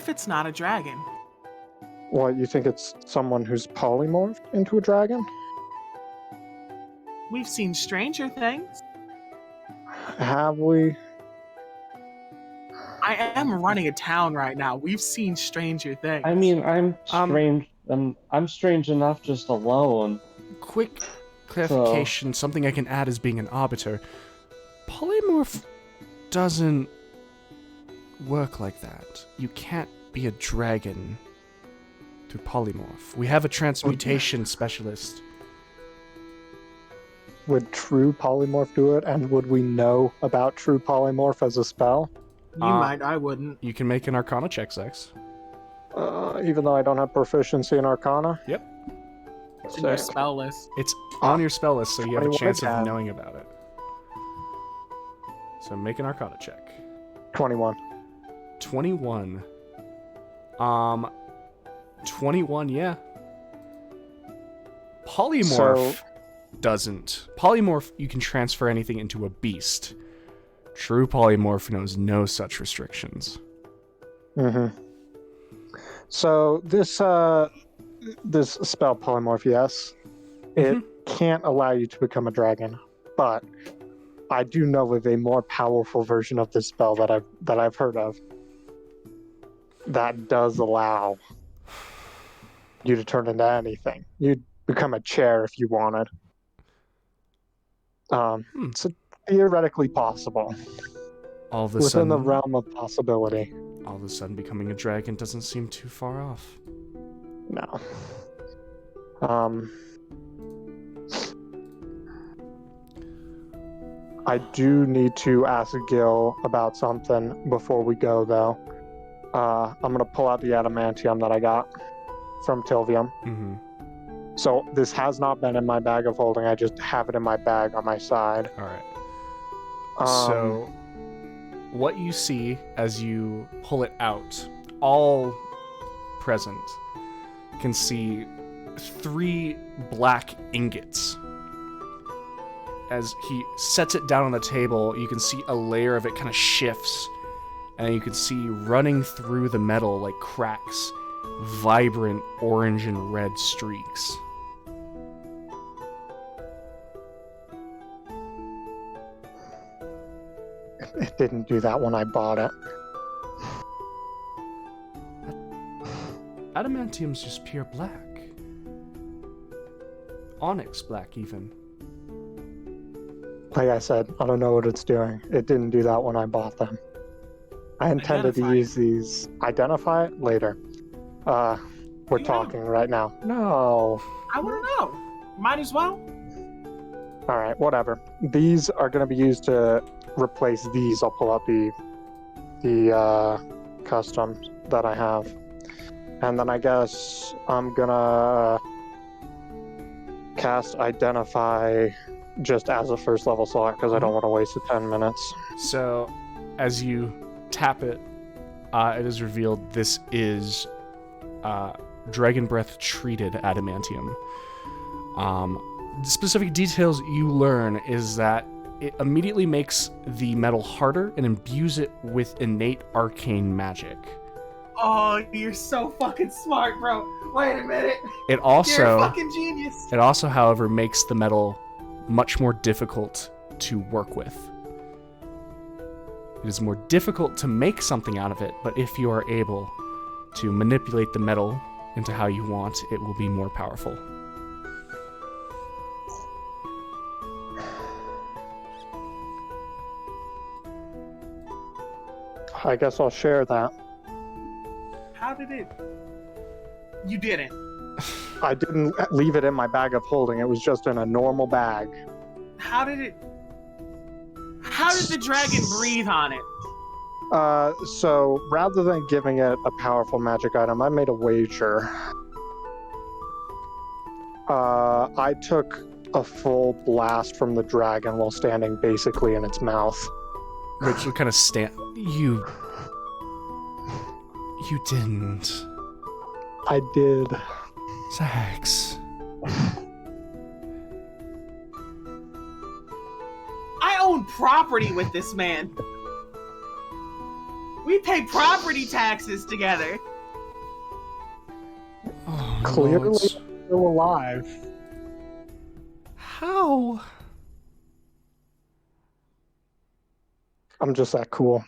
it's not a dragon? What, you think it's someone who's polymorphed into a dragon? We've seen stranger things. Have we? I am running a town right now. We've seen stranger things. I mean, I'm Um, strange. I'm strange enough just alone. Quick clarification, something I can add as being an arbiter. Polymorph doesn't work like that. You can't be a dragon to polymorph. We have a transmutation specialist. Would true polymorph do it? And would we know about true polymorph as a spell? you might, I wouldn't. You can make an Arcana check, Zex. Even though I don't have proficiency in Arcana? Yep. It's in your Sick. spell list. It's on your spell list, so you have a 21 chance of again. knowing about it. So make an Arcana check. 21. 21. 21, yeah. Polymorph doesn't. Polymorph, you can transfer anything into a beast. True polymorph knows no such restrictions. Mm-hmm. So this spell polymorph, yes, it can't allow you to become a dragon, but I do know of a more powerful version of this spell that I've heard of that does allow you to turn into anything. You'd become a chair if you wanted. It's theoretically possible All of a within sudden, the realm of possibility. all of a sudden, becoming a dragon doesn't seem too far off. No. I do need to ask Gil about something before we go, though. I'm going to pull out the adamantium that I got from Tilvium. Mm-hmm. So this has not been in my bag of holding. I just have it in my bag on my side. All right. Um, So, what you see as you pull it out, all present can see 3 black ingots. As he sets it down on the table, you can see a layer of it kind of shifts, and you can see running through the metal like cracks, vibrant orange and red streaks. It didn't do that when I bought it. Adamantium's just pure black. Onyx black, even. Like I said, I don't know what it's doing. It didn't do that when I bought them. I intended to use these. Identify it later. We're talking right now. No. I want to know. Might as well. All right, whatever. These are going to be used to replace these. I'll pull up the customs that I have. And then I guess I'm going to cast Identify just as a first level slot because I don't want to waste the 10 minutes. So, as you tap it, it is revealed this is Dragon Breath treated adamantium. The specific details you learn is that it immediately makes the metal harder and imbues it with innate arcane magic. Oh, you're so fucking smart, bro. Wait a minute. It also, you're a fucking genius. It also, however, makes the metal much more difficult to work with. It is more difficult to make something out of it, but if you are able to manipulate the metal into how you want, it will be more powerful. I guess I'll share that. How did it? You didn't. I didn't leave it in my bag of holding. It was just in a normal bag. How did it? How did the dragon breathe on it? So rather than giving it a powerful magic item, I made a wager. I took a full blast from the dragon while standing basically in its mouth. Rachel kind of You didn't. I did. Zax. I own property with this man. We pay property taxes together. Oh, Clearly Lord. still alive. How? I'm just that cool.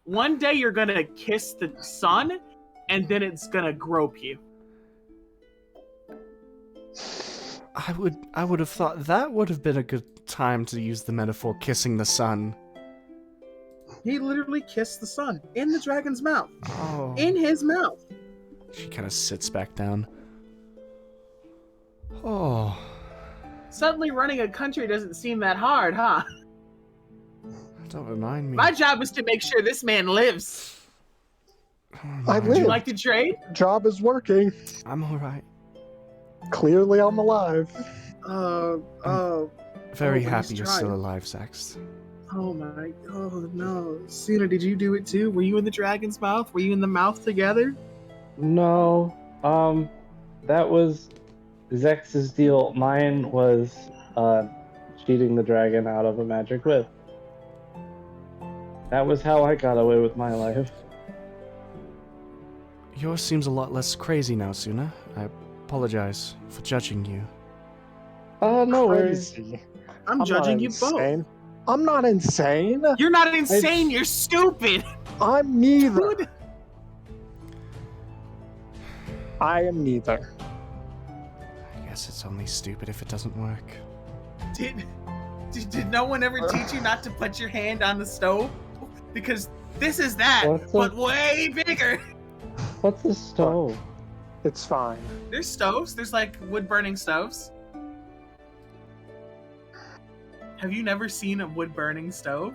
One day you're gonna kiss the sun, and then it's gonna grope you. I would have thought that would have been a good time to use the metaphor kissing the sun. He literally kissed the sun in the dragon's mouth. Oh. In his mouth. She kind of sits back down. Oh. Suddenly running a country doesn't seem that hard, huh? Don't remind me. My job is to make sure this man lives. I Would you live. like to trade? Job is working. I'm alright. Clearly I'm alive. Very he's happy you're trying. still alive, Zax. Oh no. Suna, did you do it too? Were you in the dragon's mouth? Were you in the mouth together? No, that was Zex's deal. Mine was cheating the dragon out of a magic whip. That was how I got away with my life. Yours seems a lot less crazy now, Suna. I apologize for judging you. No worries. Crazy. I'm not judging you both. insane. I'm not insane. You're not insane, you're stupid. I'm neither. Dude. I am neither. I guess it's only stupid if it doesn't work. Did no one ever teach you not to put your hand on the stove? Because this is that, but way bigger. What's the stove? It's fine. There's stoves. There's like wood-burning stoves. Have you never seen a wood-burning stove?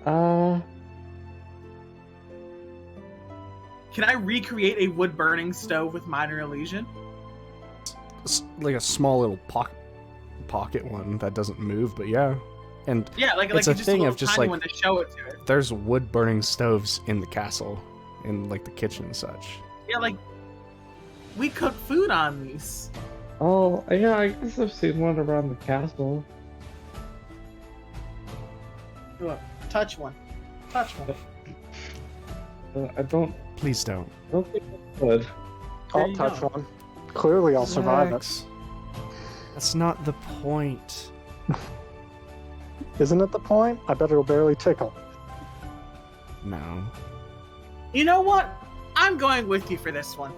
Uh, Can I recreate a wood-burning stove with minor illusion? Like a small little pocket one that doesn't move, but yeah. And Yeah, like it's a just thing a of little just tiny like one to show it to it. there's wood burning stoves in the castle. in like the kitchen and such. Yeah, like we cook food on these. Oh, yeah, I guess I've seen one around the castle. Look, touch one. Touch one. I don't Please don't. think I would. There I'll you touch go. one. Clearly, I'll survive it. Zax, that's not the point. Isn't it the point? I bet it'll barely tickle. No. You know what? I'm going with you for this one.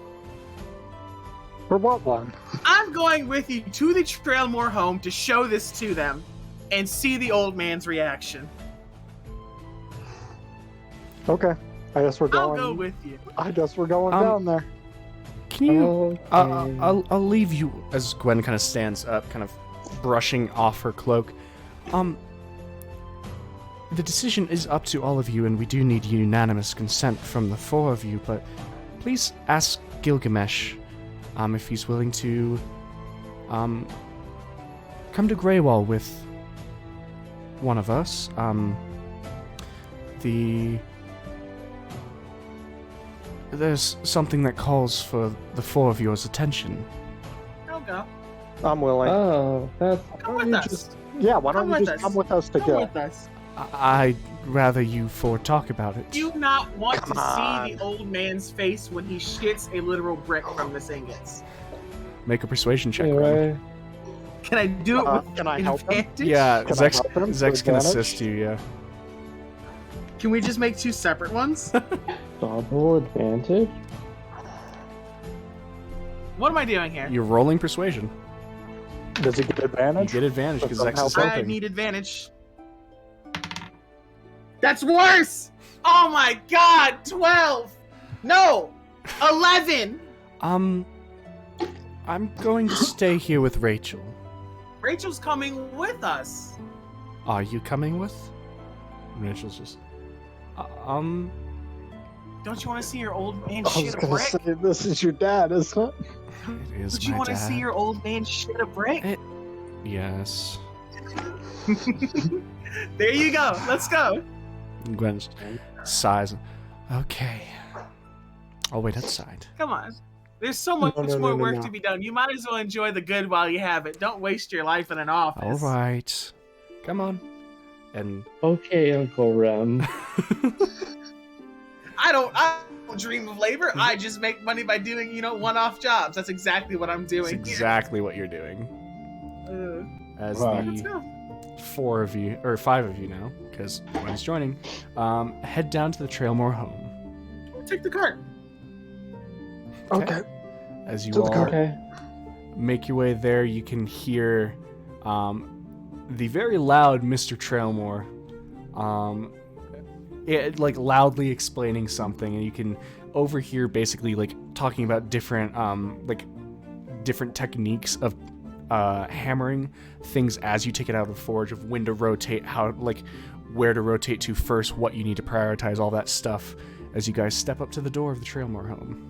For what one? I'm going with you to the Trailmore home to show this to them and see the old man's reaction. Okay. I guess we're I'll going. go with you. I guess we're going Um, down there. Can you? Okay. I'll leave you as Gwen kind of stands up, kind of brushing off her cloak. The decision is up to all of you, and we do need unanimous consent from the four of you. But please ask Gilgamesh, if he's willing to, come to Greywall with one of us. There's something that calls for the four of yours attention. I'll go. I'm willing. Oh, that's Come don't with you us. just- yeah, why don't Come you with just us. come with us to Come go? with us. I'd rather you four talk about it. Do you not want Come to see on. the old man's face when he shits a literal brick from this ingots? Make a persuasion check. Gwen. anyway. Can I do it with Can I help him? advantage? Yeah, Can I help him for Zex can advantage? assist you, yeah. Can we just make two separate ones? Double advantage? What am I doing here? You're rolling persuasion. Does he get You advantage? get advantage because Does that Zex is help? I helping. need advantage. That's worse! Oh my god! 12! No! 11! I'm going to stay here with Rachel. Rachel's coming with us. Are you coming with? And Rachel's just, Don't you want to see your old man I was shit a gonna brick? say this is your dad, isn't it? it is Don't you my want to dad. see your old man shit a brick? Yes. There you go. Let's go. And Gwen just sighs. Okay. I'll wait outside. Come on. There's so much No, more no, work no. to be done. You might as well enjoy the good while you have it. Don't waste your life in an office. All right. Come on. And Okay, Uncle Rem. I don't dream of labor. I just make money by doing, one-off jobs. That's exactly what I'm that's doing. exactly what you're doing. As Right. Let's the go. 4 of you, or 5 of you now, because Gwen's joining, head down to the Trailmore home. Take the cart. Okay. As you To the all car. Okay. make your way there, you can hear the very loud Mr. Trailmore like loudly explaining something, and you can overhear basically like talking about different different techniques of hammering things as you take it out of the forge, of when to rotate, how, like, where to rotate to first, what you need to prioritize, all that stuff, as you guys step up to the door of the Trailmore home.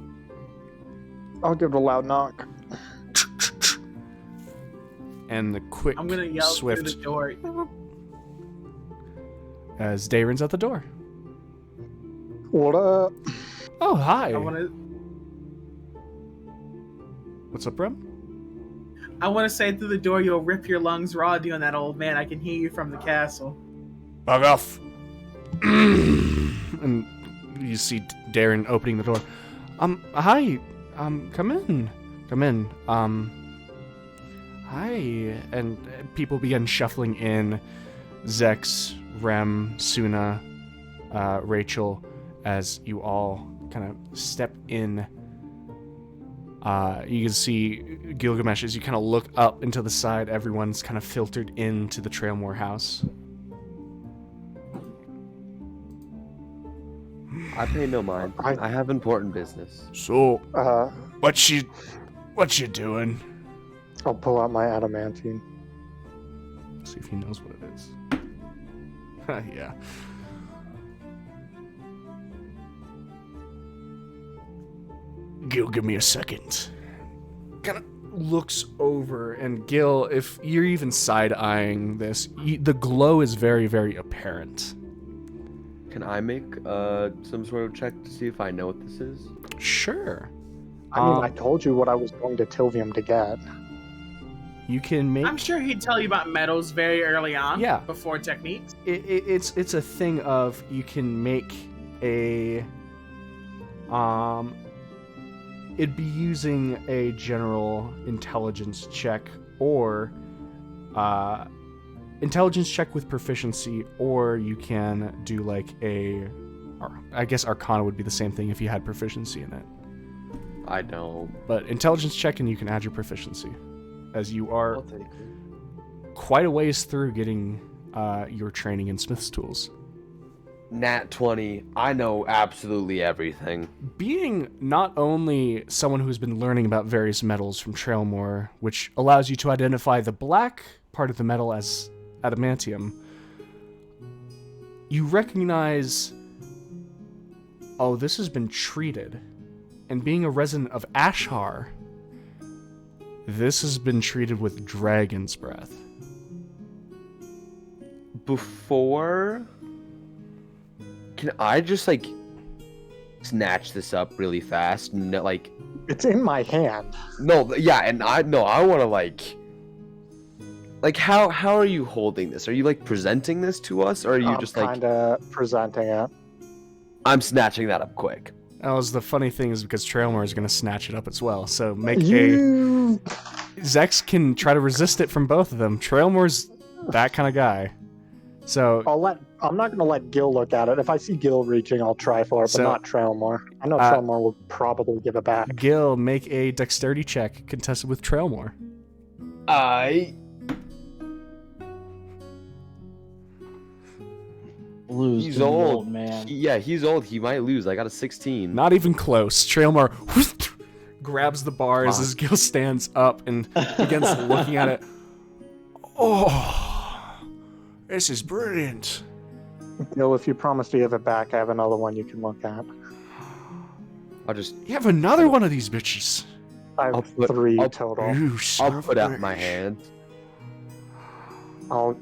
I'll give it a loud knock. And the quick, I'm gonna yell swift, through the door. as Dayron's at the door. What up? Oh, hi. I want to. What's up, Rem? I want to say through the door, you'll rip your lungs raw doing that, old man. I can hear you from the castle. Bug off. And you see Darren opening the door. Hi. Come in. Come in. Hi. And people begin shuffling in. Zex, Rem, Suna, Rachel, as you all kind of step in. You can see Gilgamesh as you kind of look up into the side. Everyone's kind of filtered into the Trailmore house. I pay no mind. I have important business. So, Uh, what you doing? I'll pull out my adamantine. See if he knows what it is. Yeah. Gil, give me a second. Kind of looks over, and Gil, if you're even side-eyeing this, the glow is very, very apparent. Can I make some sort of check to see if I know what this is? Sure. I mean, I told you what I was going to Tilvium to get. You can make. I'm sure he'd tell you about metals very early on. Yeah. Before techniques. It's a thing of you can make a. It'd be using a general intelligence check or intelligence check with proficiency, or you can do like I guess Arcana would be the same thing if you had proficiency in it. I don't. But intelligence check, and you can add your proficiency, as you are I'll take it. quite a ways through getting your training in Smith's tools. Nat 20. I know absolutely everything. Being not only someone who's been learning about various metals from Trailmore, which allows you to identify the black part of the metal as adamantium, you recognize, oh, this has been treated. And being a resident of Ashar, this has been treated with dragon's breath. Before... Can I just, like, snatch this up really fast? No, like... It's in my hand. No, yeah, and I want to, like... Like, how are you holding this? Are you, like, presenting this to us? Or are you just, like... kind of presenting it. I'm snatching that up quick. That was the funny thing is because Trailmore is going to snatch it up as well. So make You... Zex can try to resist it from both of them. Trailmore's that kind of guy. So I'm not gonna let Gil look at it. If I see Gil reaching, I'll try for it, but So- not Trailmore. I know Trailmore will probably give it back. Gil, make a dexterity check contested with Trailmore. Lose He's to the old. man. Yeah, he's old. He might lose. I got a 16. Not even close. Trailmore grabs the bars Fuck. as Gil stands up and begins looking at it. Oh, this is brilliant. Gil, if you promise to give it back, I have another one you can look at. I'll just... You have another one of these bitches. I have I'll put- 3 I'll- total. You son I'll of put a out my bitch. hand. I'll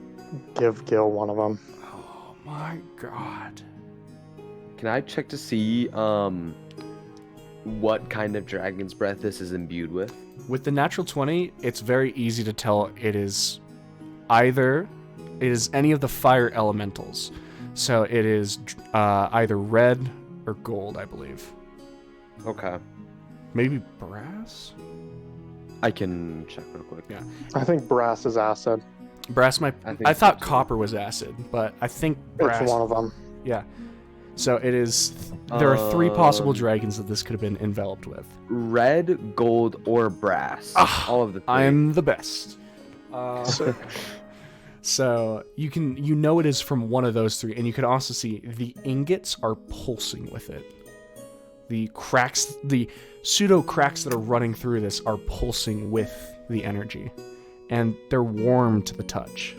give Gil one of them. Oh my god. Can I check to see what kind of dragon's breath this is imbued with? With the natural 20, it's very easy to tell it is any of the fire elementals. So it is either red or gold, I believe. Okay. Maybe brass? I can check real quick. Yeah. I think brass is acid. Brass might... I think I thought so. copper was acid, but I think brass... It's one of them. Yeah. So it is... There are 3 possible Um, dragons that this could have been enveloped with. Red, gold, or brass. Ah, All of the 3. I'm the best. So you know it is from one of those 3, and you can also see the ingots are pulsing with it. The cracks, the pseudo cracks that are running through this are pulsing with the energy, and they're warm to the touch.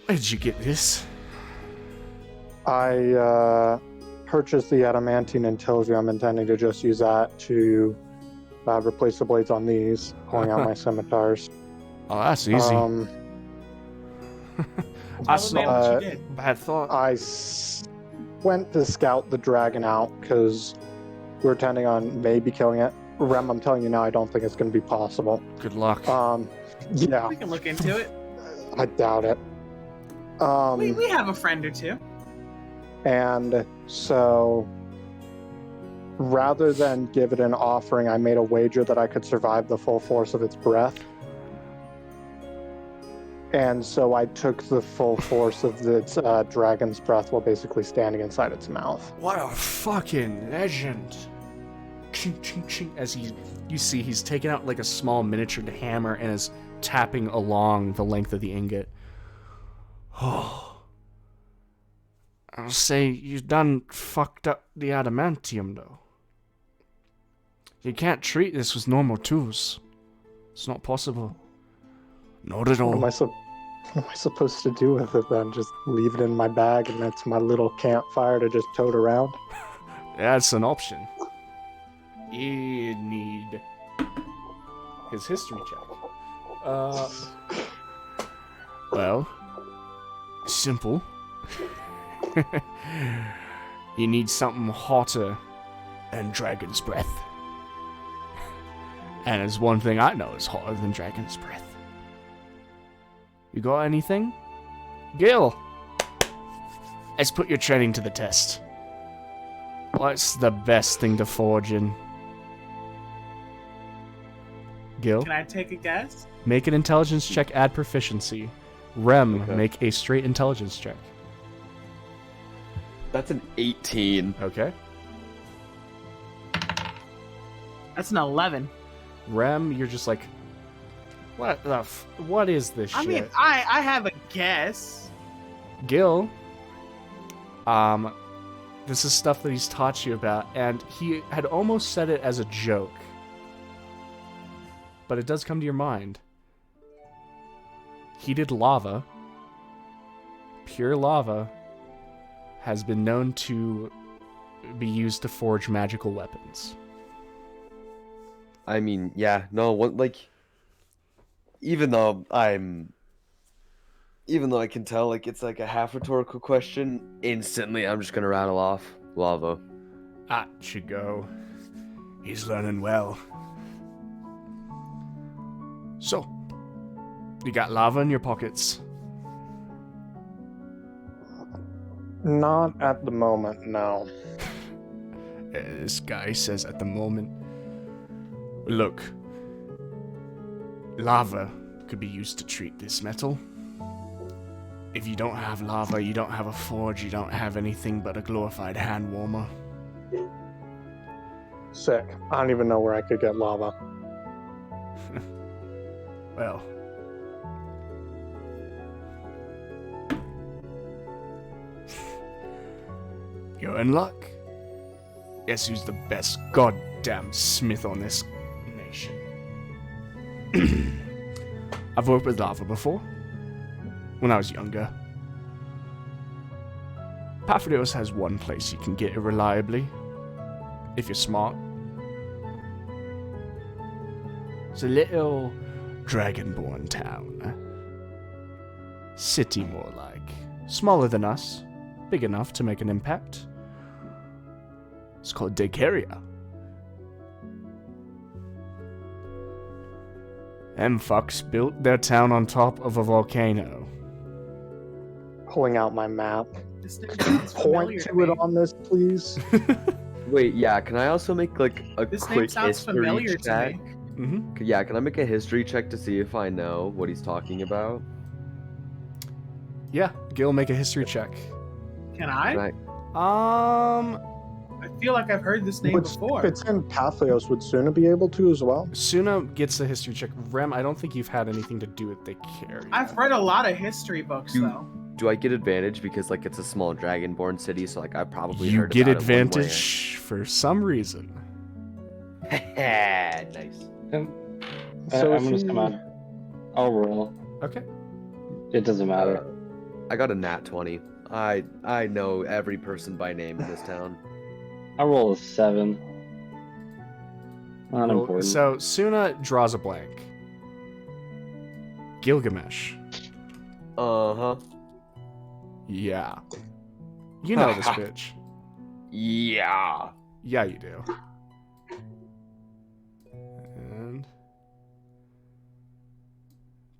Where did you get this? I purchased the adamantine and Tilvia. I'm intending to just use that to replace the blades on these, pulling out my scimitars. Oh, that's easy. Tell the man what you did. Bad thought. I went to scout the dragon out because we're intending on maybe killing it. Rem, I'm telling you now, I don't think it's going to be possible. Good luck. Yeah, We can look into it. I doubt it. We have a friend or two. And so, rather than give it an offering, I made a wager that I could survive the full force of its breath. And so I took the full force of its dragon's breath while basically standing inside its mouth. What a fucking legend! Ching, ching, ching. As you see, he's taken out like a small miniature hammer and is tapping along the length of the ingot. Oh, I'll say you done fucked up the adamantium though. You can't treat this with normal tools. It's not possible. Not at all. What am I supposed to do with it then? Just leave it in my bag and that's my little campfire to just tote around? That's an option. You need his history check. Well, Simple. You need something hotter than dragon's breath. And there's one thing I know is hotter than dragon's breath. You got anything? Gil! Let's put your training to the test. What's the best thing to forge in? Gil? Can I take a guess? Make an intelligence check, add proficiency. Rem, Okay. make a straight intelligence check. That's an 18. Okay. That's an 11. Rem, you're just like, what is this I shit? mean, I have a guess. Gil, this is stuff that he's taught you about, and he had almost said it as a joke. But it does come to your mind. Heated lava, pure lava, has been known to be used to forge magical weapons. I mean, yeah, no, what, like, even though I can tell, like, it's like a half rhetorical question, instantly I'm just gonna rattle off lava. That should go. He's learning well. So, you got lava in your pockets. Not at the moment, no. This guy says at the moment. Look, lava could be used to treat this metal. If you don't have lava, you don't have a forge, you don't have anything but a glorified hand warmer. Sick. I don't even know where I could get lava. Well, you're in luck. Guess who's the best goddamn smith on this nation? I've worked with lava before. When I was younger. Papihos has one place you can get it reliably. If you're smart. It's a little dragonborn town. City, more like. Smaller than us. Big enough to make an impact. It's called Decaria. Them fucks built their town on top of a volcano. Pulling out my map. This name sounds Point familiar to me. it on this, please. Wait, yeah, can I also make, like, a This name quick sounds history familiar check? to me. Mm-hmm. Yeah, can I make a history check to see if I know what he's talking about? Yeah, Gil, make a history check. Can I? Can I? I feel like I've heard this name before. If it's in Papihos, would Suna be able to as well? Suna gets a history check. Rem, I don't think you've had anything to do with Decaria. I've read a lot of history books, though. Do I get advantage because, like, it's a small dragonborn city, so, like, I probably You heard get about it one advantage for some reason. way. Nice. So I'm if just you- gonna. I'll roll. Okay. It doesn't matter. I got a nat 20. I know every person by name in this town. I'll roll a 7. Not important. So Suna draws a blank. Gilgamesh. Uh-huh. Yeah. You know this bitch. Yeah. Yeah, you do. And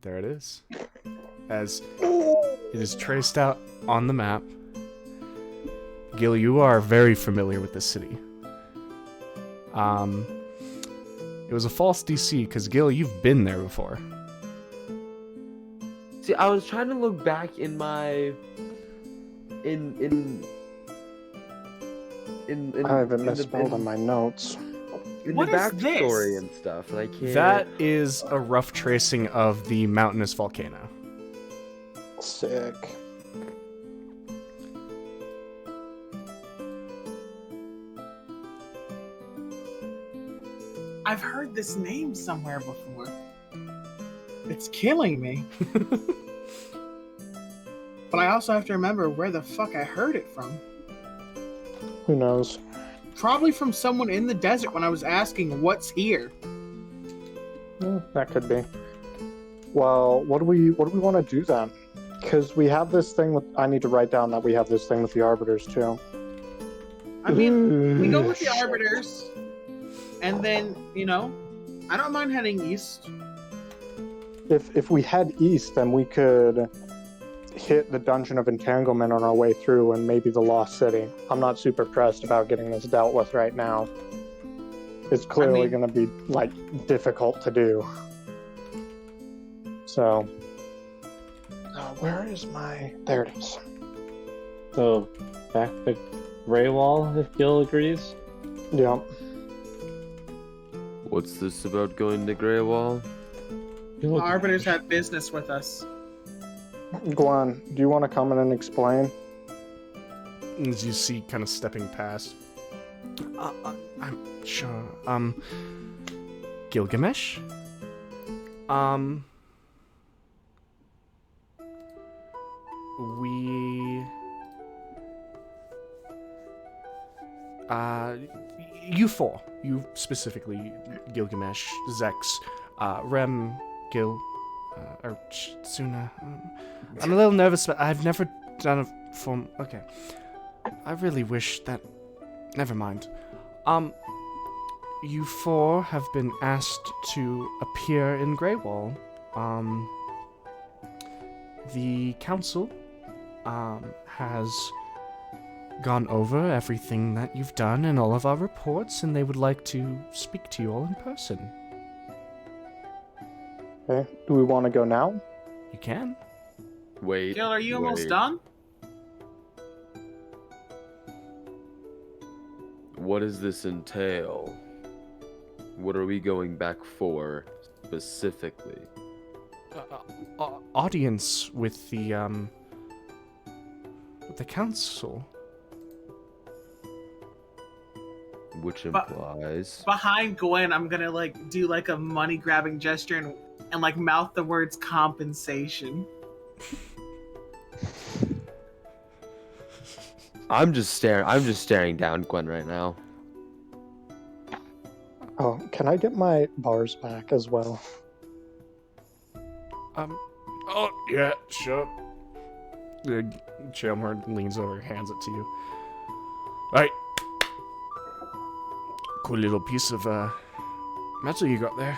there it is. As it is traced out on the map. Gil, you are very familiar with this city. It was a false DC because Gil, you've been there before. See, I was trying to look back in my in I have it in the- misspelled on my notes. in What the is this? backstory and stuff, and I can't. That is a rough tracing of the Mountainous Volcano. Sick. I've heard this name somewhere before. It's killing me. But I also have to remember where the fuck I heard it from. Who knows? Probably from someone in the desert when I was asking what's here. That could be. Well, what do we want to do then? Because we have this thing with. I need to write down that we have this thing with the arbiters too. I mean, we go with the arbiters, and then I don't mind heading east. If we head east, then we could hit the Dungeon of Entanglement on our way through, and maybe the Lost City. I'm not super pressed about getting this dealt with right now. It's clearly going to be difficult to do. So, where is my? There it is. So, back to Grey Wall, if Gil agrees. Yeah. What's this about going to Grey Wall? The arbiters have business with us. Gwen, do you want to come in and explain? As you see, kind of stepping past. I'm sure. Gilgamesh? We... You four. You specifically, Gilgamesh, Zex, Rem, Gil, or Suna. I'm a little nervous, but I've never done a form... Okay. I really wish that... Never mind. You four have been asked to appear in Greywall. The council, has gone over everything that you've done and all of our reports, and they would like to speak to you all in person. Okay. Do we want to go now? You can. Wait. Gil, are you almost done? What does this entail? What are we going back for specifically? Audience with the council. Which implies... Behind Gwen, I'm gonna do a money grabbing gesture and mouth the words compensation. I'm just staring down Gwen right now. Oh, can I get my bars back as well? Oh, yeah, sure. The Chaelmore leans over, hands it to you. Alright. Cool little piece of, metal you got there.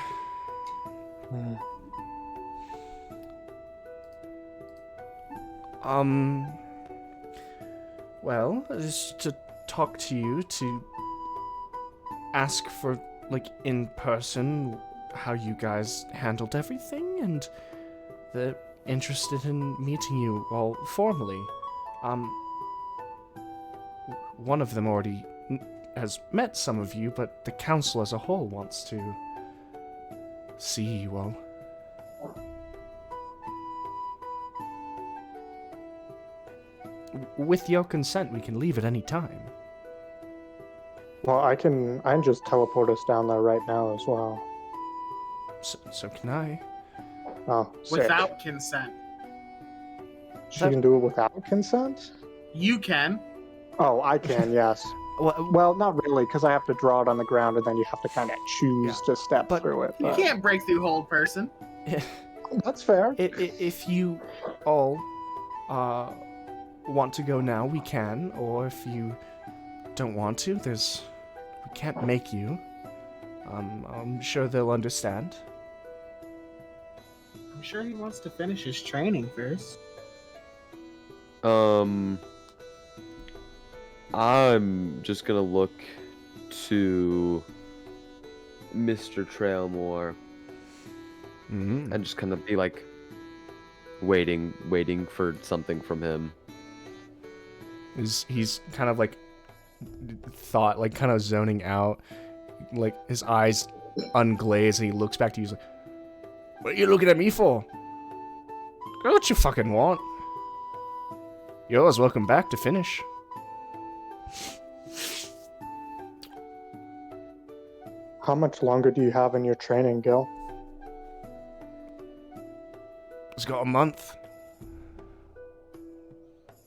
Well, just to talk to you, to ask for, in person, how you guys handled everything, and they're interested in meeting you all formally. One of them already has met some of you, but the council as a whole wants to see you all. With your consent, we can leave at any time. Well, I can just teleport us down there right now as well. So can I. Oh, sick. Without consent. She can do it without consent? You can. Oh, I can, yes. Well, not really, because I have to draw it on the ground, and then you have to kind of choose to step through it. You can't break through hold person. That's fair. If you all want to go now, we can. Or if you don't want to, we can't make you. I'm sure they'll understand. I'm sure he wants to finish his training first. I'm just gonna look to Mr. Trailmore and just kind of be waiting for something from him. He's kind of kind of zoning out, his eyes unglaze, and he looks back to you. He's like, "What are you looking at me for? Girl, what you fucking want? You're always welcome back to finish." How much longer do you have in your training, Gil? It's got a month.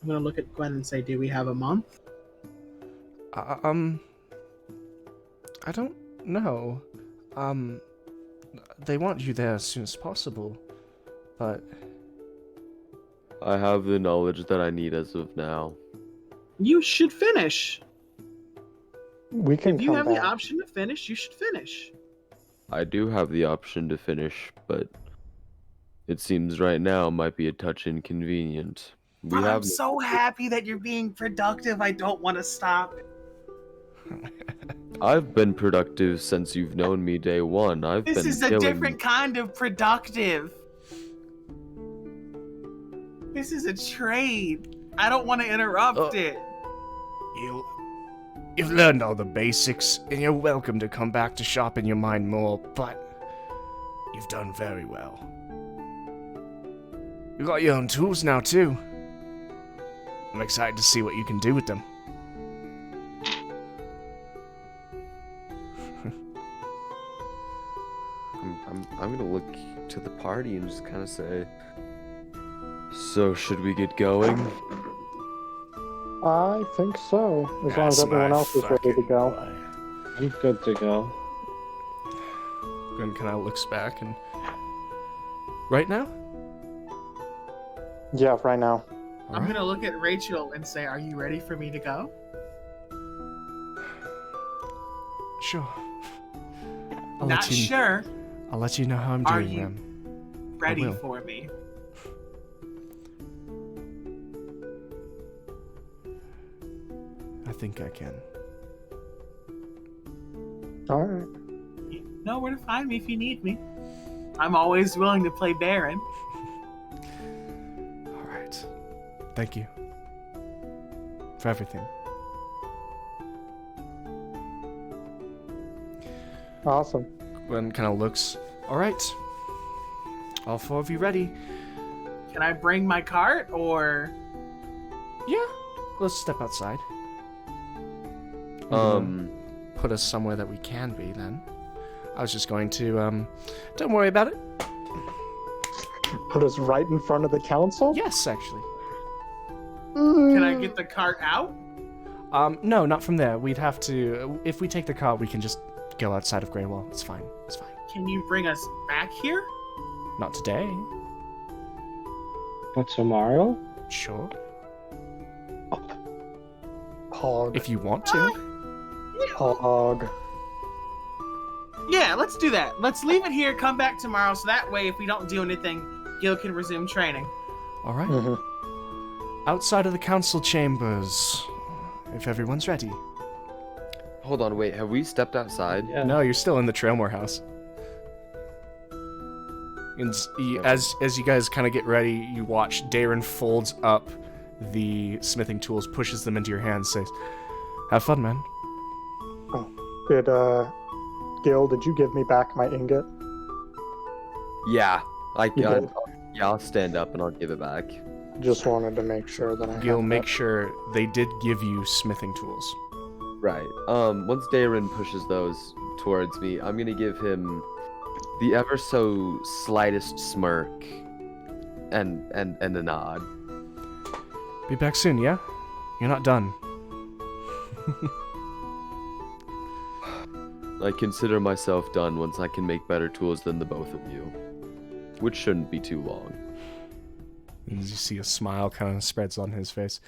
I'm gonna look at Gwen and say, "Do we have a month?" I don't know. They want you there as soon as possible, but I have the knowledge that I need as of now. You should finish. We can If you come have back. the option to finish, you should finish. I do have the option to finish, but it seems right now might be a touch inconvenient. We I'm have so happy that you're being productive. I don't want to stop. I've been productive since you've known me day one. I've This been is a killing. different kind of productive. This is a trade. I don't want to interrupt it. You've learned all the basics, and you're welcome to come back to sharpen your mind more, but you've done very well. You got your own tools now, too. I'm excited to see what you can do with them. I'm gonna look to the party and just kind of say, so should we get going? I think so. As long as That's everyone my else is ready to fucking go. boy. I'm good to go. Gwen kind of looks back and... Right now? Yeah, right now. I'm Alright. gonna look at Rachel and say, "Are you ready for me to go?" Sure. Not sure. I'll let you know how I'm Are doing, you- Rem. Ready will. for me? I think I can. Alright. You know where to find me if you need me. I'm always willing to play Baron. Alright. Thank you. For everything. Awesome. Gwen kind of looks. Alright. All four of you ready? Can I bring my cart or? Yeah. Let's step outside. Put us somewhere that we can be then. I was just going to, don't worry about it. Put us right in front of the council? Yes, actually. Can I get the cart out? No, not from there. We'd have to, if we take the car, we can just go outside of Greywall. It's fine. It's fine. Can you bring us back here? Not today. But tomorrow? Sure. Hog. If you want to. Hog. Yeah, let's do that. Let's leave it here, come back tomorrow, so that way if we don't do anything, Gil can resume training. Alright. Mhm. Outside of the council chambers. If everyone's ready. Hold on, wait. Have we stepped outside? Yeah. No, you're still in the Trailmore house. And as you guys kind of get ready, you watch Darren folds up the smithing tools, pushes them into your hands, says, "Have fun, man." Did, Gil, did you give me back my ingot? Yeah. You did? I'll stand up and I'll give it back. Just wanted to make sure that I Gil, had make that. sure they did give you smithing tools. Right. Once Darren pushes those towards me, I'm gonna give him the ever so slightest smirk and a nod. Be back soon, yeah? You're not done. I consider myself done once I can make better tools than the both of you, which shouldn't be too long. And you see a smile kind of spreads on his face.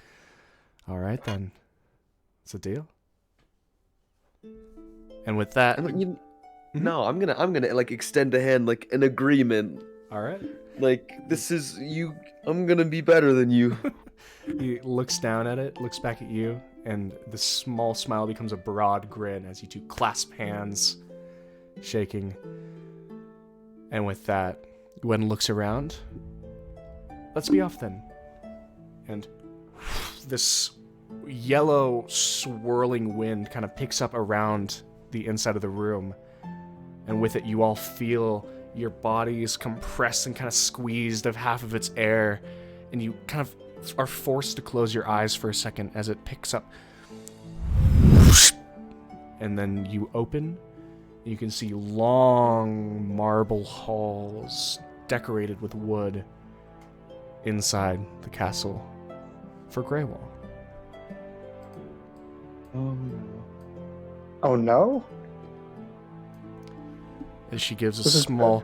Alright then. It's a deal. And with that... And no, I'm gonna like extend a hand like an agreement. Alright. Like this is you. I'm gonna be better than you. He looks down at it, looks back at you, and the small smile becomes a broad grin as you two clasp hands, shaking. And with that, Gwen looks around. Let's be off then. And this yellow swirling wind kind of picks up around the inside of the room. And with it, you all feel your bodies compressed and kind of squeezed of half of its air. And you kind of are forced to close your eyes for a second as it picks up. And then you open. You can see long marble halls decorated with wood inside the castle for Greywall. Oh no. Oh no? As she gives a This is small...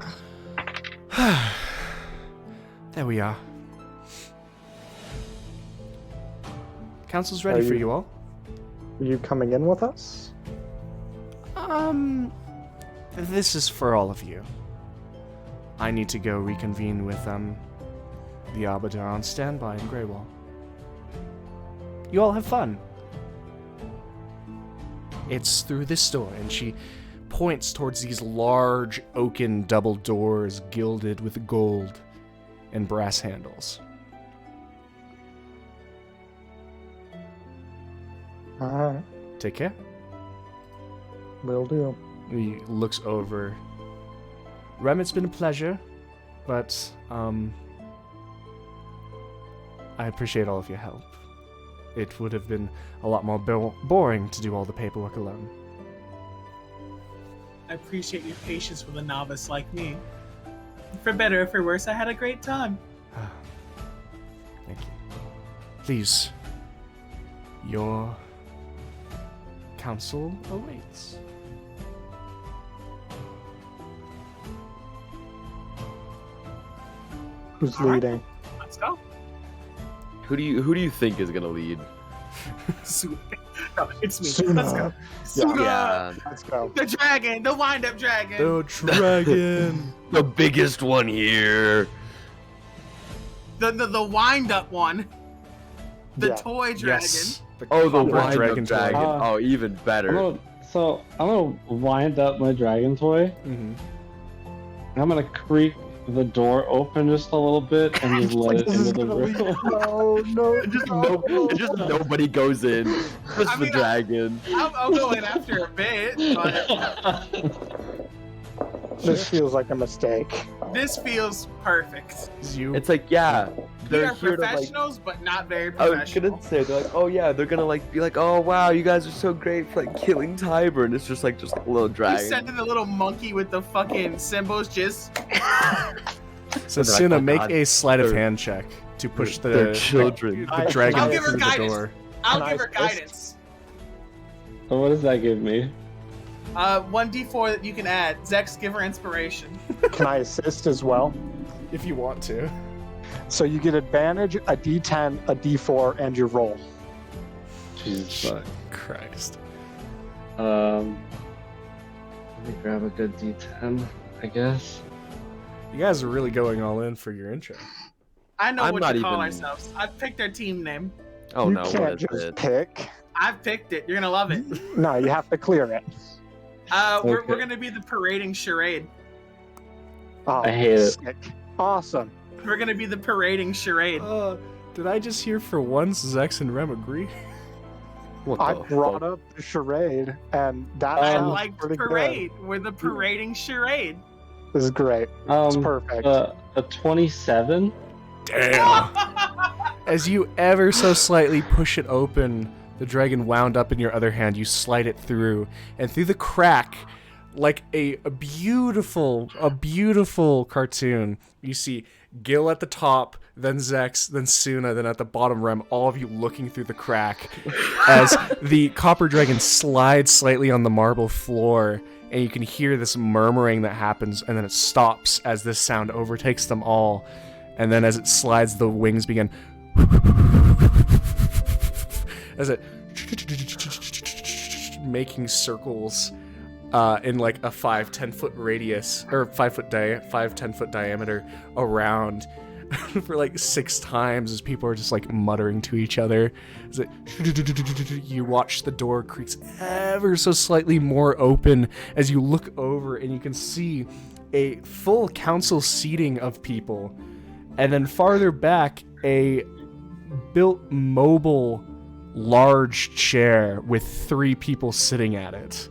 There we are. Council's ready Are for you- you all. Are you coming in with us? This is for all of you. I need to go reconvene with, the Arbiter on standby in Greywall. You all have fun. It's through this door, and she points towards these large oaken double doors gilded with gold and brass handles. Alright, Take care. will do. He looks over. Rem, it's been a pleasure, but, I appreciate all of your help. It would have been a lot more boring to do all the paperwork alone. I appreciate your patience with a novice like me. For better or for worse, I had a great time. Thank you. Please, your counsel awaits. Who's All right. leading? Let's go. Who do you think is gonna lead? No, it's me. Suna. Let's go. Suna. Yeah, Let's go. The dragon, the wind-up dragon. The dragon! the biggest one here. The wind-up one. The Yeah. toy dragon. Yes. Oh, the Copper wind dragon dragon. toy. dragon. Oh, even better. I'm gonna wind up my dragon toy. Mm-hmm. I'm gonna creak the door open just a little bit and just let it This into is the gonna lead. room. No, no, Just nobody goes in. Just I the mean, dragon. I'll go in after a bit, but This feels like a mistake. this feels perfect. You It's like, yeah, We they're are here to like. professionals, but not very I was professional. gonna say they're like, oh yeah, they're gonna like be like, oh wow, you guys are so great for like killing Tiber, and it's just like a little You dragon. sent in the little monkey with the fucking symbols just So They're like, Suna, oh make God, a sleight of they're- hand check to push the they're children. the dragon I'll give her through the guidance. door. I'll Can give I her assist? guidance. So what does that give me? 1d4 that you can add. Zex, give her inspiration. Can I assist as well? If you want to. So you get advantage, a D10, a D4, and your roll. Jesus fuck. Christ. Let me grab a good D10, I guess. You guys are really going all in for your intro. I know I'm what not to call even- ourselves. I've picked our team name. Oh you no, what can't is just it? pick. I've picked it. You're gonna love it. No, you have to clear it. We're Okay. gonna be the parading charade. Oh, I hate it. sick. Awesome. We're gonna be the parading charade. Did I just hear for once Zex and Rem agree? What I the brought fuck? up the charade, and that I sounds like pretty parade. We're the parading charade. good. This is great. It's perfect. A 27. Damn. As you ever so slightly push it open, the dragon wound up in your other hand. You slide it through, and through the crack, like a beautiful cartoon, you see Gil at the top, then Zex, then Suna, then at the bottom Rem, all of you looking through the crack as the copper dragon slides slightly on the marble floor, and you can hear this murmuring that happens, and then it stops as this sound overtakes them all, and then as it slides, the wings begin as it making circles in like a 5-10 foot radius, or 5-10 foot diameter around for like 6 times as people are just like muttering to each other. As it, you watch the door creaks ever so slightly more open as you look over and you can see a full council seating of people. And then farther back, a built mobile large chair with 3 people sitting at it.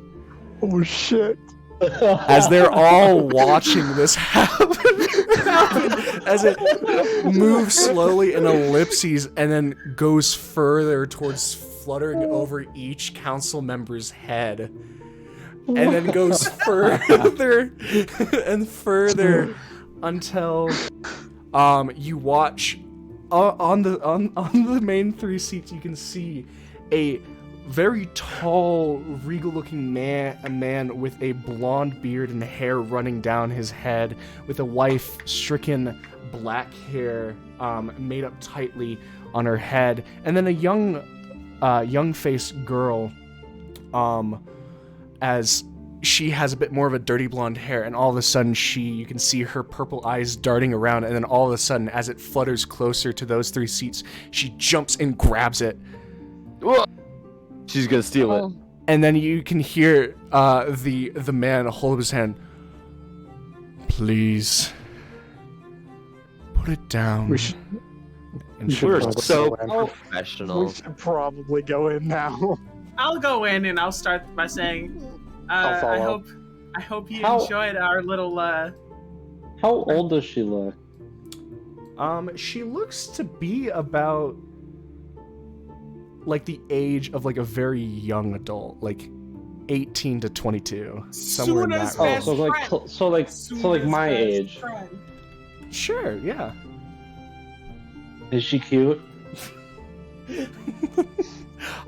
Oh shit. As they're all watching this happen, as it moves slowly in ellipses and then goes further towards fluttering over each council member's head, and then goes further and further until you watch on the main 3 seats. You can see a very tall, regal-looking man, a man with a blonde beard and hair running down his head, with a wife stricken black hair made up tightly on her head, and then a young young-faced girl, as she has a bit more of a dirty blonde hair, and all of a sudden you can see her purple eyes darting around, and then all of a sudden, as it flutters closer to those 3 seats, she jumps and grabs it. She's gonna steal it. And then you can hear the man hold up his hand. Please, put it down. We should. And You should We're probably so go in. professional. We should probably go in now. I'll go in and I'll start by saying, I'll follow. I hope you How- enjoyed our little. How old does she look? She looks to be about like the age of like a very young adult, like 18 to 22, somewhere in that Suna's range. best Oh, so like my best age. friend. Sure, yeah. Is she cute?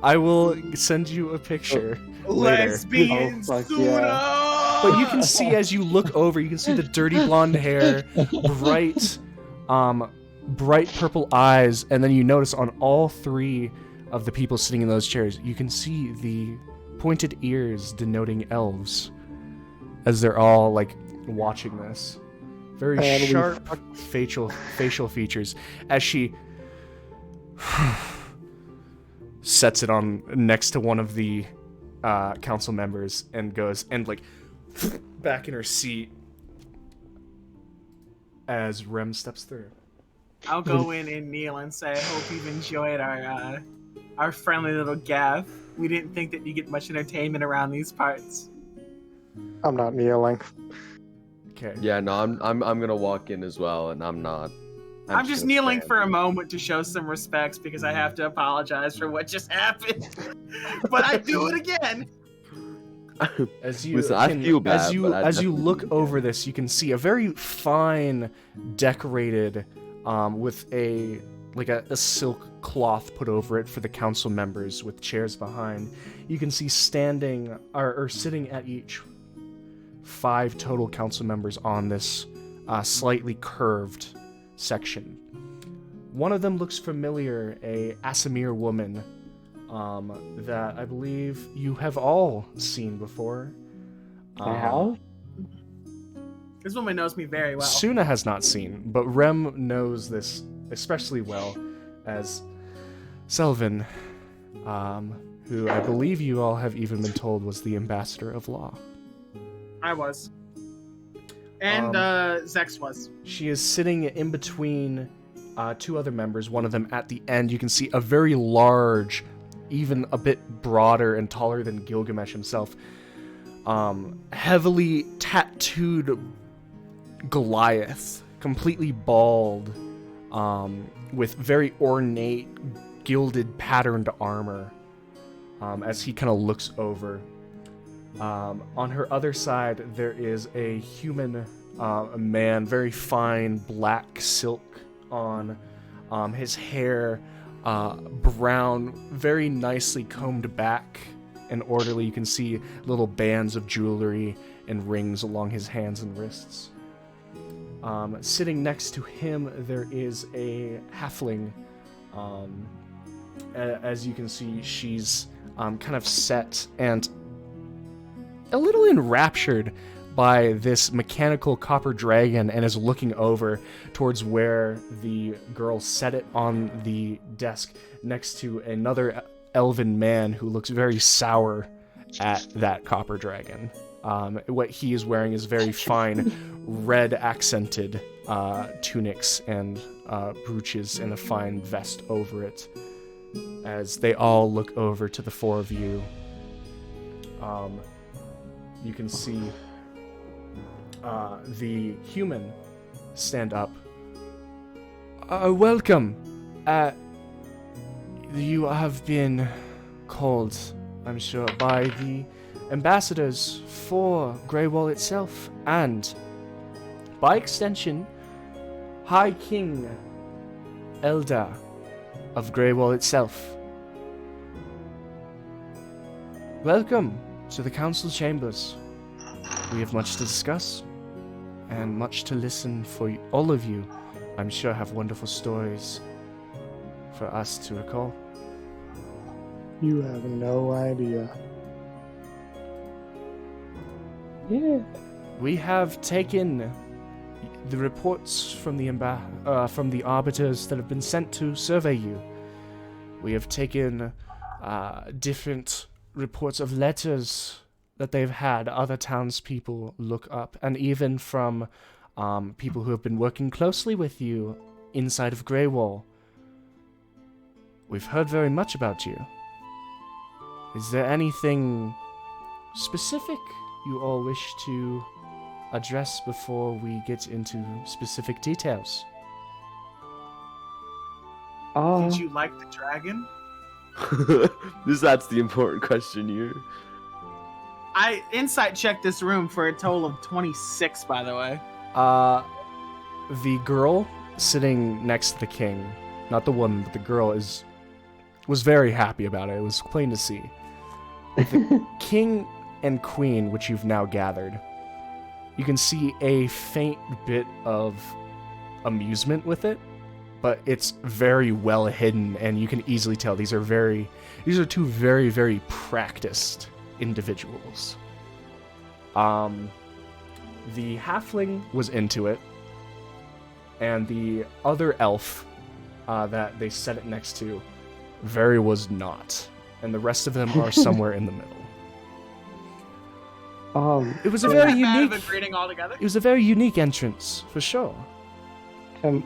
I will send you a picture later. Lesbian Oh, fuck Suna! But you can see as you look over, you can see the dirty blonde hair, bright purple eyes, and then you notice on all 3 of the people sitting in those chairs, you can see the pointed ears denoting elves, as they're all like watching this. Very And we sharp facial features as she sets it on next to one of the council members and goes and like back in her seat as Rem steps through. I'll go in and kneel and say, I hope you've enjoyed our friendly little gaff. We didn't think that you get much entertainment around these parts. I'm not kneeling. Okay. Yeah, no, I'm gonna walk in as well, and I'm not. I'm just gonna kneeling stand. for a moment to show some respects because I have to apologize for what just happened. But I do it again. As you Listen, I feel bad, as you but I as you definitely look do. over this, you can see a very fine, decorated, with a silk cloth put over it for the council members with chairs behind. You can see standing or sitting at each 5 total council members on this slightly curved section. One of them looks familiar, a Asimir woman that I believe you have all seen before. I have? This woman knows me very well. Suna has not seen, but Rem knows this especially well as Selvin, who I believe you all have even been told was the ambassador of law. I was. And Zex was. She is sitting in between 2 other members, one of them at the end. You can see a very large, even a bit broader and taller than Gilgamesh himself, heavily tattooed Goliath, completely bald, with very ornate, gilded, patterned armor, as he kind of looks over. On her other side, there is a human, a man, very fine black silk on his hair, brown, very nicely combed back and orderly. You can see little bands of jewelry and rings along his hands and wrists. Sitting next to him, there is a halfling. As you can see, she's kind of set and a little enraptured by this mechanical copper dragon and is looking over towards where the girl set it on the desk next to another elven man who looks very sour at that copper dragon. What he is wearing is very fine red accented tunics and brooches and a fine vest over it. As they all look over to the 4 of you, you can see the human stand up. Welcome. You have been called, I'm sure, by the ambassadors for Greywall itself, and by extension, High King Eldar of Greywall itself. Welcome to the council chambers. We have much to discuss and much to listen for all of you. I'm sure have wonderful stories for us to recall. You have no idea. Yeah. We have taken the reports from the from the arbiters that have been sent to survey you. We have taken different reports of letters that they've had other townspeople look up, and even from people who have been working closely with you inside of Greywall. We've heard very much about you. Is there anything specific you all wish to address before we get into specific details? Did you like the dragon? That's the important question here. I insight checked this room for a total of 26, by the way. The girl sitting next to the king, not the woman, but the girl was very happy about it. It was plain to see. The king and queen, which you've now gathered, you can see a faint bit of amusement with it, but it's very well hidden, and you can easily tell these are two very, very practiced individuals. The halfling was into it, and the other elf that they set it next to was not, and the rest of them are somewhere in the middle. It was a very unique. Of a greeting altogether. It was a very unique entrance, for sure. Can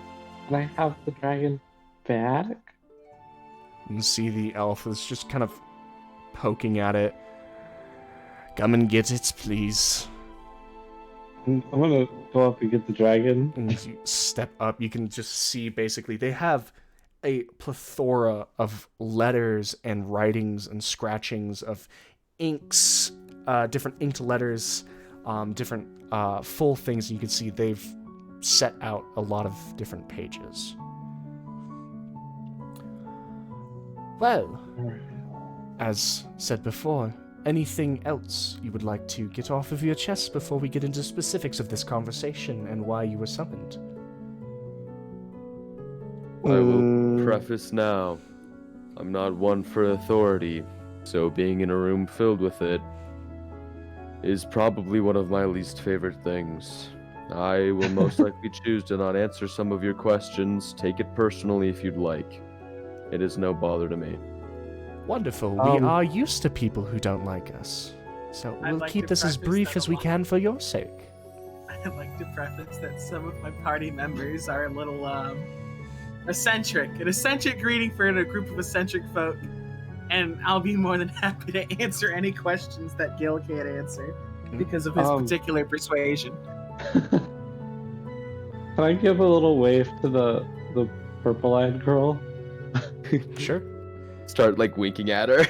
I have the dragon back? You can see the elf is just kind of poking at it. Come and get it, please. I'm gonna go up and get the dragon. And as you step up, you can just see basically they have a plethora of letters and writings and scratchings of inks, different inked letters, different full things. And you can see they've set out a lot of different pages. Well, as said before, anything else you would like to get off of your chest before we get into specifics of this conversation and why you were summoned? I will preface now, I'm not one for authority, so being in a room filled with it is probably one of my least favorite things. I will most likely choose to not answer some of your questions. Take it personally if you'd like. It is no bother to me. Wonderful. We are used to people who don't like us. So we'll keep this as brief as we can for your sake. I'd like to preface that some of my party members are a little eccentric. An eccentric greeting for a group of eccentric folk. And I'll be more than happy to answer any questions that Gil can't answer because of his particular persuasion. Can I give a little wave to the purple-eyed girl? Sure. Start like winking at her.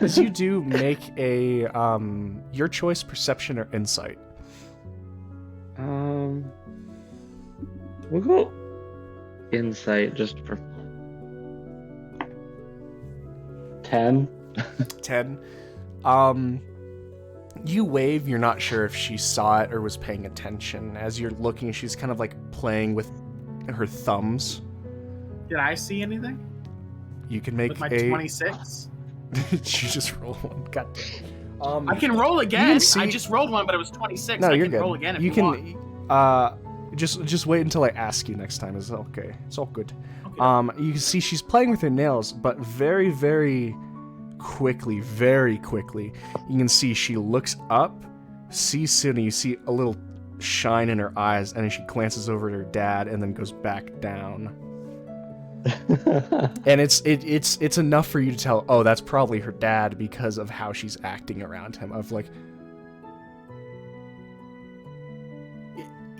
As you do, make a your choice, perception or insight. We'll go insight just for 10. 10. You wave, you're not sure if she saw it or was paying attention. As you're looking, she's kind of like playing with her thumbs. Did I see anything? You can make With my a 26? You just roll one. God damn. I can roll again. see- I just rolled one, but it was 26. No, I you're can good. roll again if you you can want. just wait until I ask you next time. It's okay. It's all good. Okay. You can see she's playing with her nails, but very, very quickly, you can see she looks up, sees Sydney, you see a little shine in her eyes, and then she glances over at her dad and then goes back down. And it's enough for you to tell, oh, that's probably her dad because of how she's acting around him. Of like,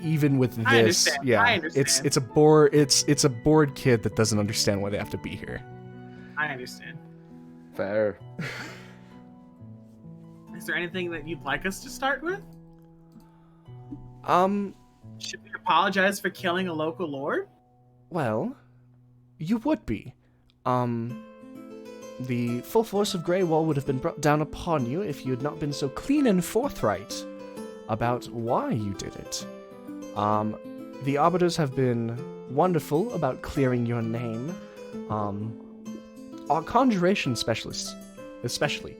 even with I this, understand. yeah, I understand. it's a bored kid that doesn't understand why they have to be here. I understand. Fair. Is there anything that you'd like us to start with? Should we apologize for killing a local lord? Well, you would be. The full force of Greywall would have been brought down upon you if you had not been so clean and forthright about why you did it. The Arbiters have been wonderful about clearing your name. our conjuration specialist, especially,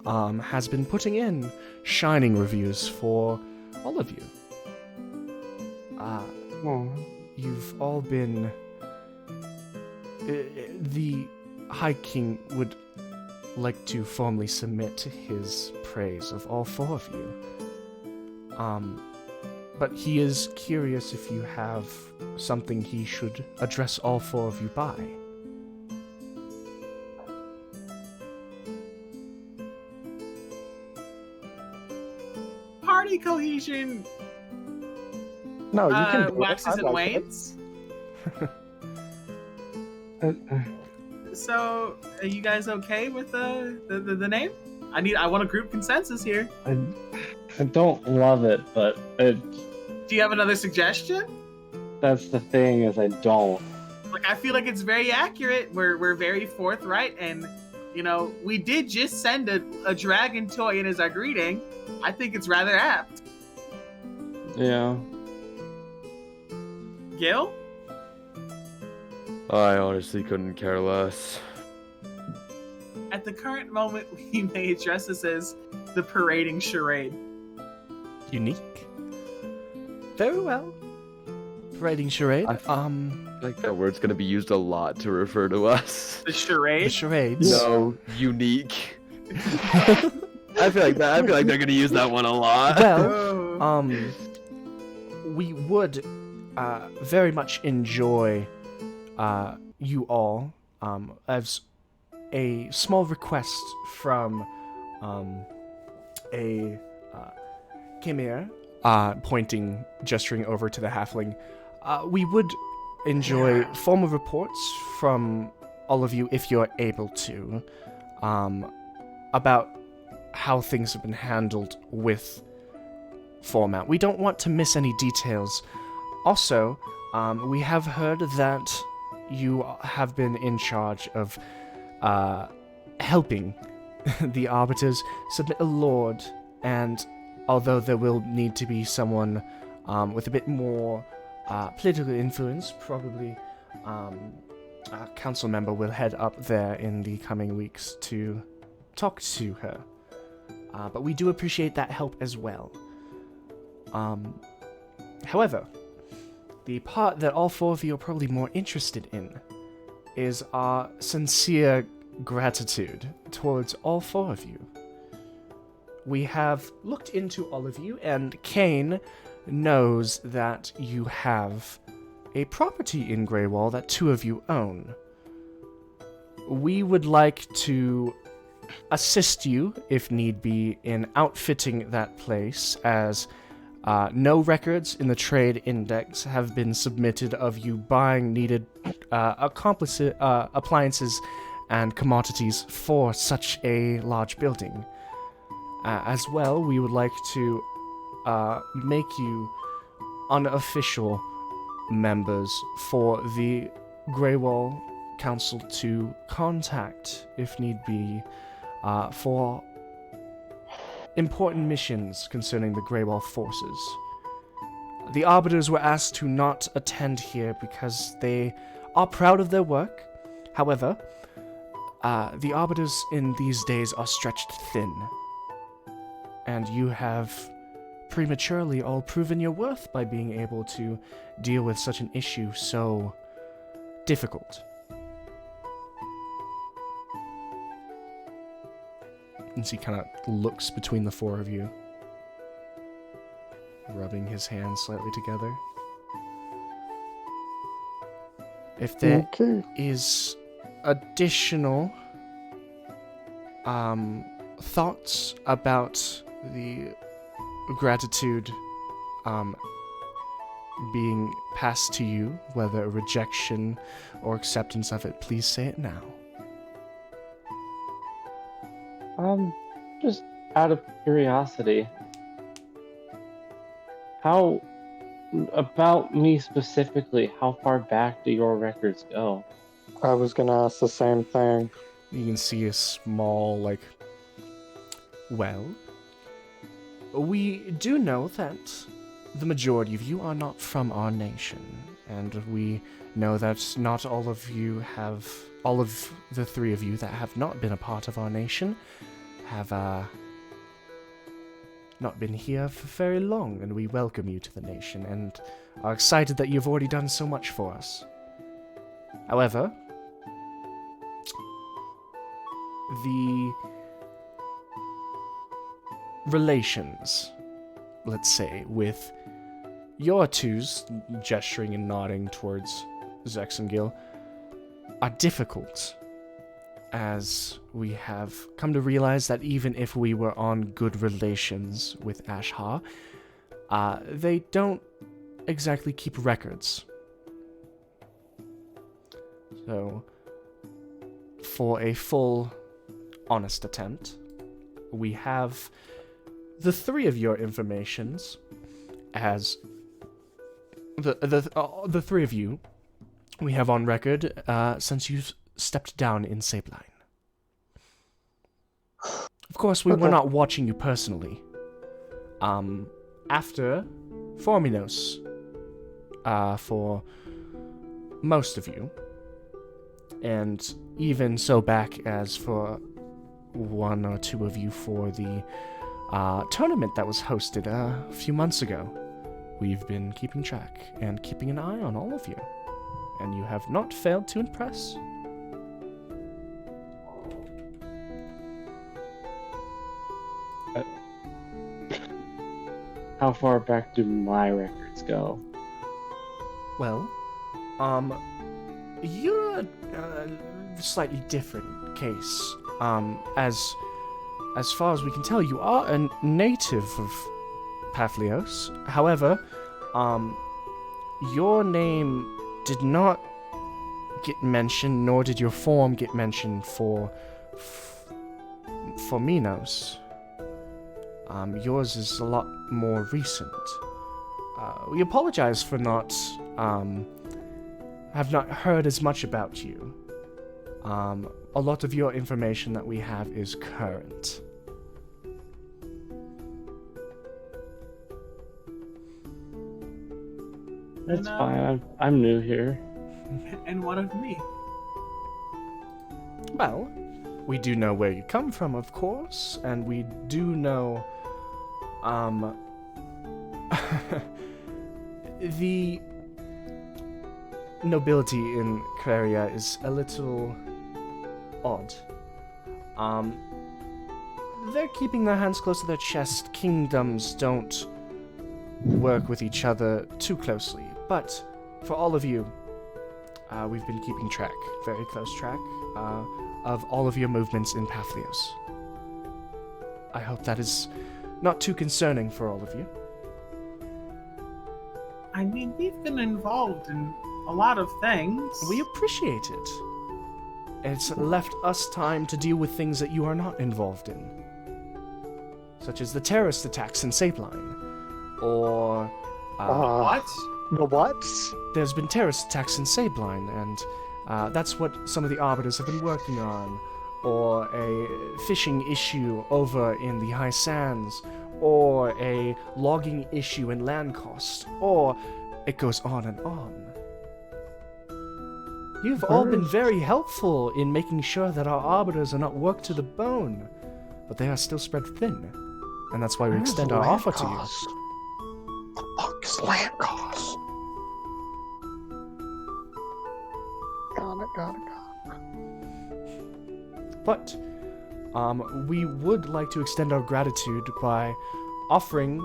has been putting in shining reviews for all of you. You've all been... the High King would like to formally submit his praise of all four of you. But he is curious if you have something he should address all four of you by. Party cohesion No, you can do waxes it. and I like it. wanes. So, are you guys okay with the name? I want a group consensus here. I don't love it, but Do you have another suggestion? that's the thing is I don't. Like, I feel like it's very accurate. We're very forthright, and we did just send a dragon toy in as our greeting. I think it's rather apt. Yeah. Gil? I honestly couldn't care less. At the current moment, we may address this as the parading charade. Unique. Very well. Parading charade. I like that word's gonna be used a lot to refer to us. The charade? The charades. No, unique. I feel like they're gonna use that one a lot. Well, Oh. we would very much enjoy you all as a small request from a chimera, gesturing over to the halfling. We would enjoy formal reports from all of you, if you're able to, about how things have been handled with format. We don't want to miss any details. Also, we have heard that you have been in charge of helping the Arbiters submit a lord, and although there will need to be someone with a bit more political influence, probably a council member will head up there in the coming weeks to talk to her. But we do appreciate that help as well. However, the part that all four of you are probably more interested in is our sincere gratitude towards all four of you. We have looked into all of you, and Kane knows that you have a property in Greywall that two of you own. We would like to assist you, if need be, in outfitting that place, as no records in the trade index have been submitted of you buying needed appliances and commodities for such a large building. As well, we would like to make you unofficial members for the Greywall Council to contact, if need be, for important missions concerning the Greywall forces. The Arbiters were asked to not attend here because they are proud of their work. However, the Arbiters in these days are stretched thin, and you have prematurely all proven your worth by being able to deal with such an issue so difficult. And he kind of looks between the four of you, rubbing his hands slightly together. If there is additional thoughts about the gratitude being passed to you, whether a rejection or acceptance of it, please say it now. Just out of curiosity, how about me specifically? How far back do your records go? I was gonna ask the same thing. You can see a small, well, we do know that the majority of you are not from our nation, and we know that not all of you have all of the three of you that have not been a part of our nation have not been here for very long, and we welcome you to the nation and are excited that you've already done so much for us. However, the relations, let's say, with your twos, gesturing and nodding towards Zex and Gil, are difficult, as we have come to realize that even if we were on good relations with Ashha, they don't exactly keep records. So, for a full, honest attempt, we have the three of your informations as the three of you we have on record since you stepped down in Sabeline. Of course, we were not watching you personally. After Forminos, for most of you, and even so back as for one or two of you for the tournament that was hosted a few months ago, we've been keeping track and keeping an eye on all of you, and you have not failed to impress. How far back do my records go? Well, you're a slightly different case. As far as we can tell, you are a native of Papihos. However, your name did not get mentioned, nor did your form get mentioned for Minos. Yours is a lot more recent. We apologize for have not heard as much about you. A lot of your information that we have is current. That's fine. I'm new here. And what of me? Well, we do know where you come from, of course, and we do know, the nobility in Claria is a little odd. They're keeping their hands close to their chest. Kingdoms don't work with each other too closely, but for all of you, we've been keeping track, very close track, of all of your movements in Papihos. I hope that is not too concerning for all of you. I mean, we've been involved in a lot of things. We appreciate it. It's left us time to deal with things that you are not involved in, such as the terrorist attacks in Sabeline, or... What? The what? There's been terrorist attacks in Sabeline, and that's what some of the Arbiters have been working on, or a fishing issue over in the High Sands, or a logging issue in Land Cost, or it goes on and on. You've all been very helpful in making sure that our Arbiters are not worked to the bone, but they are still spread thin, and that's why we extend our offer to you. The fuck is land cost? Got it. But we would like to extend our gratitude by offering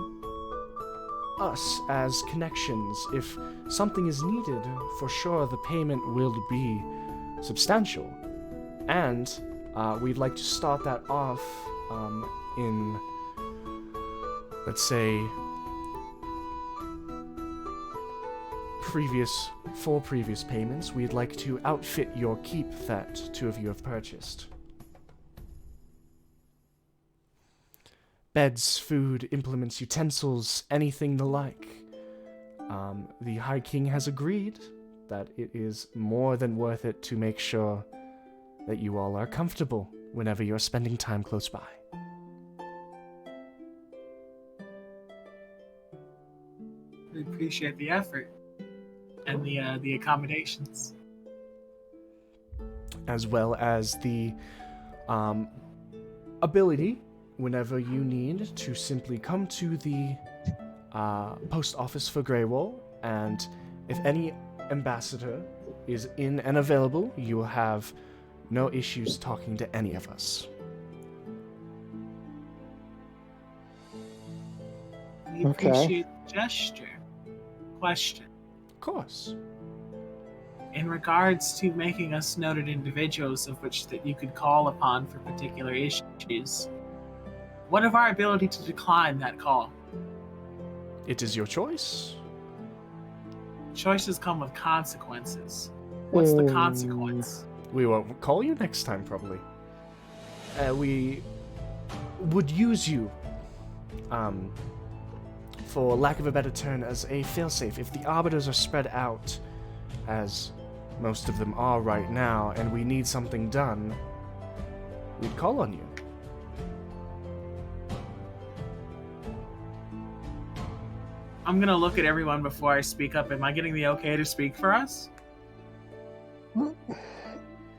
us as connections. If something is needed, for sure the payment will be substantial. And we'd like to start that off in, let's say, previous payments. We'd like to outfit your keep that two of you have purchased. Beds, food, implements, utensils, anything the like. The High King has agreed that it is more than worth it to make sure that you all are comfortable whenever you're spending time close by. We appreciate the effort and the accommodations. as well as the ability, whenever you need, to simply come to the post office for Greywall, and if any ambassador is in and available, you will have no issues talking to any of us. We Okay. appreciate the gesture. Question. Of course. In regards to making us noted individuals of which that you could call upon for particular issues, what of our ability to decline that call? It is your choice. Choices come with consequences. What's the Mm. consequence? We won't call you next time, probably. We would use you, for lack of a better term, as a failsafe. If the arbiters are spread out, as most of them are right now, and we need something done, we'd call on you. I'm gonna look at everyone before I speak up. Am I getting the okay to speak for us?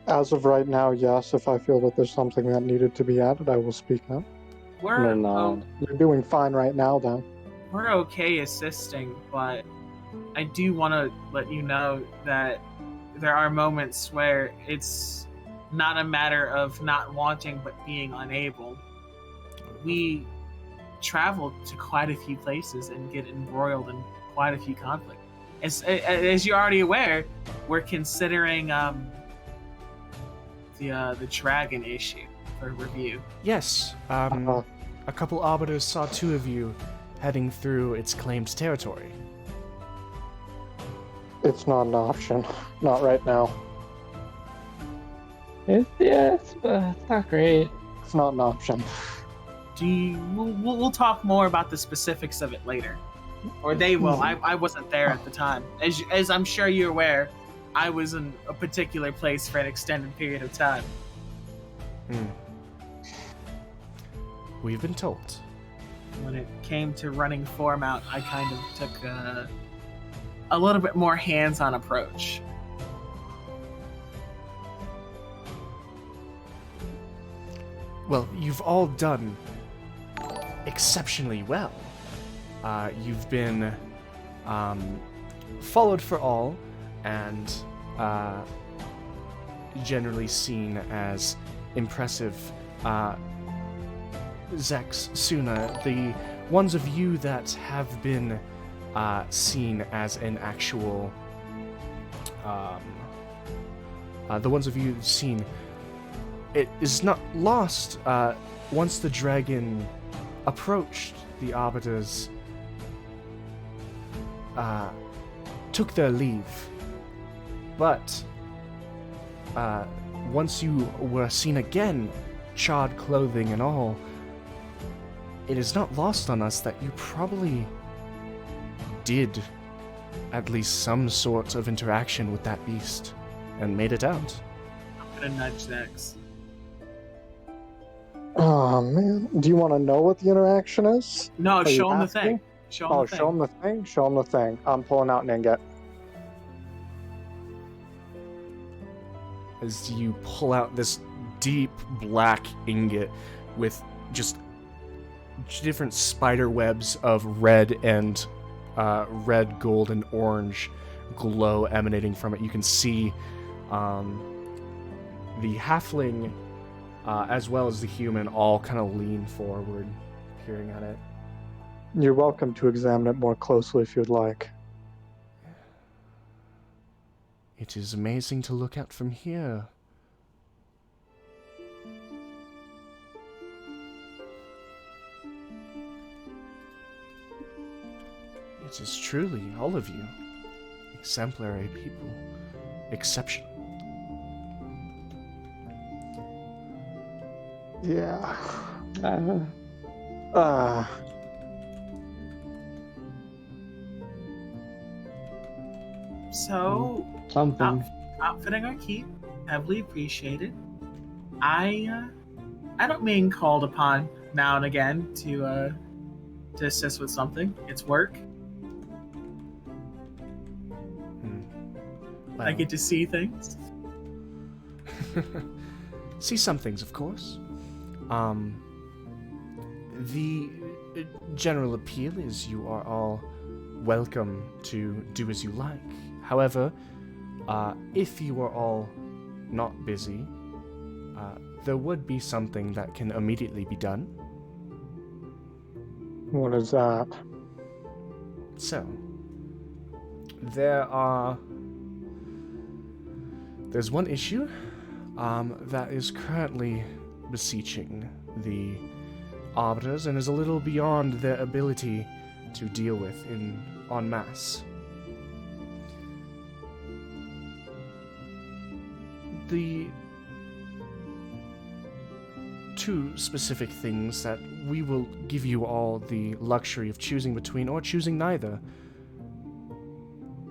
As of right now, yes. If I feel that there's something that needed to be added, I will speak up. We're No. You're doing fine right now, then. we're okay assisting, but I do want to let you know that there are moments where it's not a matter of not wanting but being unable. We travel to quite a few places and get embroiled in quite a few conflicts. As you're already aware, we're considering the dragon issue for review. Yes, a couple arbiters saw two of you heading through its claimed territory. It's not an option. Not right now. It's not great. It's not an option. We'll talk more about the specifics of it later, or they will. I wasn't there at the time, as I'm sure you're aware. I was in a particular place for an extended period of time. We've been told. When it came to running form out, I kind of took a little bit more hands-on approach. Well, you've all done exceptionally well. You've been followed for all, and generally seen as impressive. Zex, Suna, the ones of you that have been seen as an actual, the ones of you seen, it is not lost. Once the dragon approached, the arbiters took their leave. But once you were seen again, charred clothing and all, it is not lost on us that you probably did at least some sort of interaction with that beast and made it out. I'm gonna nudge Zex. Oh, man. Do you want to know what the interaction is? No, Are you show him the asking? thing. Show him Oh, the thing. show him the thing? Show him the thing. I'm pulling out an ingot. As you pull out this deep black ingot with just different spider webs of red and red, gold, and orange glow emanating from it. You can see the halfling as well as the human all kind of lean forward, peering at it. You're welcome to examine it more closely if you'd like. It is amazing to look at from here. It is truly, all of you, exemplary people. Exceptional. Yeah. So, Something. outfitting our keep, heavily appreciated. I don't mean called upon now and again to assist with something. It's work. I Well, get to see things. see some things, of course. The general appeal is you are all welcome to do as you like. However, if you are all not busy, there would be something that can immediately be done. What is that? So, there's one issue that is currently beseeching the arbiters and is a little beyond their ability to deal with en masse. The two specific things that we will give you all the luxury of choosing between or choosing neither.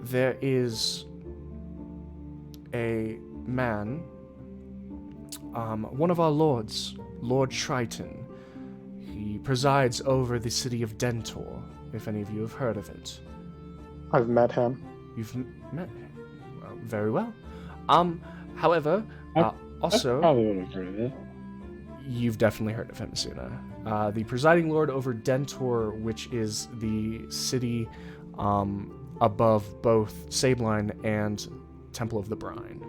There is a man, one of our lords, Lord Triton. He presides over the city of Dentor, if any of you have heard of it. I've met him. You've met him? Well, very well. However, also... I probably would have heard of it. You've definitely heard of him, Suna. The presiding lord over Dentor, which is the city above both Sabeline and Temple of the Brine.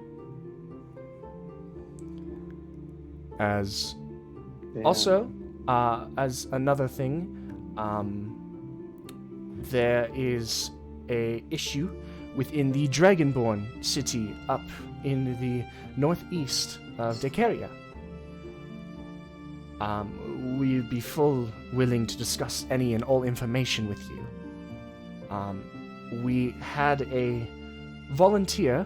As Damn. also, as another thing, there is a issue within the Dragonborn city up in the northeast of Decaria. We'd be full willing to discuss any and all information with you. We had a volunteer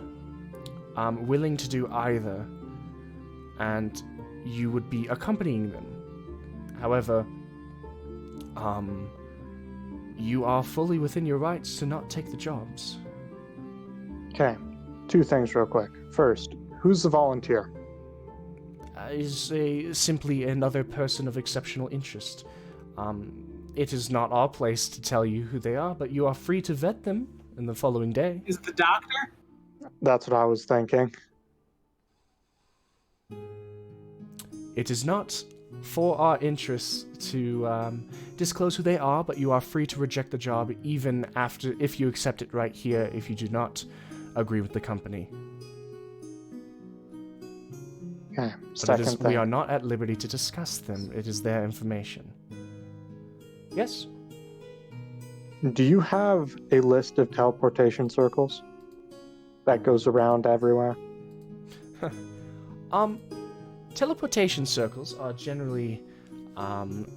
willing to do either, and you would be accompanying them. However, you are fully within your rights to not take the jobs. Okay, two things real quick. First, who's the volunteer? Is simply another person of exceptional interest. It is not our place to tell you who they are, but you are free to vet them in the following day. Is the doctor? That's what I was thinking. It is not for our interests to disclose who they are, but you are free to reject the job even after, if you accept it right here, if you do not agree with the company. Okay, But second thing. we are not at liberty to discuss them. It is their information. Yes? Do you have a list of teleportation circles that goes around everywhere? Teleportation circles are generally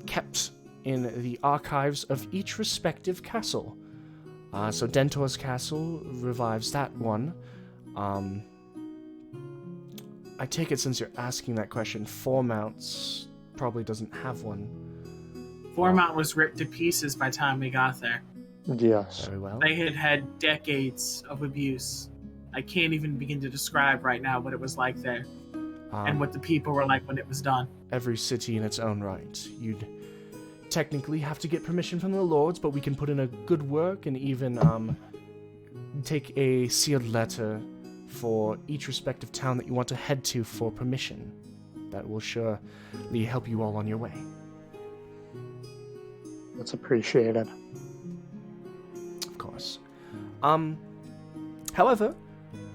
kept in the archives of each respective castle. So Dentor's castle revives that one. I take it since you're asking that question, Foremounts probably doesn't have one. Fourmount was ripped to pieces by the time we got there. Yes. Very well. They had had decades of abuse. I can't even begin to describe right now what it was like there and what the people were like when it was done. Every city in its own right. You'd technically have to get permission from the lords, but we can put in a good work and even take a sealed letter for each respective town that you want to head to for permission. That will surely help you all on your way. That's appreciated. Of course. However,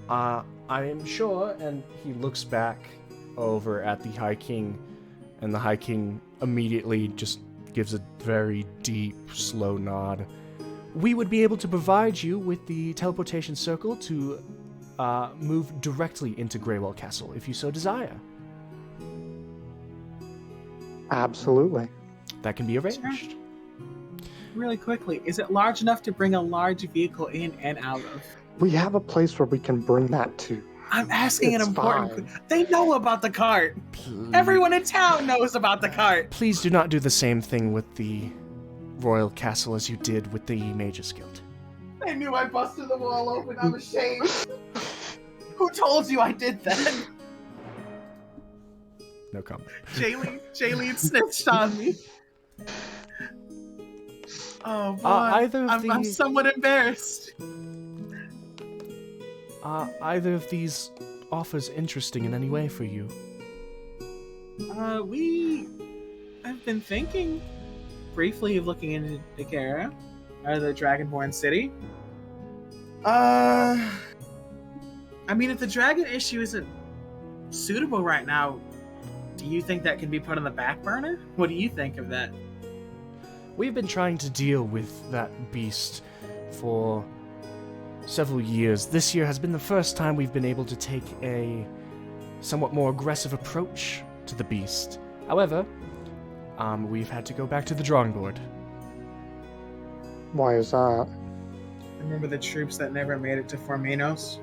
I am sure, and he looks back over at the High King, and the High King immediately just gives a very deep, slow nod. We would be able to provide you with the teleportation circle to move directly into Greywell Castle, if you so desire. Absolutely. That can be arranged. Really quickly, is it large enough to bring a large vehicle in and out of? We have a place where we can bring that to. I'm asking It's an important. fine. They know about the cart. Everyone in town knows about the cart. Please do not do the same thing with the Royal Castle as you did with the Mages Guild. I knew I busted the wall open. I'm ashamed. Who told you I did that? No comment. Jayleen snitched on me. Oh boy, either of I'm these- somewhat embarrassed. Either of these offers interesting in any way for you? We have been thinking briefly of looking into Nikera, the Dragonborn city. I mean, if the dragon issue isn't suitable right now, do you think that can be put on the back burner? What do you think of that? We've been trying to deal with that beast for several years. This year has been the first time we've been able to take a somewhat more aggressive approach to the beast. However, we've had to go back to the drawing board. Why is that? Remember the troops that never made it to Forminos?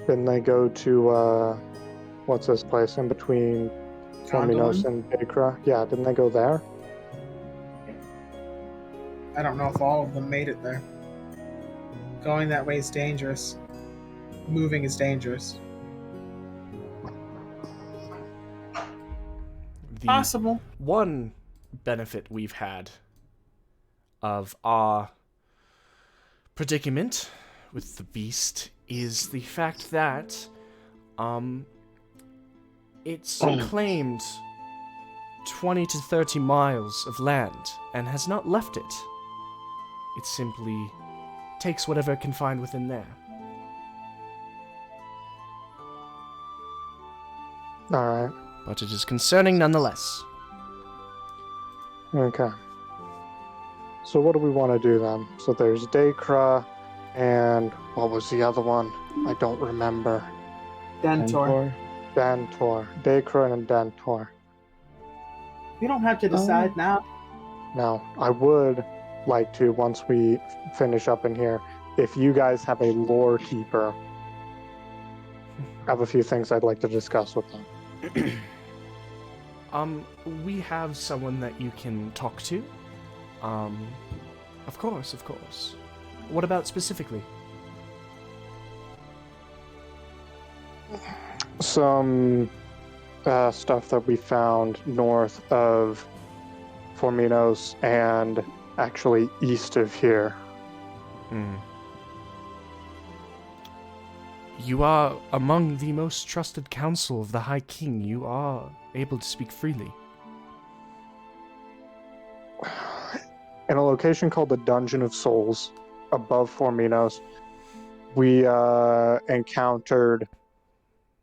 Didn't they go to, what's this place in between Forminos Gondolin? and Acra? Yeah, didn't they go there? I don't know if all of them made it there. Going that way is dangerous. Moving is dangerous. The Possible. one benefit we've had of our predicament with the beast is the fact that it's claimed 20 to 30 miles of land and has not left it. It simply takes whatever it can find within there. Alright, But it is concerning nonetheless. okay. So what do we want to do then? So there's Dacra, and what was the other one? I don't remember. Dentor. Dantor. Dacra and Dantor. We don't have to decide now. Now, I would like to, once we finish up in here, if you guys have a lore keeper, I have a few things I'd like to discuss with them. We have someone that you can talk to. Of course. What about specifically? Some stuff that we found north of Forminos and actually east of here. You are among the most trusted counsel of the High King. You are able to speak freely. In a location called the Dungeon of Souls, above Forminos, we encountered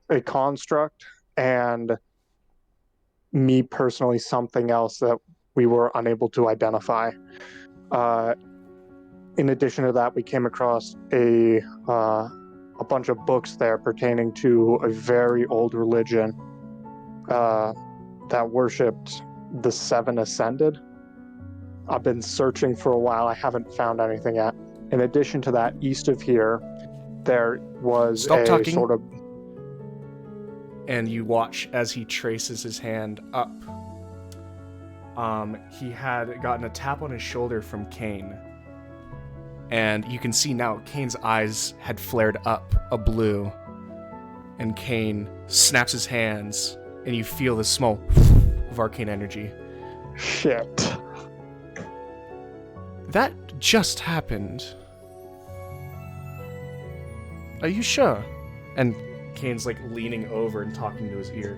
a construct and me personally something else that we were unable to identify. In addition to that, we came across a bunch of books there pertaining to a very old religion that worshipped the Seven Ascended. I've been searching for a while. I haven't found anything yet. In addition to that, east of here, there was Stop a talking. sort of... And you watch as he traces his hand up. He had gotten a tap on his shoulder from Kane. And you can see now Kane's eyes had flared up a blue. And Kane snaps his hands, and you feel the small of arcane energy. Shit. That just happened. Are you sure? And Kane's like leaning over and talking to his ear.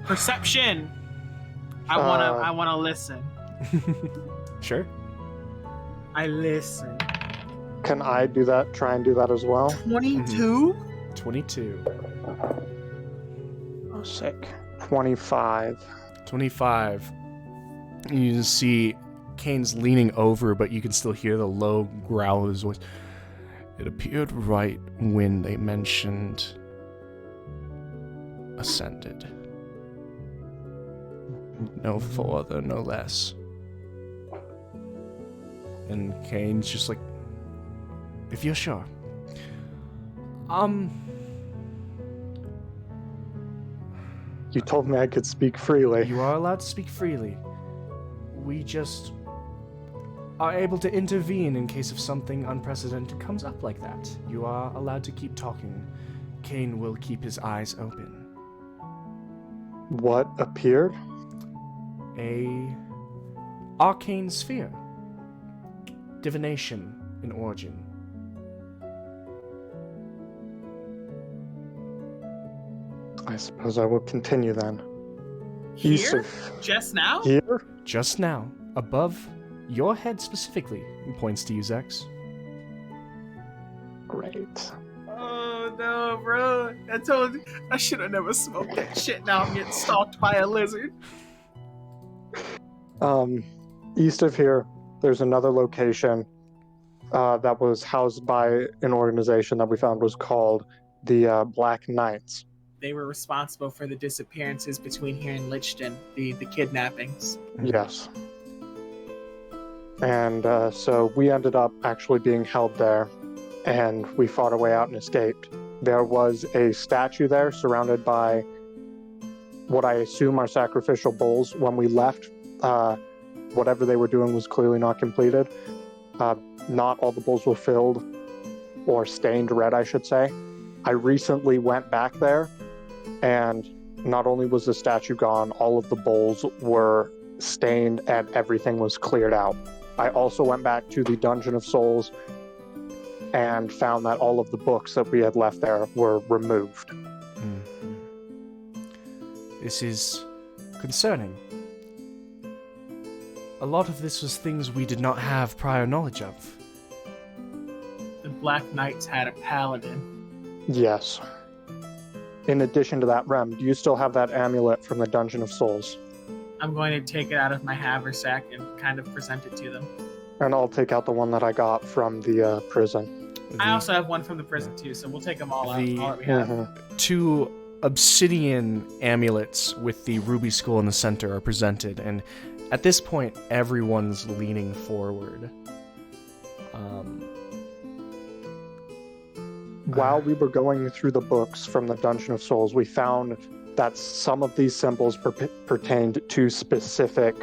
Perception. I wanna listen. Sure. I listen. Can I do that? Try and do that as well? 22? 22. Oh, sick. 25. 25. You can see Kane's leaning over, but you can still hear the low growl of his voice. It appeared right when they mentioned ascended. No further, no less. And Kane's just like, if you're sure. You told me I could speak freely. You are allowed to speak freely. We just are able to intervene in case of something unprecedented comes up like that. You are allowed to keep talking. Kane will keep his eyes open. What appeared? A arcane sphere. Divination in origin. I suppose I will continue then. East Here? of Just now? here? Just now, above your head specifically, he points to you, Zex. Great. Oh no, bro. I told you I should have never smoked that shit. Now I'm getting stalked by a lizard. East of here, there's another location that was housed by an organization that we found was called the Black Knights. They were responsible for the disappearances between here and Lichton, the kidnappings. Yes. And so we ended up actually being held there, and we fought our way out and escaped. There was a statue there surrounded by what I assume are sacrificial bulls. When we left, whatever they were doing was clearly not completed. Not all the bulls were filled or stained red, I should say. I recently went back there, and not only was the statue gone, all of the bowls were stained and everything was cleared out. I also went back to the Dungeon of Souls and found that all of the books that we had left there were removed. Mm-hmm. This is concerning. A lot of this was things we did not have prior knowledge of. The Black Knights had a paladin. Yes. In addition to that, Rem, do you still have that amulet from the Dungeon of Souls? I'm going to take it out of my haversack and kind of present it to them. And I'll take out the one that I got from the prison. I also have one from the prison too, so we'll take them all out. All that we have. Mhm. 2 obsidian amulets with the ruby skull in the center are presented, and at this point, everyone's leaning forward. While we were going through the books from the Dungeon of Souls, we found that some of these symbols pertained to specific,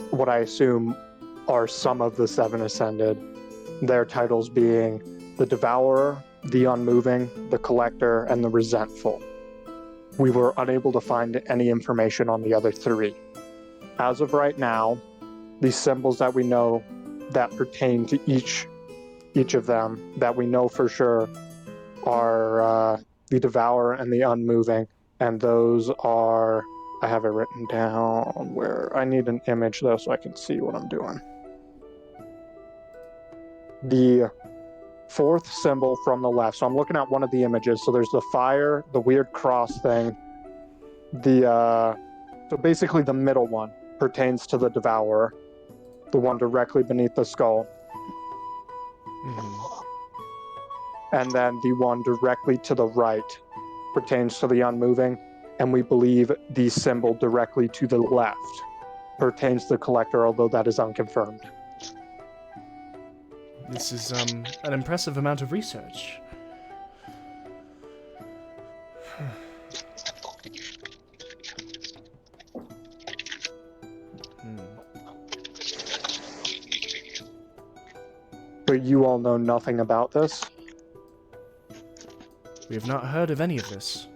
what I assume are some of the 7 Ascended, their titles being the Devourer, the Unmoving, the Collector, and the Resentful. We were unable to find any information on the other 3. As of right now, the symbols that we know that pertain to each of them, that we know for sure, are the Devourer and the Unmoving, and those are, I have it written down where I need an image though so I can see what I'm doing. The 4th symbol from the left, so I'm looking at one of the images, so there's the fire, the weird cross thing, so basically the middle one pertains to the Devourer, the one directly beneath the skull. And then the one directly to the right pertains to the Unmoving, and we believe the symbol directly to the left pertains to the Collector, although that is unconfirmed. This is an impressive amount of research. But you all know nothing about this? We have not heard of any of this.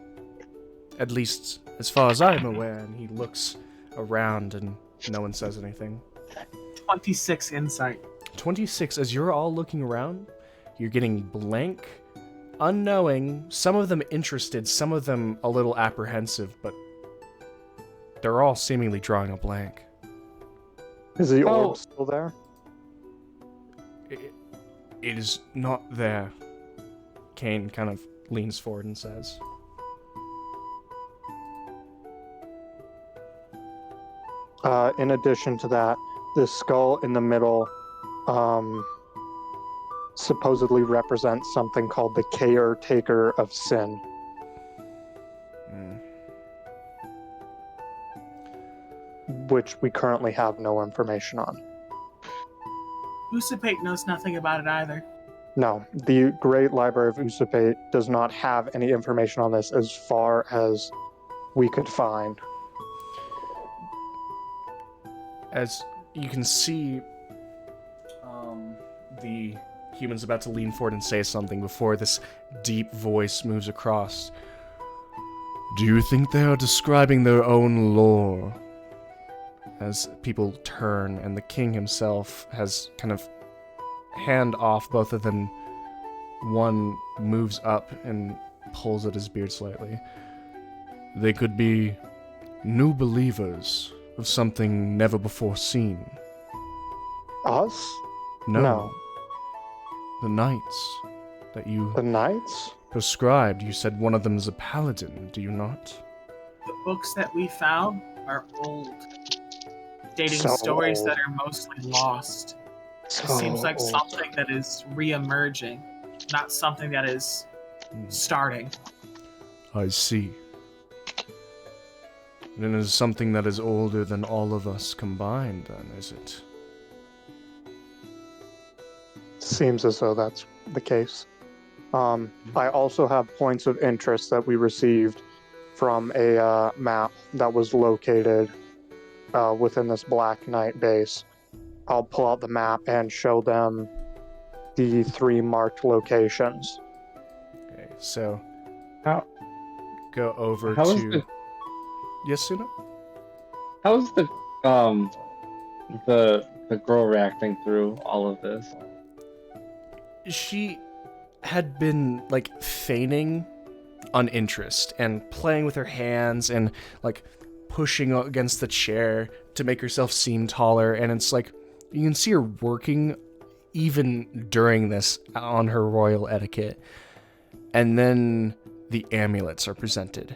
At least, as far as I'm aware, and he looks around and no one says anything. 26 insight. 26, as you're all looking around, you're getting blank, unknowing, some of them interested, some of them a little apprehensive, but they're all seemingly drawing a blank. Is the orb still there? It is not there. Kane kind of leans forward and says. In addition to that, the skull in the middle supposedly represents something called the Caretaker of Sin. Which we currently have no information on. Usapate knows nothing about it either. No, the Great Library of Usapate does not have any information on this as far as we could find. As you can see, the human's about to lean forward and say something before this deep voice moves across. Do you think they are describing their own lore? As people turn, and the king himself has kind of hand off both of them. One moves up and pulls at his beard slightly. They could be new believers of something never before seen. Us? No. No. The knights that you The knights? prescribed. You said one of them is a paladin, do you not? The books that we found are old, dating So stories old. that are mostly lost. So It seems like old. something that is re-emerging, not something that is starting. I see. And it is something that is older than all of us combined, then, is it? Seems as though that's the case. I also have points of interest that we received from a map that was located within this Black Knight base. I'll pull out the map and show them the 3 marked locations. Okay, so How go over How is to... the- Yes, Suna? how's the girl reacting through all of this? She had been, like, feigning uninterest and playing with her hands and, like, pushing against the chair to make herself seem taller, and it's like, you can see her working even during this on her royal etiquette. And then the amulets are presented,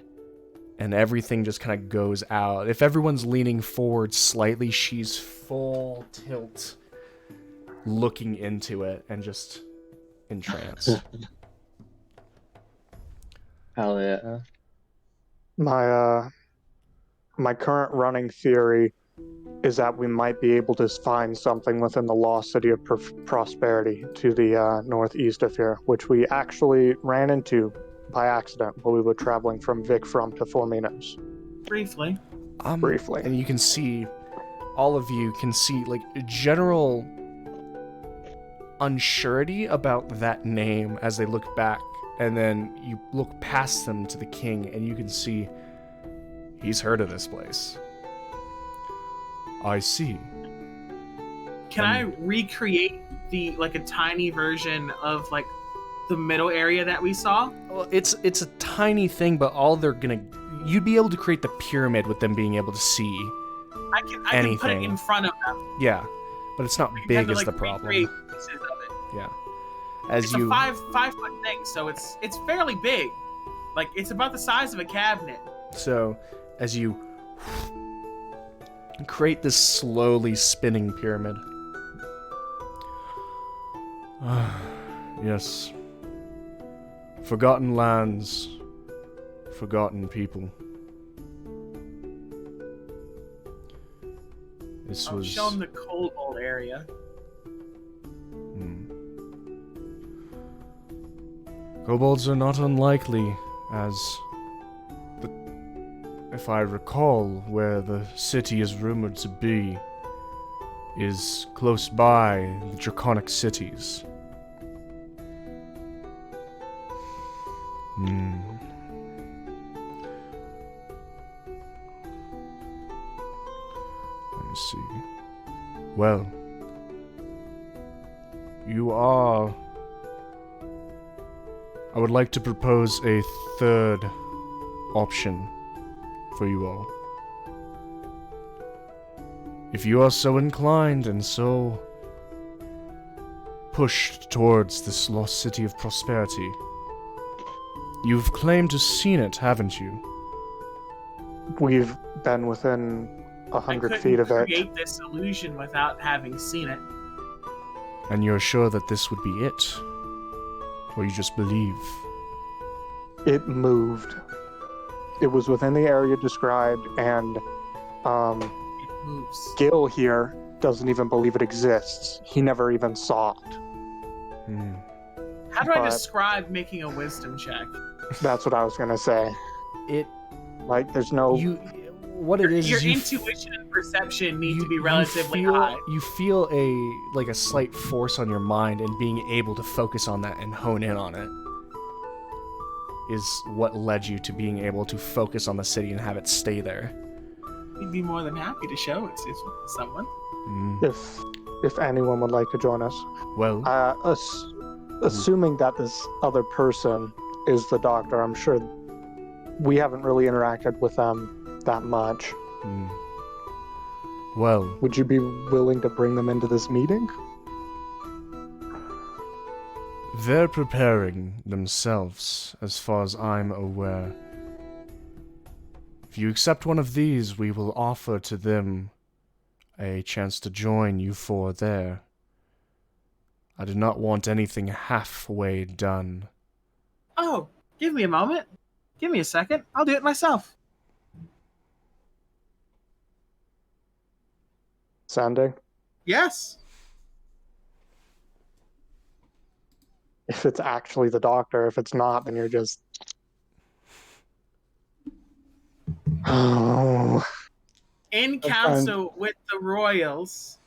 and everything just kind of goes out. If everyone's leaning forward slightly, she's full tilt, looking into it and just entranced. Hell yeah. My current running theory is that we might be able to find something within the lost city of Prosperity to the northeast of here, which we actually ran into by accident while we were traveling from Vikfrum to Forminos. Briefly. Briefly. And you can see, all of you can see, like, general unsurety about that name as they look back, and then you look past them to the king, and you can see he's heard of this place. I see. Can I recreate a tiny version of like the middle area that we saw? Well, it's a tiny thing, but all they're gonna... You'd be able to create the pyramid with them being able to see. I can put it Anything. in front of them. Yeah, but it's not We can big have to, is like, the problem. recreate pieces of it. Yeah. As It's you... a five foot thing, so it's fairly big. Like it's about the size of a cabinet. So, as you create this slowly spinning pyramid. Yes. Forgotten lands, forgotten people. This I'll was... show them the Kobold area. Kobolds are not unlikely, as... if I recall, where the city is rumored to be is close by the Draconic cities. Let me see. Well, you are... I would like to propose a third option for you all. If you are so inclined and so pushed towards this lost city of prosperity, you've claimed to have seen it, haven't you? We've been within 100 feet of I couldn't it. create this illusion without having seen it. And you're sure that this would be it? Or you just believe? It moved. It was within the area described, and It moves. Gil here doesn't even believe it exists. He never even saw it. How do I but- describe making a wisdom check? That's what I was gonna say. It... Like, there's no... What it is Your is you intuition and perception need to be you relatively feel, high. You feel a slight force on your mind, and being able to focus on that and hone in on it is what led you to being able to focus on the city and have it stay there. We'd be more than happy to show it to someone. If anyone would like to join us. Well, Assuming that this other person is the doctor. I'm sure we haven't really interacted with them that much. Hmm. Well, Would you be willing to bring them into this meeting? they're preparing themselves, as far as I'm aware. If you accept one of these, we will offer to them a chance to join you four there. I do not want anything halfway done. Oh, give me a moment. Give me a second. I'll do it myself. Sending? Yes. If it's actually the doctor. If it's not, then you're just... Oh. In council with the royals,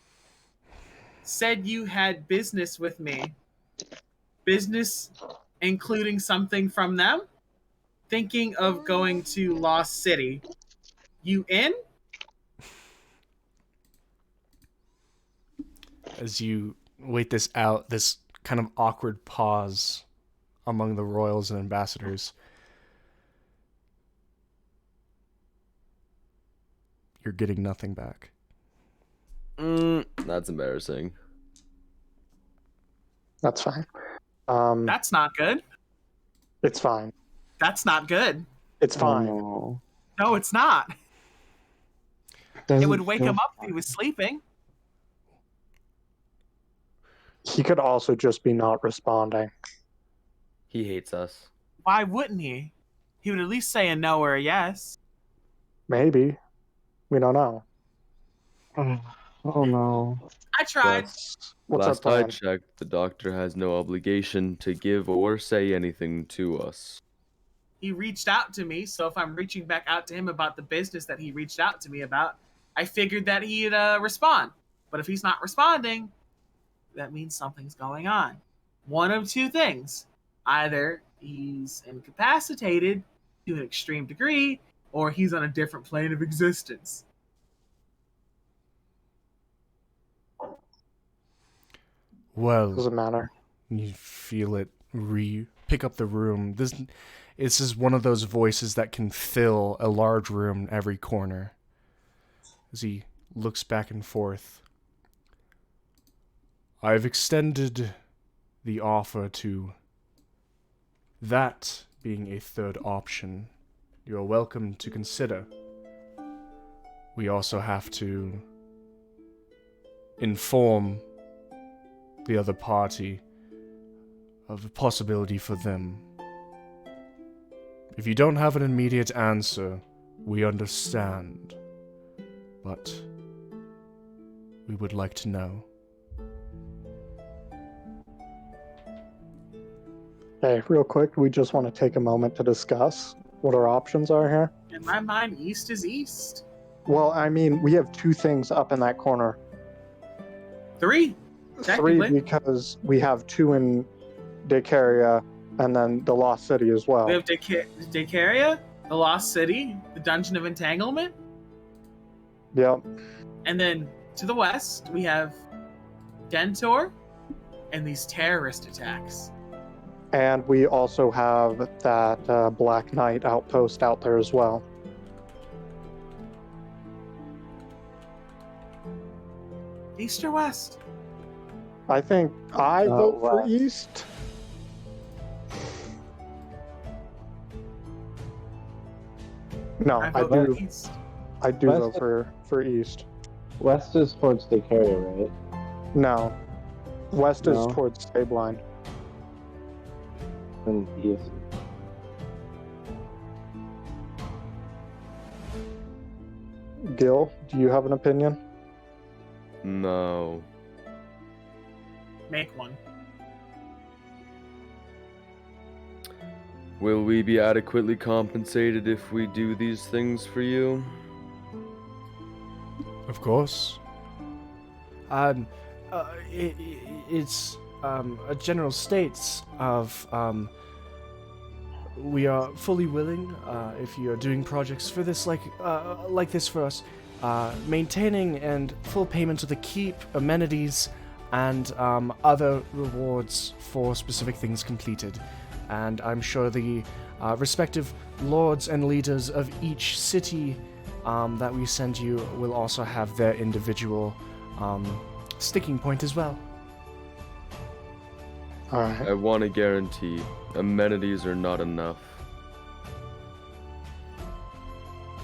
said you had business with me. Business including something from them? Thinking of going to Lost City. You in? As you wait this out, this kind of awkward pause among the royals and ambassadors, you're getting nothing back. That's embarrassing. That's fine. That's not good. It's fine. That's not good. It's fine. Oh, No, it's not. It doesn't would wake feel him up if he was sleeping. He could also just be not responding. He hates us. Why wouldn't he? He would at least say a no or a yes. Maybe. We don't know. Oh no. I tried. What's our Last I plan? checked, the doctor has no obligation to give or say anything to us. He reached out to me, so if I'm reaching back out to him about the business that he reached out to me about, I figured that he'd respond. But if he's not responding, that means something's going on. One of two things. Either he's incapacitated to an extreme degree, or he's on a different plane of existence. Well, Doesn't matter. you feel it pick up the room. This is one of those voices that can fill a large room in every corner. As he looks back and forth. I've extended the offer to that being a third option. You are welcome to consider. We also have to inform the other party of the possibility for them. If you don't have an immediate answer, we understand. But we would like to know. Hey, real quick, we just want to take a moment to discuss what our options are here. In my mind, east is east. Well, I mean, we have two things up in that corner. Three. Three Technically. because we have two in Decaria and then the Lost City as well. We have Decaria, the Lost City, the Dungeon of Entanglement, Yep. and then to the west, we have Dentor and these terrorist attacks. And we also have that Black Knight outpost out there as well. East or west? I think I vote for West. East. No, I I vote do. east. I do West. vote for East. West is towards Decaria, right? No, West No. is towards Stabline. And east. Gil, do you have an opinion? No. Make one. Will we be adequately compensated if we do these things for you? Of course. It's a general states of we are fully willing if you're doing projects for this like this for us, maintaining and full payment of the keep, amenities, and other rewards for specific things completed. and I'm sure the respective lords and leaders of each city that we send you will also have their individual sticking point as well. All right. I want to guarantee amenities are not enough.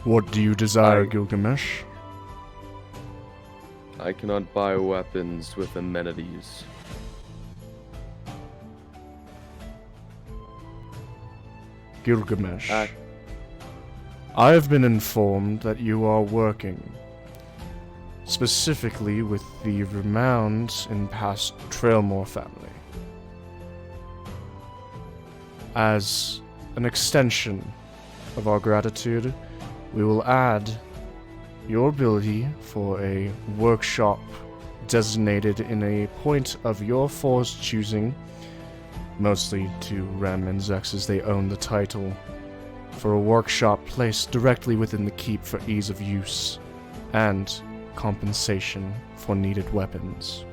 What do you desire, I- Gilgamesh? I cannot buy weapons with amenities. Gilgamesh. Ah. I have been informed that you are working specifically with the renowned and past Trailmore family. As an extension of our gratitude, we will add your ability for a workshop designated in a point of your four's choosing, mostly to Rem and Zex as they own the title, for a workshop placed directly within the keep for ease of use, and compensation for needed weapons.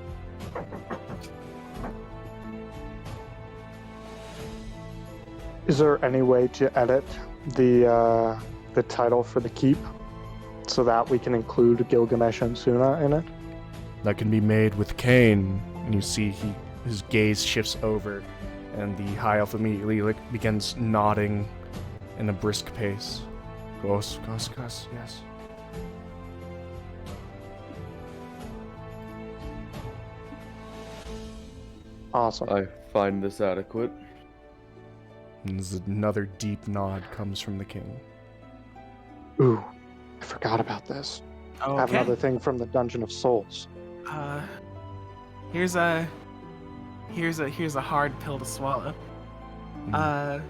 Is there any way to edit the title for the keep so that we can include Gilgamesh and Suna in it? That can be made with Cain, and you see his gaze shifts over, and the high elf immediately begins nodding in a brisk pace. Gos, yes. Awesome. I find this adequate. And there's another deep nod comes from the king. Ooh, I forgot about this. I have Okay. another thing from the Dungeon of Souls. Here's a hard pill to swallow. You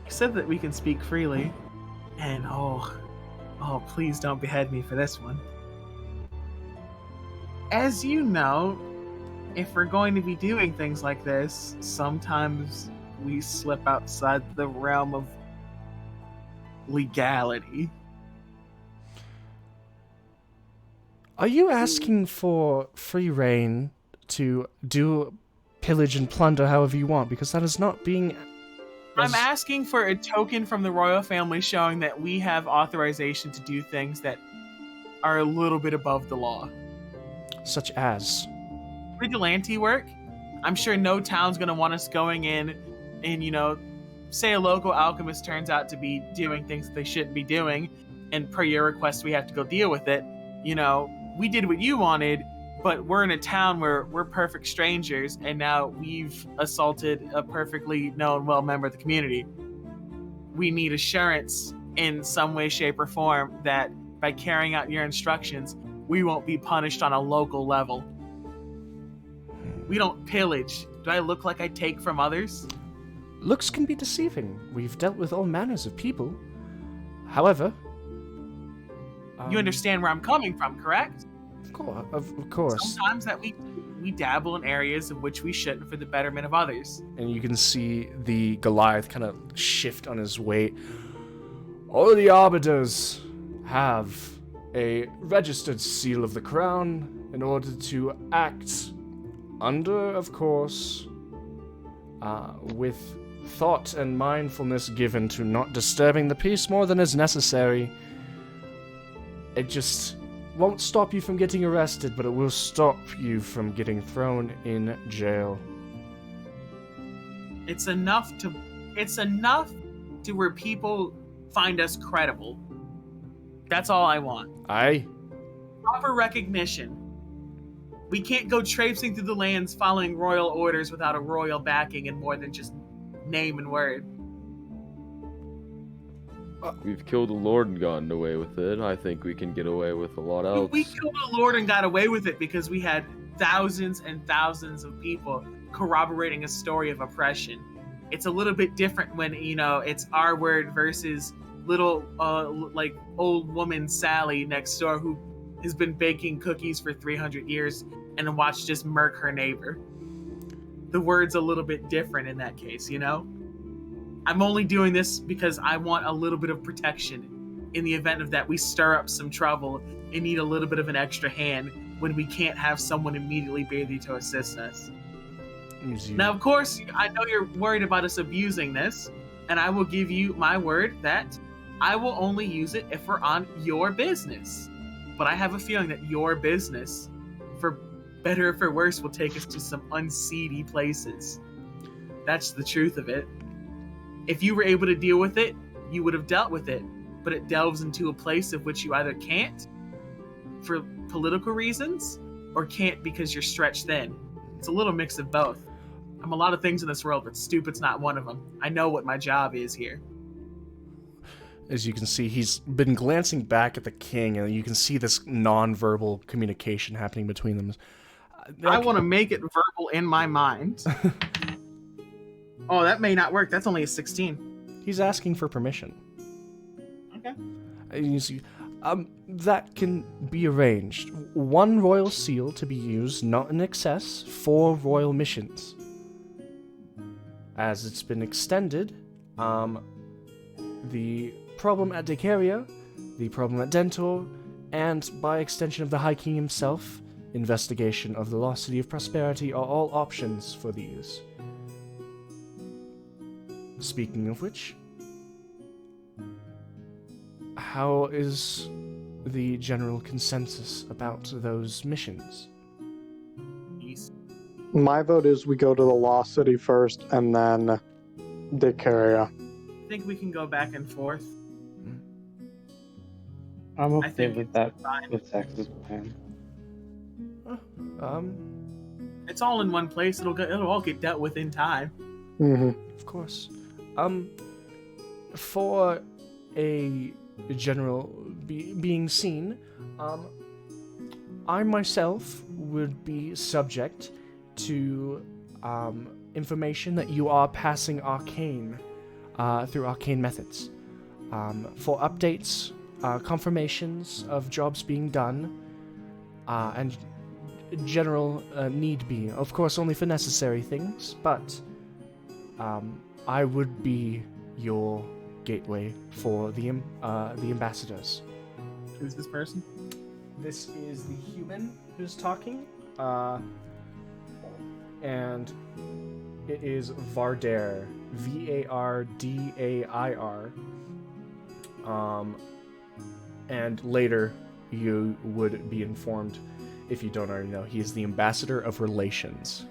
said that we can speak freely, and oh, please don't behead me for this one. As you know, if we're going to be doing things like this, sometimes we slip outside the realm of legality. Are you asking for free reign to do pillage and plunder however you want? Because that is not being... I'm asking for a token from the royal family showing that we have authorization to do things that are a little bit above the law. Such as... Vigilante work. I'm sure no town's going to want us going in and, say a local alchemist turns out to be doing things that they shouldn't be doing, and per your request we have to go deal with it. We did what you wanted, but we're in a town where we're perfect strangers, and now we've assaulted a perfectly known, well member of the community. We need assurance in some way, shape, or form that by carrying out your instructions, we won't be punished on a local level. We don't pillage. Do I look like I take from others? Looks can be deceiving. We've dealt with all manners of people. However... You understand where I'm coming from, correct? Of course. Sometimes that we dabble in areas of which we shouldn't for the betterment of others. And you can see the Goliath kind of shift on his weight. All of the arbiters have a registered seal of the crown in order to act under, of course, with thought and mindfulness given to not disturbing the peace more than is necessary. It just won't stop you from getting arrested, but it will stop you from getting thrown in jail. It's enough to where people find us credible. That's all I want. Aye. Proper recognition. We can't go traipsing through the lands following royal orders without a royal backing and more than just name and word. We've killed a lord and gotten away with it. I think we can get away with a lot else. We killed a lord and got away with it because we had thousands and thousands of people corroborating a story of oppression. It's a little bit different when, it's our word versus little, old woman Sally next door who has been baking cookies for 300 years and watched us murk her neighbor. The word's a little bit different in that case, I'm only doing this because I want a little bit of protection in the event of that we stir up some trouble and need a little bit of an extra hand when we can't have someone immediately be there to assist us. As you- Now, of course, I know you're worried about us abusing this, and I will give you my word that I will only use it if we're on your business. But I have a feeling that your business, for better or for worse, will take us to some unseedy places. That's the truth of it. If you were able to deal with it, you would have dealt with it. But it delves into a place of which you either can't for political reasons or can't because you're stretched thin. It's a little mix of both. I'm a lot of things in this world, but stupid's not one of them. I know what my job is here. As you can see, he's been glancing back at the king, and you can see this non-verbal communication happening between them. I want to make it verbal in my mind. Oh, that may not work. That's only a 16. He's asking for permission. Okay. You see, that can be arranged. 1 royal seal to be used, not in excess, for royal missions. As it's been extended, the problem at Decaria, the problem at Dentor, and by extension of the High King himself, investigation of the lost city of prosperity are all options for these. Speaking of which, how is the general consensus about those missions? East. My vote is we go to the Lost City first and then Decaria. I think we can go back and forth. I'm I okay think with it's that, fine. with Zach's plan. It's all in one place. It'll all get dealt with in time. Mm-hmm. Of course. For a general being seen, I myself would be subject to information that you are passing arcane through arcane methods. For updates, confirmations of jobs being done, and general need be. Of course, only for necessary things, but I would be your gateway for the ambassadors. Who's this person? This is the human who's talking, and it is Vardair, Vardair. And later you would be informed, if you don't already know, he is the ambassador of relations.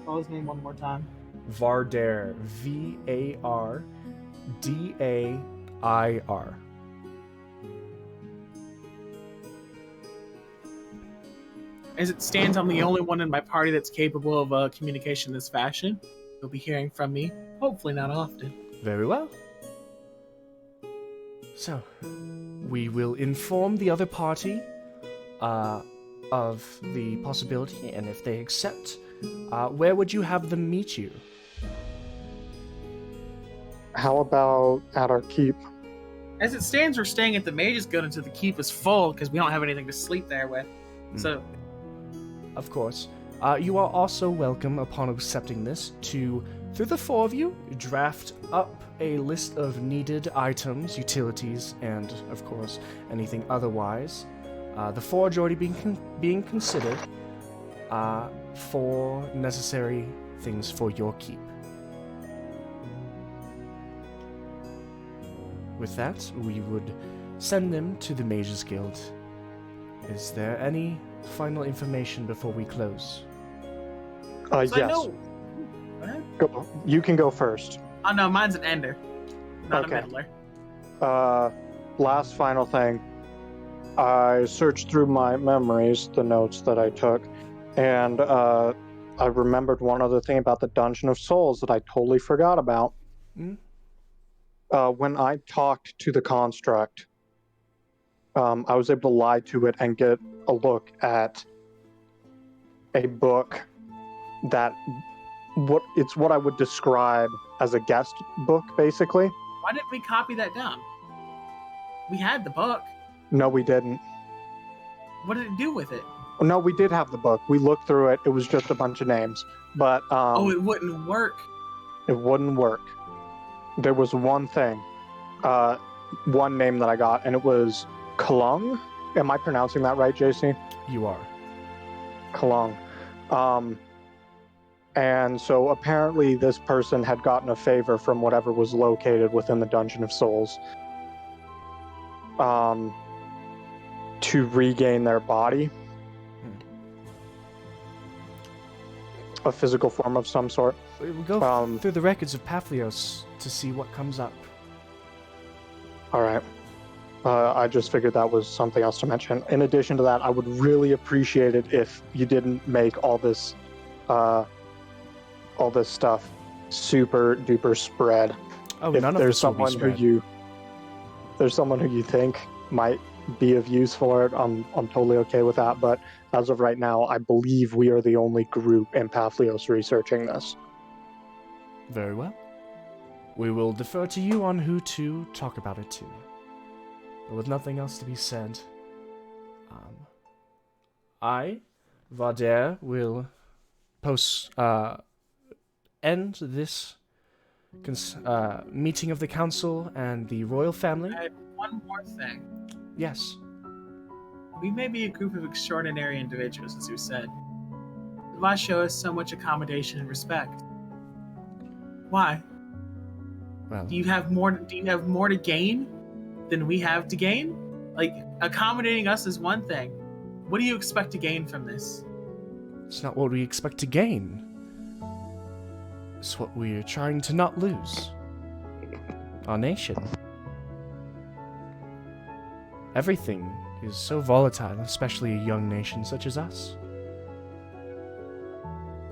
Call his name one more time. Vardair, Vardair. As it stands, I'm the only one in my party that's capable of communication in this fashion. You'll be hearing from me, hopefully not often. Very well. So, we will inform the other party of the possibility, and if they accept, where would you have them meet you? How about at our keep? As it stands, we're staying at the Mage's Guild until the keep is full because we don't have anything to sleep there with. So, Of course. You are also welcome, upon accepting this, to, through the 4 of you, draft up a list of needed items, utilities, and, of course, anything otherwise. The forge already being considered for necessary things for your keep. With that, we would send them to the Mages Guild. Is there any final information before we close? so I Yes. know. Go ahead. Go, you can go first. Oh no, mine's an ender, not Okay. a middler. Last final thing. I searched through my memories, the notes that I took, and I remembered one other thing about the Dungeon of Souls that I totally forgot about. Hmm? When I talked to the construct, I was able to lie to it and get a look at a book that it's what I would describe as a guest book, basically. Why didn't we copy that down? We had the book. No, we didn't. What did it do with it? No, we did have the book. We looked through it. It was just a bunch of names, but It wouldn't work. it wouldn't work. There was one thing, one name that I got, and it was Kalung. Am I pronouncing that right, JC? You are. Kalung. And so apparently this person had gotten a favor from whatever was located within the Dungeon of Souls to regain their body. A physical form of some sort. We'll go through the records of Papihos to see what comes up. All right. I just figured that was something else to mention. In addition to that, I would really appreciate it if you didn't make all this stuff super duper spread. Oh, If none of there's this will be someone spread. there's someone who you think might be of use for it, I'm totally okay with that. But as of right now, I believe we are the only group in Papihos researching this. Very well. We will defer to you on who to talk about it to. But with nothing else to be said, I, Vader, will end this meeting of the council and the royal family. I have one more thing. Yes. We may be a group of extraordinary individuals, as you said. Why show us so much accommodation and respect? Why? Well, Do you have more to gain than we have to gain? Like, accommodating us is one thing. What do you expect to gain from this? it's not what we expect to gain. It's what we're trying to not lose. Our nation. Everything is so volatile, especially a young nation such as us.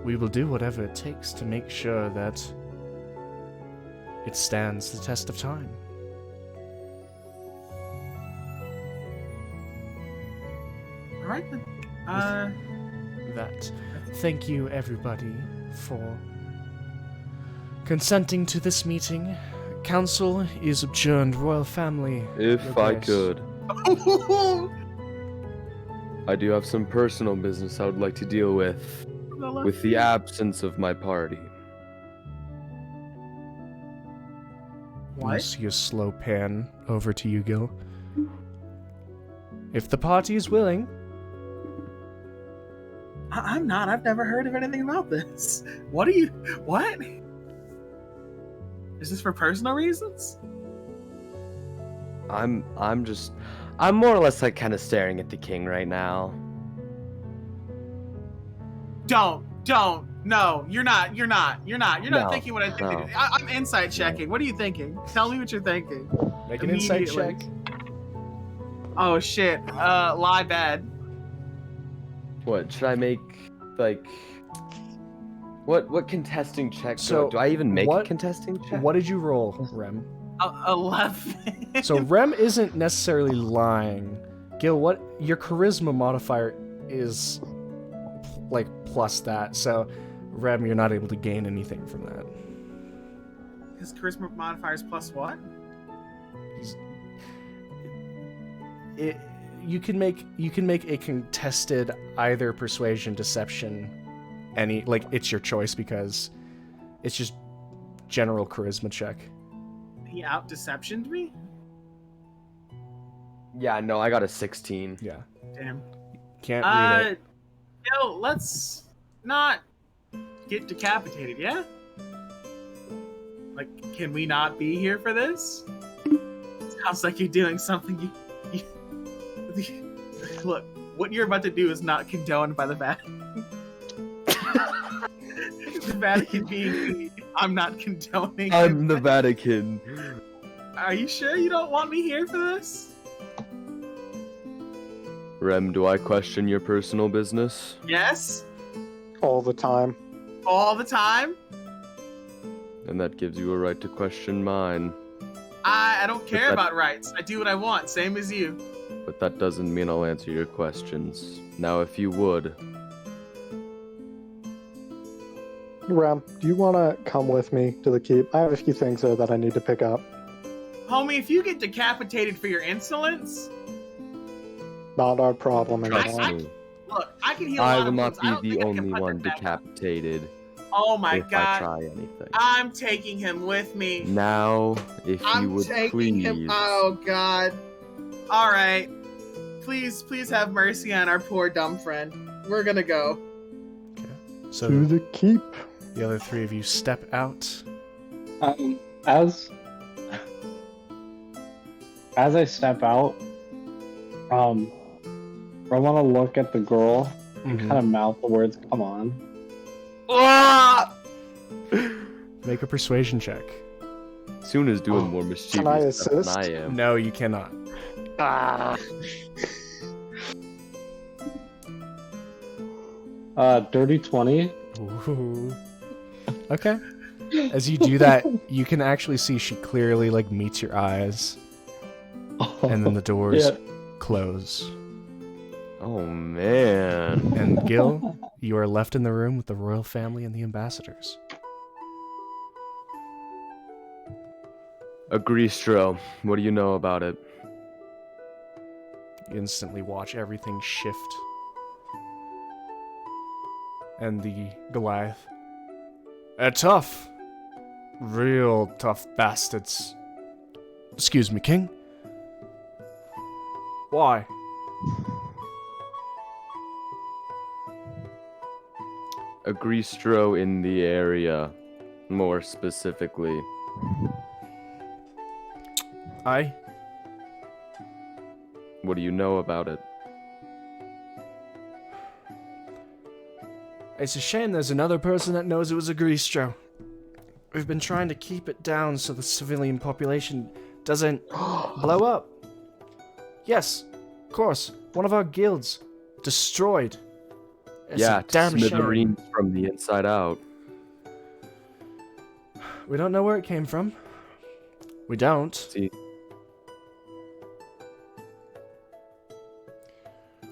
We will do whatever it takes to make sure that it stands the test of time. All right then. Thank you, everybody, for consenting to this meeting. Council is adjourned. Royal family. If your I grace. could. I do have some personal business I would like to deal with the absence of my party. You What? see a slow pan over to you, Gil. If the party is willing, I'm not. I've never heard of anything about this. What? Is this for personal reasons? I'm more or less like kind of staring at the king right now. Don't. No, you're not. You're not No, thinking what I think. no. I'm insight checking. What are you thinking? Tell me what you're thinking. make an insight Immediately. check. Oh shit. Lie bad. What should I make? Like, what contesting check? So, do I even make what- a contesting check? What did you roll, Rem? 11. So Rem isn't necessarily lying. Gil, what your charisma modifier is like plus that. So Rem, you're not able to gain anything from that. His charisma modifier is plus what? You can make a contested either persuasion, deception, any like it's your choice because it's just general charisma check. He out deceptioned me? Yeah, no, I got a 16. Yeah, Damn. can't read it. Yo, let's not get decapitated, yeah? Like, can we not be here for this? Sounds like you're doing something you Look, what you're about to do is not condoned by the Vatican. The Vatican being, I'm not condoning. I'm the Vatican. Are you sure you don't want me here for this? Rem, do I question your personal business? Yes? All the time. All the time? And that gives you a right to question mine. I don't care that- about rights. I do what I want, same as you. But that doesn't mean I'll answer your questions. Now, if you would. Rem, do you want to come with me to the keep? I have a few things there that I need to pick up. Homie, if you get decapitated for your insolence, Not our problem Trust anymore. me, look, I can heal a I lot will of not wounds. I don't be the think I can only put one them back on. decapitated Oh my if I god. try anything. I'm taking him with me. Now, if you I'm would taking please. him. Oh god. All right. Please have mercy on our poor dumb friend. We're gonna go. Okay. So To the keep. the other three of you step out. As I step out, I want to look at the girl and kind of mouth the words, "Come on." Make a persuasion check. Suna's doing more Can I mischievous stuff than assist? I am. No, you cannot. Dirty 20. Ooh. Okay. As you do that, you can actually see she clearly like meets your eyes, and then the doors Yeah. close. Oh man. And Gil, you are left in the room with the royal family and the ambassadors. Agristro, what do you know about it? You instantly watch everything shift. And the Goliath. They're tough. Real tough bastards. Excuse me, King. Why? Agristro in the area, more specifically. I? What do you know about it? It's a shame there's another person that knows it was a Gristro. We've been trying to keep it down so the civilian population doesn't blow up. Yes, of course. One of our guilds destroyed. It's Yeah, a damn shame. smithereens from the inside out. We don't know where it came from. We don't. See,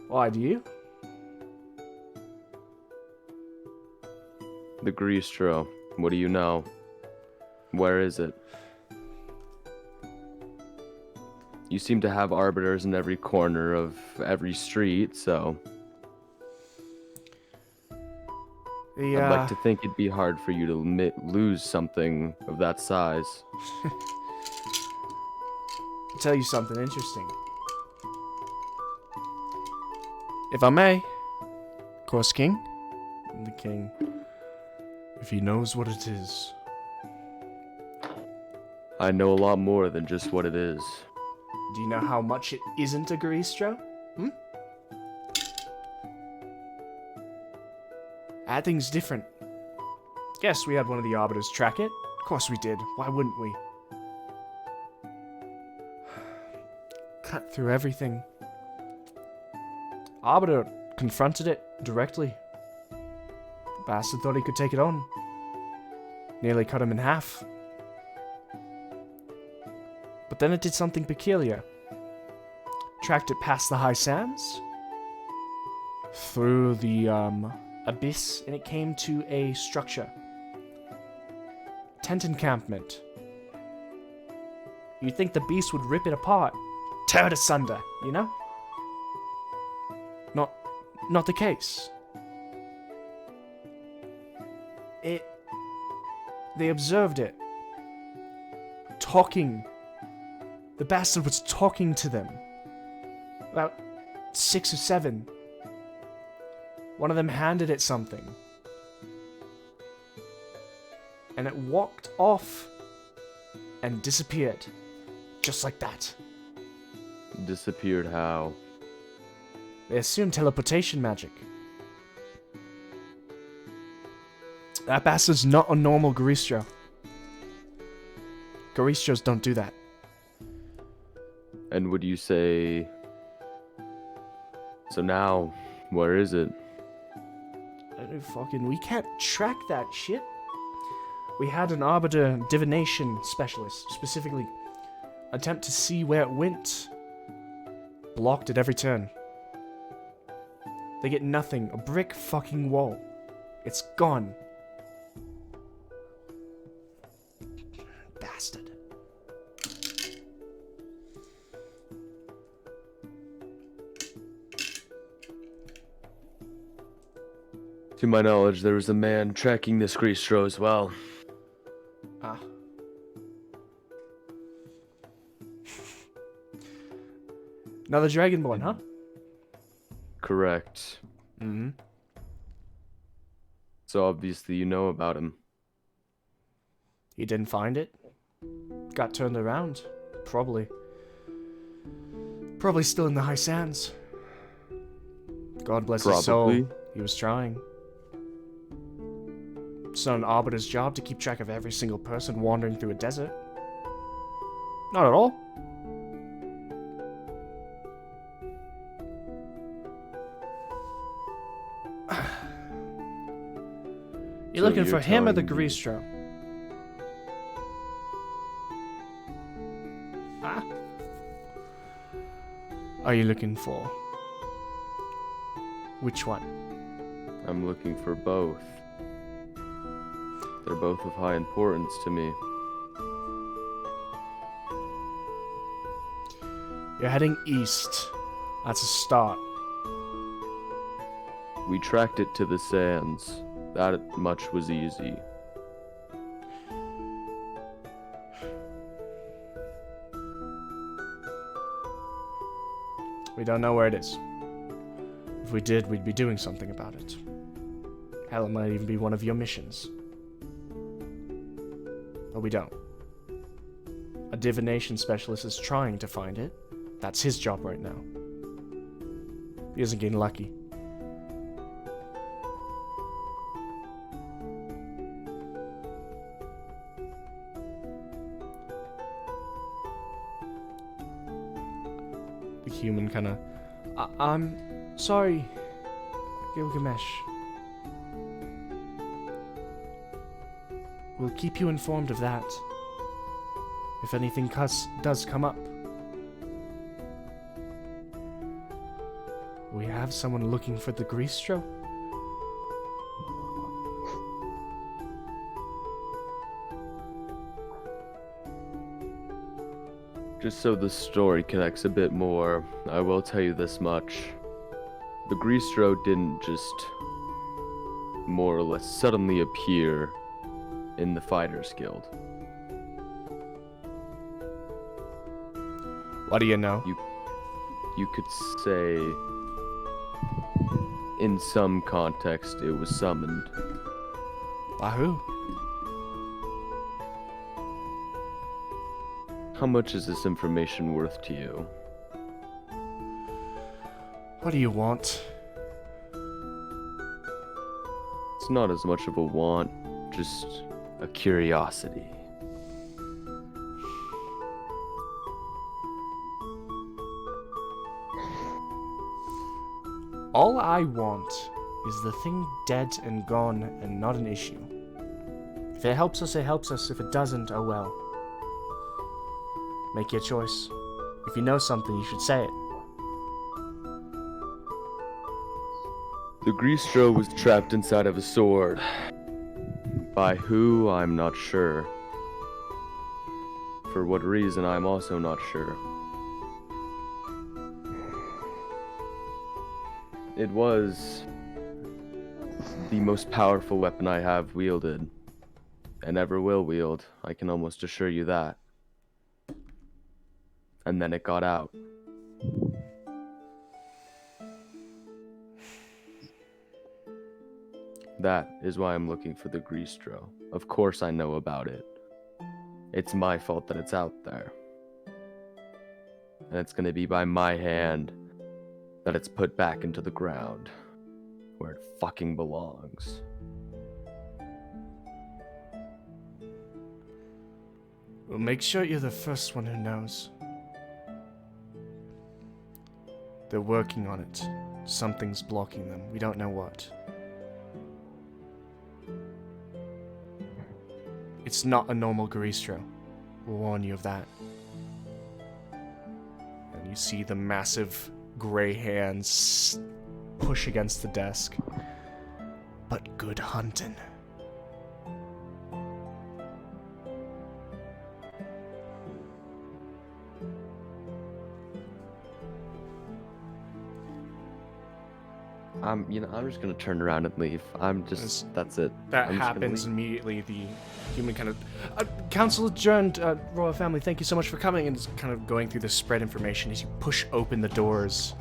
Why do you? the Gristro, what do you know? Where is it? You seem to have arbiters in every corner of every street, so The, I'd like to think it'd be hard for you to lose something of that size. I'll tell you something interesting. If I may, of course, King. The King. If he knows what it is. I know a lot more than just what it is. Do you know how much it isn't a Gristro? That thing's different. Yes, we had one of the Arbiters track it. Of course we did. Why wouldn't we? Cut through everything. Arbiter confronted it directly. The bastard thought he could take it on. Nearly cut him in half. But then it did something peculiar. Tracked it past the high sands, through the abyss, and it came to a structure. Tent encampment. You'd think the beast would rip it apart, tear it asunder, you know? Not the case. They observed it. Talking. The bastard was talking to them. About 6 or 7. One of them handed it something. And it walked off and disappeared. Just like that. Disappeared how? They assumed teleportation magic. That bastard's not a normal Garistro. Garistros don't do that. And would you say... So now, where is it? We can't track that shit. We had an Arbiter divination specialist, specifically, attempt to see where it went. Blocked at every turn. They get nothing. A brick fucking wall. It's gone. Bastard. To my knowledge, there was a man tracking this Gristro as well. Ah. Another Dragonborn, huh? Correct. Mm-hmm. So obviously you know about him. He didn't find it. Got turned around. Probably. Probably still in the high sands. God bless his soul. Probably. He was trying. It's not an arbiter's job to keep track of every single person wandering through a desert. Not at all. You're looking for him or the Greastro? Ah. Are you looking for? Which one? I'm looking for both. They're both of high importance to me. You're heading east. That's a start. We tracked it to the sands. That much was easy. We don't know where it is. If we did, we'd be doing something about it. Hell, it might even be one of your missions. But we don't. A divination specialist is trying to find it. That's his job right now. He isn't getting lucky. The human kind of... I'm sorry, Gilgamesh. We'll keep you informed of that. If anything does come up. We have someone looking for the Greastro? Just so the story connects a bit more, I will tell you this much. The Greastro didn't just more or less suddenly appear in the Fighters Guild. What do you know? You could say, in some context, it was summoned. By who? How much is this information worth to you? What do you want? It's not as much of a want, just a curiosity. All I want is the thing dead and gone and not an issue. If it helps us, it helps us. If it doesn't, oh well. Make your choice. If you know something, you should say it. The Greastro was trapped inside of a sword. By who, I'm not sure. For what reason, I'm also not sure. It was the most powerful weapon I have wielded, and ever will wield, I can almost assure you that. And then it got out. That is why I'm looking for the Greastro. Of course I know about it. It's my fault that it's out there. And it's gonna be by my hand that it's put back into the ground, where it fucking belongs. We'll make sure you're the first one who knows. They're working on it. Something's blocking them. We don't know what. It's not a normal Greastro. We'll warn you of that. And you see the massive gray hands push against the desk. But good hunting. I'm just gonna turn around and leave. That's it. That I'm just gonna happens leave. immediately. The human kind of... Council adjourned, Royal Family, thank you so much for coming. And it's kind of going through the spread information as you push open the doors.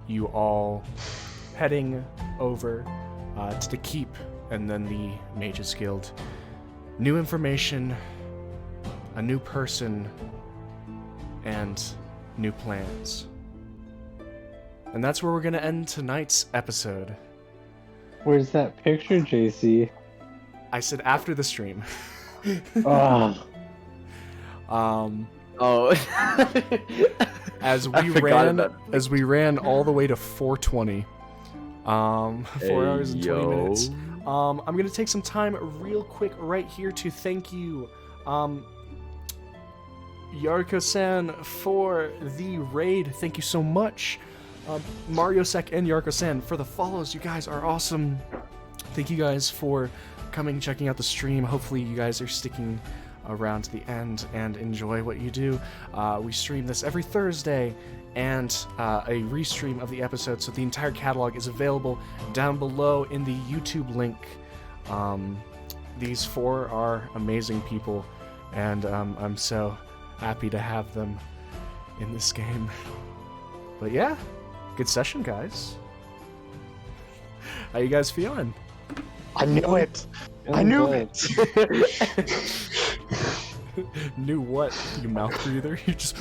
You all heading over to the Keep and then the Mages Guild. New information, a new person, and new plans. And that's where we're going to end tonight's episode. Where's that picture, JC? I said after the stream. Oh. Oh. As I forgot about we ran all the way to 4:20. 4 hours and 20 minutes. I'm gonna take some time real quick right here to thank you, Yarko-san, for the raid. Thank you so much. Mario Sec and Yarko-san for the follows. You guys are awesome. Thank you guys for coming, checking out the stream. Hopefully you guys are sticking around to the end and enjoy what you do. We stream this every Thursday, and a restream of the episode, so the entire catalog is available down below in the YouTube link. These four are amazing people, and I'm so happy to have them in this game. But yeah, good session, guys. How you guys feeling? I knew it. I knew it. Knew what? You mouth breather? You just.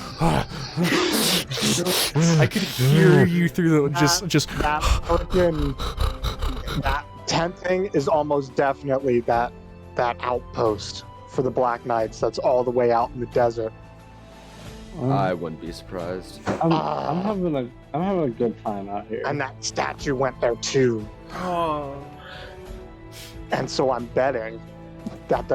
I could hear you through the that tent thing is almost definitely that outpost for the Black Knights. That's all the way out in the desert. I wouldn't be surprised. I'm having a good time out here. And that statue went there too. Oh. And so I'm betting that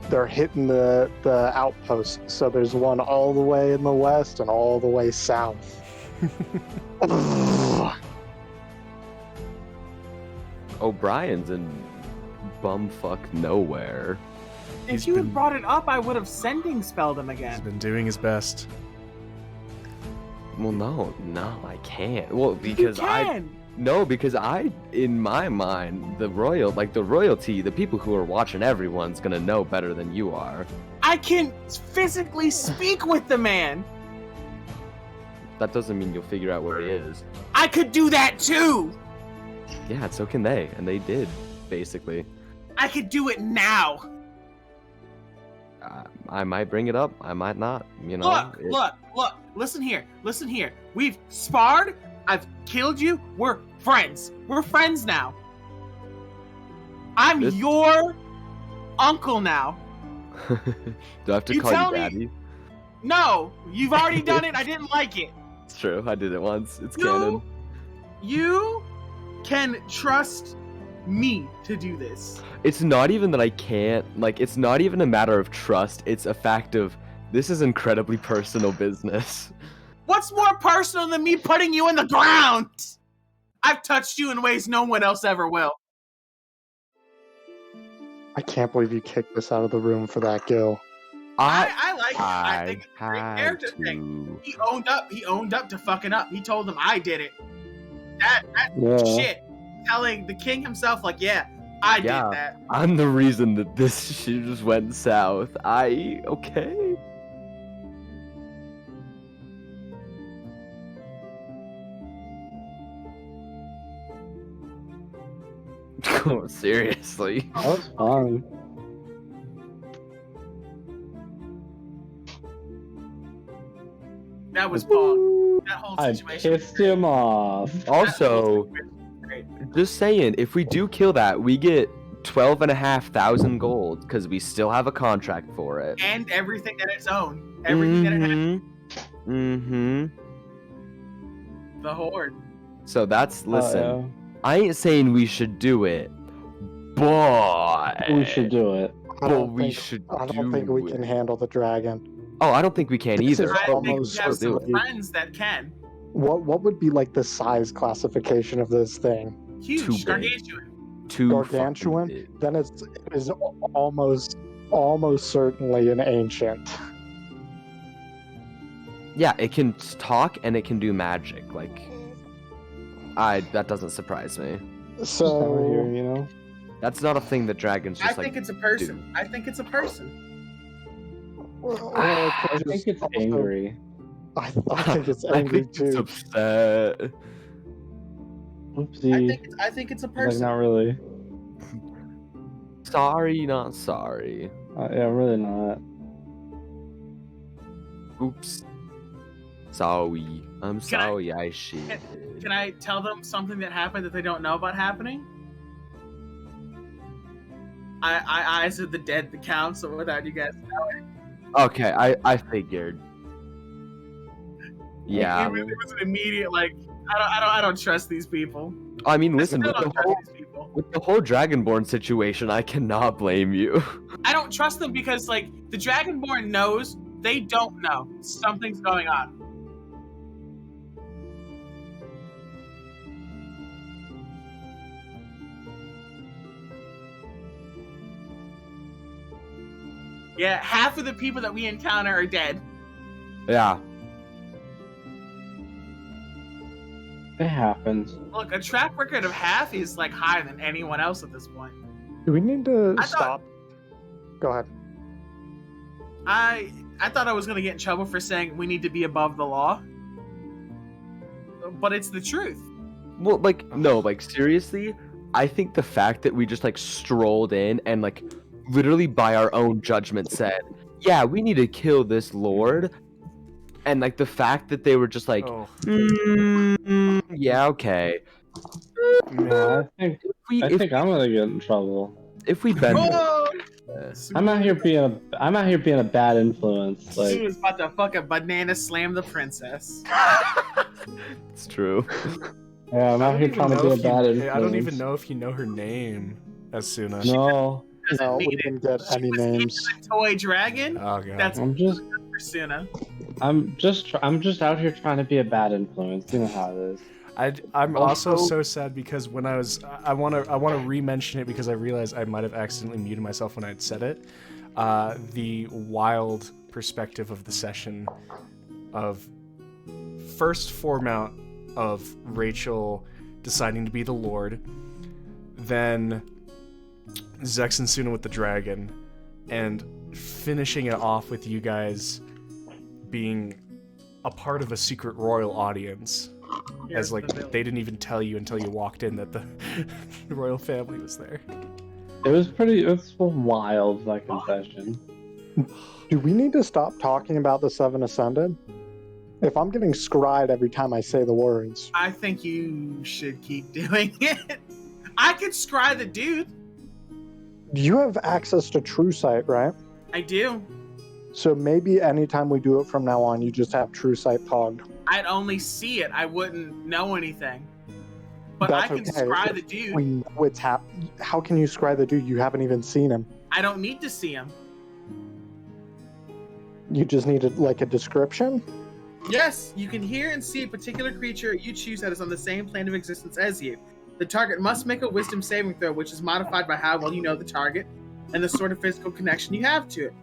they're hitting the outpost. So there's one all the way in the west and all the way south. O'Brien's in bumfuck nowhere. If you had brought it up, I would have sending spelled him He's again. been doing his best. Well, no, I can't. Well, because You can. because in my mind, the royalty, the people who are watching everyone's gonna know better than you are. I can physically speak with the man. That doesn't mean you'll figure out where he is. I could do that too. Yeah, so can they, and they did, basically. I could do it now. I might bring it up, I might not, you know. Look. Listen here. We've sparred. I've killed you. We're friends. We're friends now. I'm your uncle now. Do I have to You call tell you me- daddy? No, you've already done it. I didn't like it. It's true, I did it once. It's canon. You can trust me to do this. It's not even that I can't, it's not even a matter of trust, it's a fact of, this is incredibly personal business. What's more personal than me putting you in the ground? I've touched you in ways no one else ever will. I can't believe you kicked us out of the room for that, Gil. I like it. I I think it's a great had character to. thing. He owned up to fucking up. He told them I did it. That Yeah. shit. Telling the king himself, like, yeah, I did Yeah. that. I'm the reason that this shit just went south. Okay? Oh, seriously. That was fun. That was Pog. That whole I situation. pissed him off. Also, Great. just saying, if we do kill that, we get 12,500 gold, because we still have a contract for it. And everything that it's owned. Everything that it had. Mm-hmm. The Horde. So that's, listen, Oh, I ain't saying we should do it, but yeah. We should do it. I But don't we think, should I don't think we do can it. handle the dragon. Oh, I don't think we can This either. is I think almost we have some do it. friends that can. What would be like the size classification of this thing? Too Huge. big. Gargantuan. Too Gargantuan? fucking big. Then it is almost certainly an ancient. Yeah, it can talk and it can do magic. That doesn't surprise me. Just over here, So you know? That's not a thing that dragons I just think it's a person. I think it's a person. I think it's angry. I think it's I angry think it's too. upset. Oopsie. I think it's a Like, person. not really. Sorry, not sorry. Yeah, really not. Oops. Sorry. I'm sorry. I shit. Can I tell them something that happened that they don't know about happening? I said the dead the council without you guys knowing. Okay, I figured. Yeah. It really was an immediate like. I don't trust these people. I mean, I listen, still with don't the, trust whole, these people. with the whole Dragonborn situation, I cannot blame you. I don't trust them because like the Dragonborn knows they don't know something's going on. Yeah, half of the people that we encounter are dead. Yeah. It happens. Look, a track record of half is like higher than anyone else at this point. Do we need to I thought- stop? Go ahead. I thought I was gonna get in trouble for saying we need to be above the law, but it's the truth. Well, like, no, like, seriously, I think the fact that we just, like, strolled in and, like, literally by our own judgment said, yeah, we need to kill this lord, and, like, the fact that they were just like, Oh, yeah, okay. Yeah, I If think I'm gonna get in trouble. we bend Whoa! I'm out here being a bad influence. Sue Like, is about to fucking banana slam the princess. it's true. yeah, I'm I out don't here even trying to know be a if bad you- influence. I don't even know if you know her name, Asuna. No, No, we need it. didn't get any was names. A toy dragon. Oh god. That's I'm just Persona. I'm just out here trying to be a bad influence. You know how it is. I'm also Also- so sad because when I want to re-mention it because I realized I might have accidentally muted myself when I had said it. The wild perspective of the session of first foremount of Rachel deciding to be the Lord, then Zex and Suna with the dragon, and finishing it off with you guys being a part of a secret royal audience. As like they didn't even tell you until you walked in that the royal family was there. It's a wild like confession. Do we need to stop talking about the Seven Ascended? If I'm getting scried every time I say the words, I think you should keep doing it. I could scry the dude. you have access to True Sight, right? I do. So maybe anytime we do it from now on, you just have True Sight pogged. I'd only see it. I wouldn't know anything. But I That's can okay. scry the dude. We know it's How can you scry the dude? You haven't even seen him. I don't need to see him. You just needed like a description. Yes, you can hear and see a particular creature you choose that is on the same plane of existence as you. The target must make a wisdom saving throw, which is modified by how well you know the target and the sort of physical connection you have to it.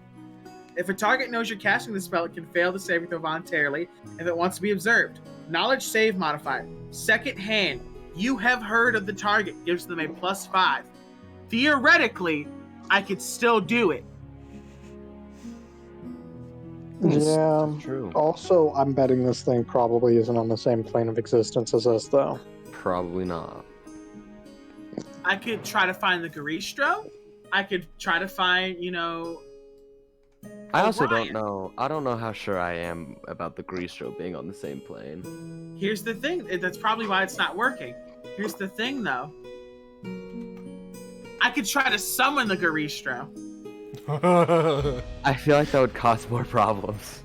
If a target knows you're casting the spell, it can fail the saving throw voluntarily if it wants to be observed. Knowledge save modifier. Second hand. You have heard of the target, gives them a +5. Theoretically, I could still do it. Yeah. True. Also, I'm betting this thing probably isn't on the same plane of existence as us, though. Probably not. I could try to find the Garistro. I could try to find, I also Orion. don't know. I don't know how sure I am about the Greastro being on the same plane. Here's the thing. That's probably why it's not working. Here's the thing, though. I could try to summon the Garistro, I feel like that would cause more problems.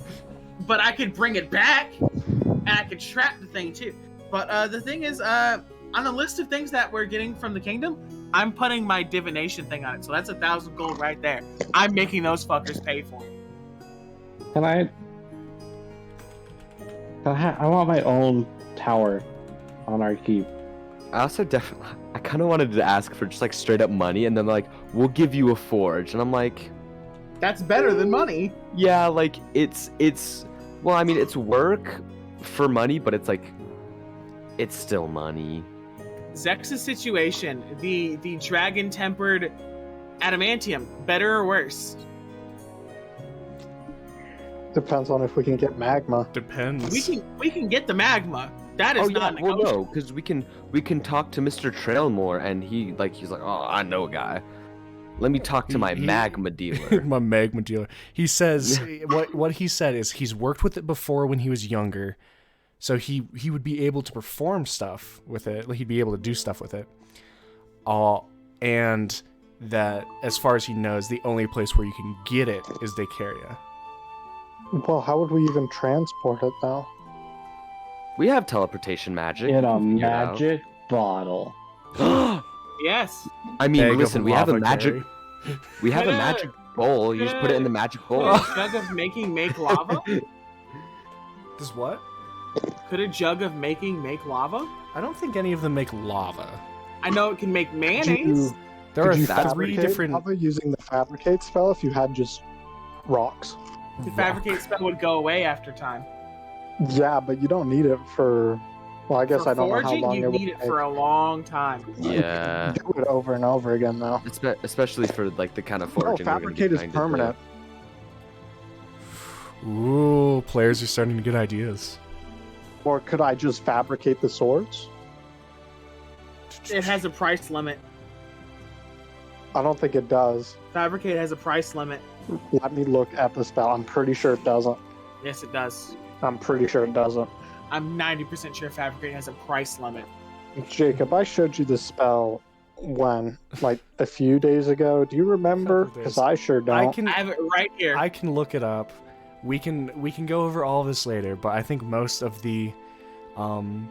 but I could bring it back, and I could trap the thing, too. But the thing is, on the list of things that we're getting from the kingdom, I'm putting my divination thing on it, so that's 1,000 gold right there. I'm making those fuckers pay for it. I want my own tower on our keep. I also I kind of wanted to ask for just like straight up money, and then they're like, we'll give you a forge, and I'm like, That's better than money. yeah, like it's well, I mean, it's work for money, but it's like it's still money. Zex's situation, the dragon-tempered adamantium, better or worse? Depends on if we can get magma. Depends. We can get the magma. That is not well, negotiable. no, because we can talk to Mr. Trailmore, and he's like, oh, I know a guy. Let me talk to my magma dealer. My magma dealer. He says what he said is he's worked with it before when he was younger, so he would be able to perform stuff with it. Like, he'd be able to do stuff with it. And that, as far as he knows, the only place where you can get it is Dacaria. Well, how would we even transport it, though? We have teleportation magic. In a We can figure it out. magic bottle. Yes. I mean, Bag of listen, we have a lava, magic. Gary. We have a Could I- magic bowl. You just put it in the magic bowl. Could a jug of making make lava? Does what? Could a jug of making make lava? I don't think any of them make lava. I know it can make mayonnaise. There are Could you three fabricate different. lava using the fabricate spell if you had just rocks? The fabricate spell would go away after time. Yeah, but you don't need it for. Well, I guess For I don't know how forging, long you it would need it take. for a long time. Yeah. Do it over and over again, though. Especially for like the kind of No, foraging. we're gonna be fabricate is trying to do. permanent. Ooh, players are starting to get ideas. Or could I just fabricate the swords? It has a price limit. I don't think it does. Fabricate has a price limit. Let me look at the spell. I'm pretty sure it doesn't. Yes, it does. I'm pretty sure it doesn't. I'm 90% sure Fabricate has a price limit. Jacob, I showed you the spell when? Like a few days ago. Do you remember? Couple days. Because I sure don't. I have it right here. I can look it up. We can go over all this later, but I think most of the can't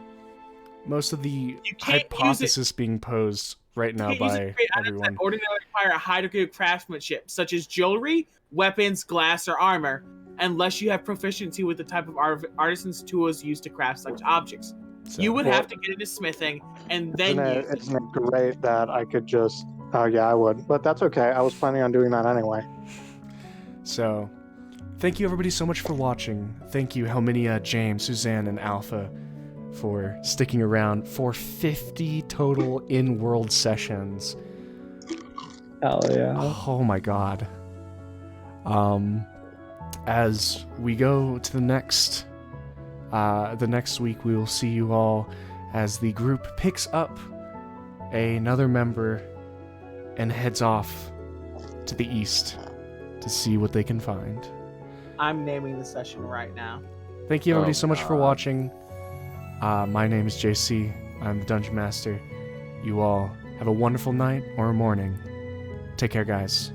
use hypothesis being posed right now You can't use it by to create items everyone. that ordinarily require a high degree of craftsmanship, such as jewelry, weapons, glass, or armor, unless you have proficiency with the type of artisan's tools used to craft such objects. So, You would Well- have to get into smithing and then use it. Isn't it great that I could just... Oh, yeah, I would. But that's okay. I was planning on doing that anyway. So, thank you everybody so much for watching. Thank you Helminia, James, Suzanne, and Alpha for sticking around for 50 total in-world sessions. Hell yeah. Oh my god. As we go to the next week, we will see you all as the group picks up another member and heads off to the east to see what they can find. I'm naming the session right now. Thank you everybody Oh, so much for God. watching. My name is JC. I'm the Dungeon Master. You all have a wonderful night or a morning. Take care, guys.